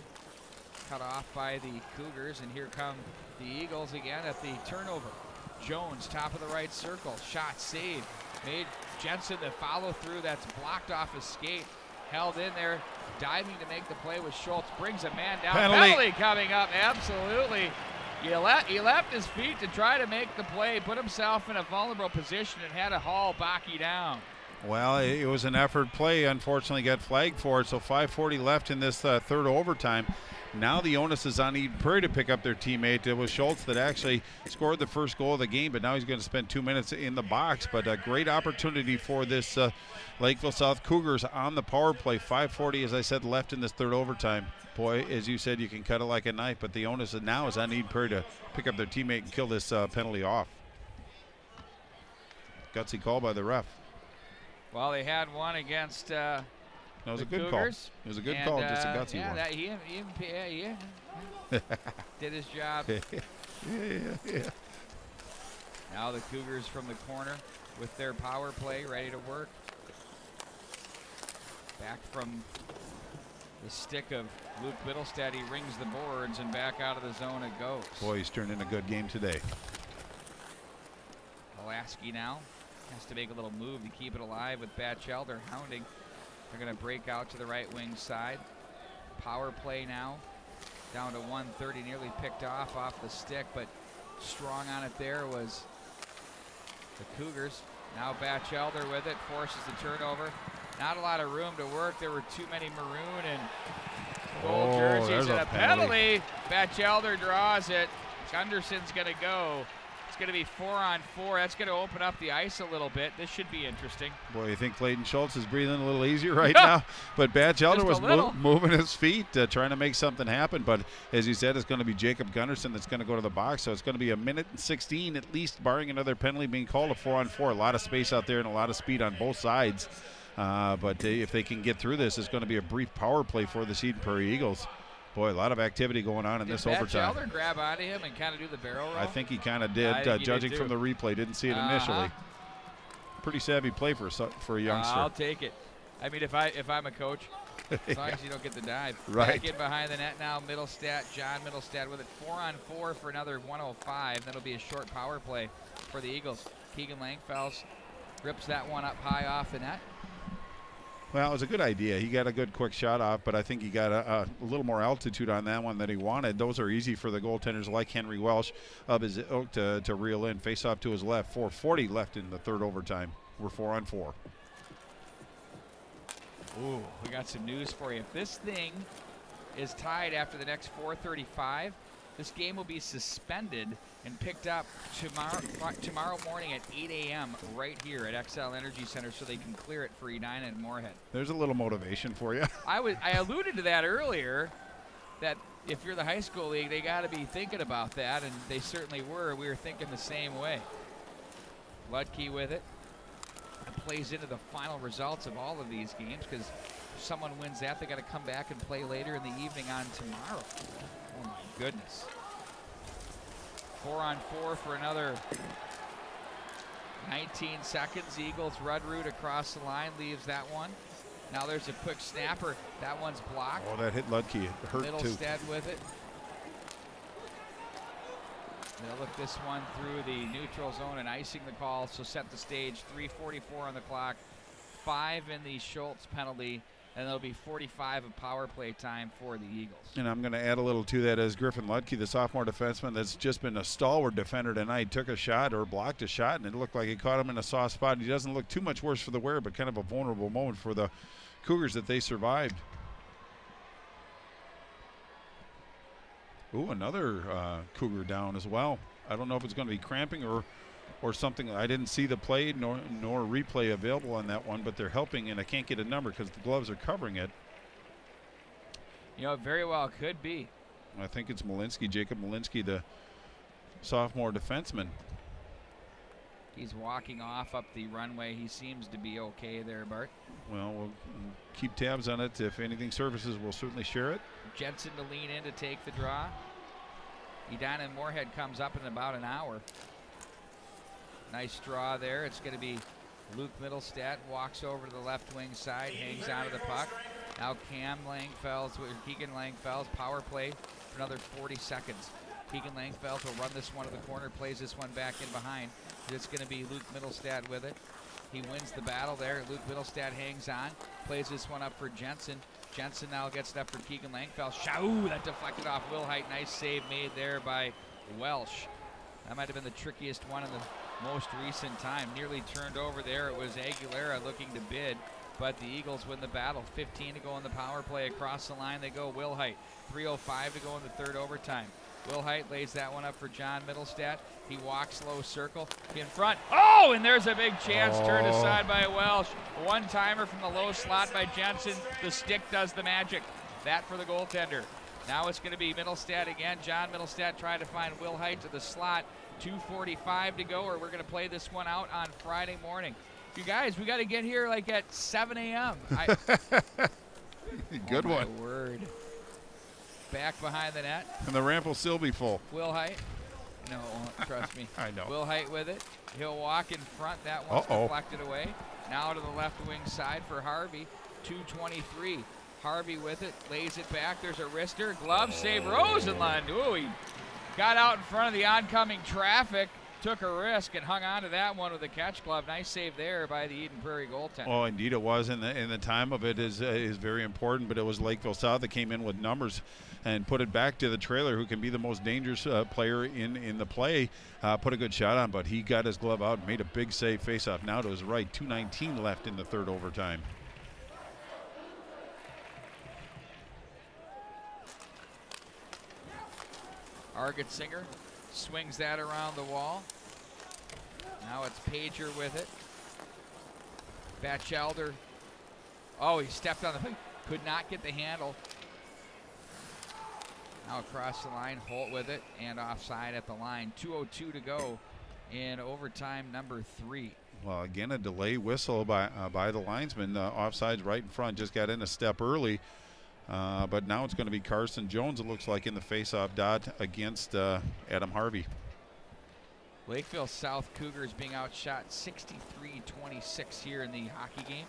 Cut off by the Cougars, and here come the Eagles again at the turnover. Jones, top of the right circle. Shot saved. Made Jensen the follow through. That's blocked off his skate. Held in there. Diving to make the play with Schultz. Brings a man down. Penalty coming up. Absolutely. He left his feet to try to make the play. Put himself in a vulnerable position and had to haul Bakke down. Well, it was an effort play. Unfortunately, got flagged for it. So 5:40 left in this third overtime. Now the onus is on Eden Prairie to pick up their teammate. It was Schultz that actually scored the first goal of the game, but now he's going to spend 2 minutes in the box. But a great opportunity for this Lakeville South Cougars on the power play. 5:40, as I said, left in this third overtime. Boy, as you said, you can cut it like a knife, but the onus now is on Eden Prairie to pick up their teammate and kill this penalty off. Gutsy call by the ref. Well, they had one against that was a good Cougars. call. It was a good call, just a gutsy one. Yeah, did his job. yeah. Now the Cougars from the corner with their power play ready to work. Back from the stick of Luke Middlestad, he rings the boards, and back out of the zone it goes. Boy, he's turned in a good game today. Pulaski now has to make a little move to keep it alive with Batchelder hounding. They're going to break out to the right wing side. Power play now down to 130, nearly picked off the stick, but strong on it there was the Cougars. Now Batchelder with it, forces the turnover. Not a lot of room to work. There were too many maroon and gold jerseys, and a penalty. Batchelder draws it. Gunderson's going to go. It's going to be 4-on-4. That's going to open up the ice a little bit. This should be interesting. Boy, you think Clayton Schultz is breathing a little easier right now? But Batchelder was moving his feet, trying to make something happen. But as you said, it's going to be Jacob Gunderson that's going to go to the box. So it's going to be 1:16 at least, barring another penalty being called. A 4-on-4. A lot of space out there and a lot of speed on both sides. But if they can get through this, it's going to be a brief power play for the Eden Prairie Eagles. Boy, a lot of activity going on in this overtime. Did Batchelder grab onto him and kind of do the barrel roll? I think he kind of did, judging from the replay. Didn't see it initially. Pretty savvy play for a youngster. I'll take it. I mean, if I'm a coach, as long as you don't get the dive. Right. Back in behind the net now, John Middlestad with it. 4-on-4 for another 1:05. That'll be a short power play for the Eagles. Keegan Langfels rips that one up high off the net. Well, it was a good idea. He got a good quick shot off, but I think he got a little more altitude on that one than he wanted. Those are easy for the goaltenders like Henry Welsh of his ilk to reel in. Face off to his left. 4:40 left in the third overtime. We're 4-on-4. Ooh, we got some news for you. If this thing is tied after the next 4:35, this game will be suspended and picked up tomorrow morning at 8 a.m. right here at XL Energy Center so they can clear it for Edina and Moorhead. There's a little motivation for you. I alluded to that earlier, that if you're the high school league, they got to be thinking about that, and they certainly were. We were thinking the same way. Ludke with it. It plays into the final results of all of these games, because if someone wins that, they got to come back and play later in the evening on tomorrow. Oh my goodness. 4-on-4 for another 19 seconds. Eagles, Rudrud across the line, leaves that one. Now there's a quick snapper. That one's blocked. Oh, that hit Ludke. It hurt too. Middlestad with it. They'll look this one through the neutral zone and icing the call, so set the stage. 3:44 on the clock. 5 in the Schultz penalty, and there'll be 45 of power play time for the Eagles. And I'm going to add a little to that as Griffin Ludke, the sophomore defenseman that's just been a stalwart defender tonight, took a shot or blocked a shot, and it looked like he caught him in a soft spot. He doesn't look too much worse for the wearer, but kind of a vulnerable moment for the Cougars that they survived. Ooh, another Cougar down as well. I don't know if it's going to be cramping or something. I didn't see the play nor replay available on that one, but they're helping, and I can't get a number because the gloves are covering it. You know, it very well could be. I think it's Malinsky, Jacob Malinsky, the sophomore defenseman. He's walking off up the runway. He seems to be okay there, Bart. Well, we'll keep tabs on it. If anything surfaces, we'll certainly share it. Jensen to lean in to take the draw. Edina Moorhead comes up in about an hour. Nice draw there. It's going to be Luke Middlestat, walks over to the left wing side, hangs onto the puck. Now Keegan Langfelds, power play for another 40 seconds. Keegan Langfelds will run this one to the corner, plays this one back in behind. It's going to be Luke Middlestat with it. He wins the battle there. Luke Middlestat hangs on, plays this one up for Jensen. Jensen now gets it up for Keegan Langfelds. Ooh, that deflected off Will Height. Nice save made there by Welsh. That might have been the trickiest one in the most recent time. Nearly turned over there. It was Aguilera looking to bid, but the Eagles win the battle. 15 to go in the power play. Across the line they go. Will Height. 3:05 to go in the third overtime. Will Height lays that one up for John Middlestat. He walks low circle in front. Oh, and there's a big chance turned aside by Welsh. One-timer from the low slot by Jensen. The stick does the magic. That for the goaltender. Now it's going to be Middlestat again. John Middlestat trying to find Will Height to the slot. 2:45 to go, or we're going to play this one out on Friday morning. You guys, we got to get here like at 7 a.m. Good one. My word. Back behind the net. And the ramp will still be full. Will Height. No, trust me. I know. Will Height with it. He'll walk in front. That one's deflected away. Now to the left wing side for Harvey. 2:23. Harvey with it. Lays it back. There's a wrister. Glove save. Rosenlund. Ooh, he got out in front of the oncoming traffic. Took a risk and hung on to that one with a catch glove. Nice save there by the Eden Prairie goaltender. Oh, indeed it was, and the time of it is very important, but it was Lakeville South that came in with numbers and put it back to the trailer, who can be the most dangerous player in the play. Put a good shot on, but he got his glove out and made a big save. Face-off now to his right. 2:19 left in the third overtime. Argetsinger swings that around the wall. Now it's Pager with it. Batchelder. Oh, he stepped on the hook. Could not get the handle. Now across the line, Holt with it, and offside at the line. 2:02 to go in overtime number 3. Well, again, a delay whistle by the linesman. Offside's right in front. Just got in a step early. But now it's going to be Carson Jones, it looks like, in the face-off dot against Adam Harvey. Lakeville South Cougars being outshot 63-26 here in the hockey game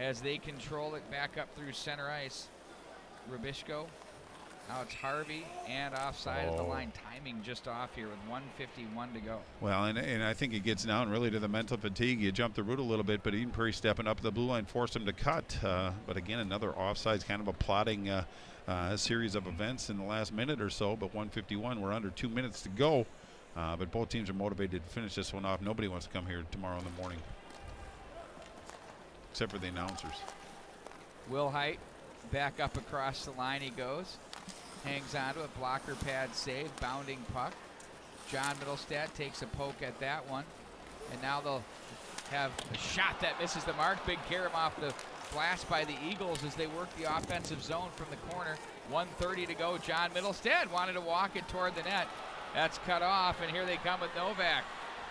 as they control it back up through center ice. Rubishko. Now it's Harvey and offside at the line. Timing just off here with 1:51 to go. Well, and I think it gets down really to the mental fatigue. You jump the route a little bit, but Eden Prairie stepping up the blue line forced him to cut. But again, another offside's kind of a plotting series of events in the last minute or so. But 1:51, we're under 2 minutes to go. But both teams are motivated to finish this one off. Nobody wants to come here tomorrow in the morning, except for the announcers. Will Height back up across the line he goes. Hangs onto it, blocker pad save, bounding puck. John Middlestat takes a poke at that one. And now they'll have a shot that misses the mark. Big carom off the blast by the Eagles as they work the offensive zone from the corner. 1:30 to go. John Middlestat wanted to walk it toward the net. That's cut off, and here they come with Novak.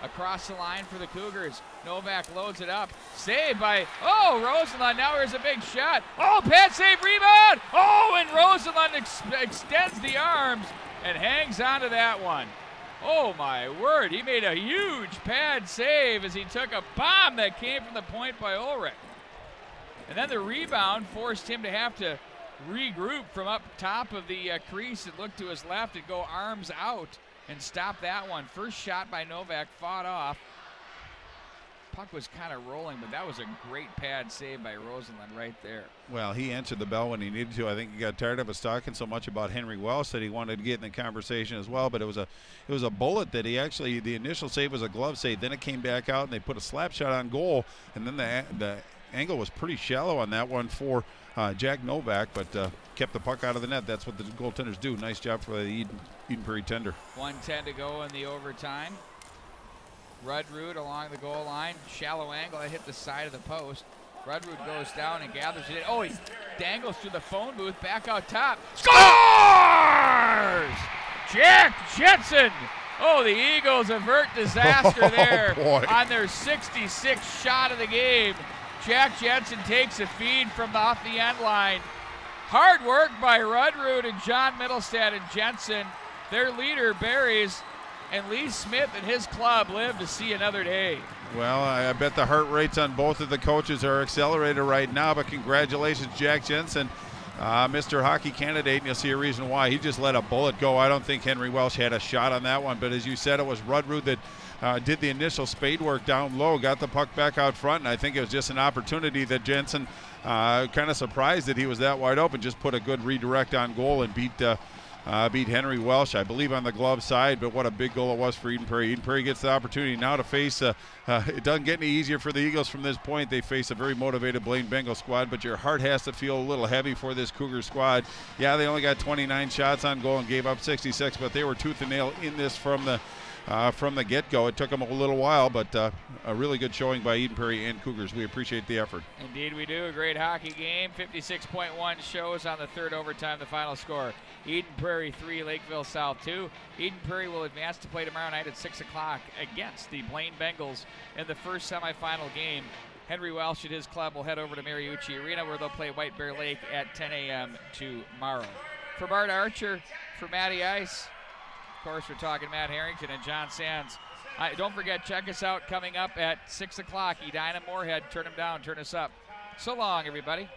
Across the line for the Cougars. Novak loads it up. Saved by, Rosenlund. Now here's a big shot. Pad save, rebound. And Rosenlund extends the arms and hangs onto that one. Oh, my word. He made a huge pad save as he took a bomb that came from the point by Ulrich. And then the rebound forced him to have to regroup from up top of the crease and look to his left and go arms out and stop that one. First shot by Novak fought off puck was kind of rolling, but that was a great pad save by Rosenlund right there. Well, he answered the bell when he needed to. I think he got tired of us talking so much about Henry Welsh that he wanted to get in the conversation as well. But it was a bullet that he actually, the initial save was a glove save. Then it came back out and they put a slap shot on goal. And then the angle was pretty shallow on that one for Jack Novak, but kept the puck out of the net. That's what the goaltenders do. Nice job for the Eden Prairie tender. 1:10 to go in the overtime. Rudrud along the goal line. Shallow angle. That hit the side of the post. Rudrud goes down and gathers it in. Oh, he dangles through the phone booth. Back out top. Scores! Jack Jensen. Oh, the Eagles avert disaster there on their 66th shot of the game. Jack Jensen takes a feed from off the end line. Hard work by Rudrud and John Middlestad and Jensen. Their leader, Berries, and Lee Smith and his club live to see another day. Well, I bet the heart rates on both of the coaches are accelerated right now, but congratulations, Jack Jensen, Mr. Hockey candidate, and you'll see a reason why. He just let a bullet go. I don't think Henry Welsh had a shot on that one, but as you said, it was Rudrud that did the initial spade work down low, got the puck back out front, and I think it was just an opportunity that Jensen kind of surprised that he was that wide open, just put a good redirect on goal and beat Henry Welsh, I believe, on the glove side, but what a big goal it was for Eden Prairie. Eden Prairie gets the opportunity now to face, it doesn't get any easier for the Eagles from this point. They face a very motivated Blaine Bengal squad, but your heart has to feel a little heavy for this Cougar squad. Yeah, they only got 29 shots on goal and gave up 66, but they were tooth and nail in this from the get-go. It took them a little while, but a really good showing by Eden Prairie and Cougars. We appreciate the effort. Indeed we do. A great hockey game. 56.1 shows on the third overtime, the final score. Eden Prairie 3, Lakeville South 2. Eden Prairie will advance to play tomorrow night at 6 o'clock against the Blaine Bengals in the first semifinal game. Henry Welsh and his club will head over to Mariucci Arena where they'll play White Bear Lake at 10 a.m. tomorrow. For Bart Archer, for Matty Ice, of course, we're talking Matt Harrington and John Sands. Don't forget, check us out coming up at 6 o'clock. Edina Moorhead, turn them down, turn us up. So long, everybody.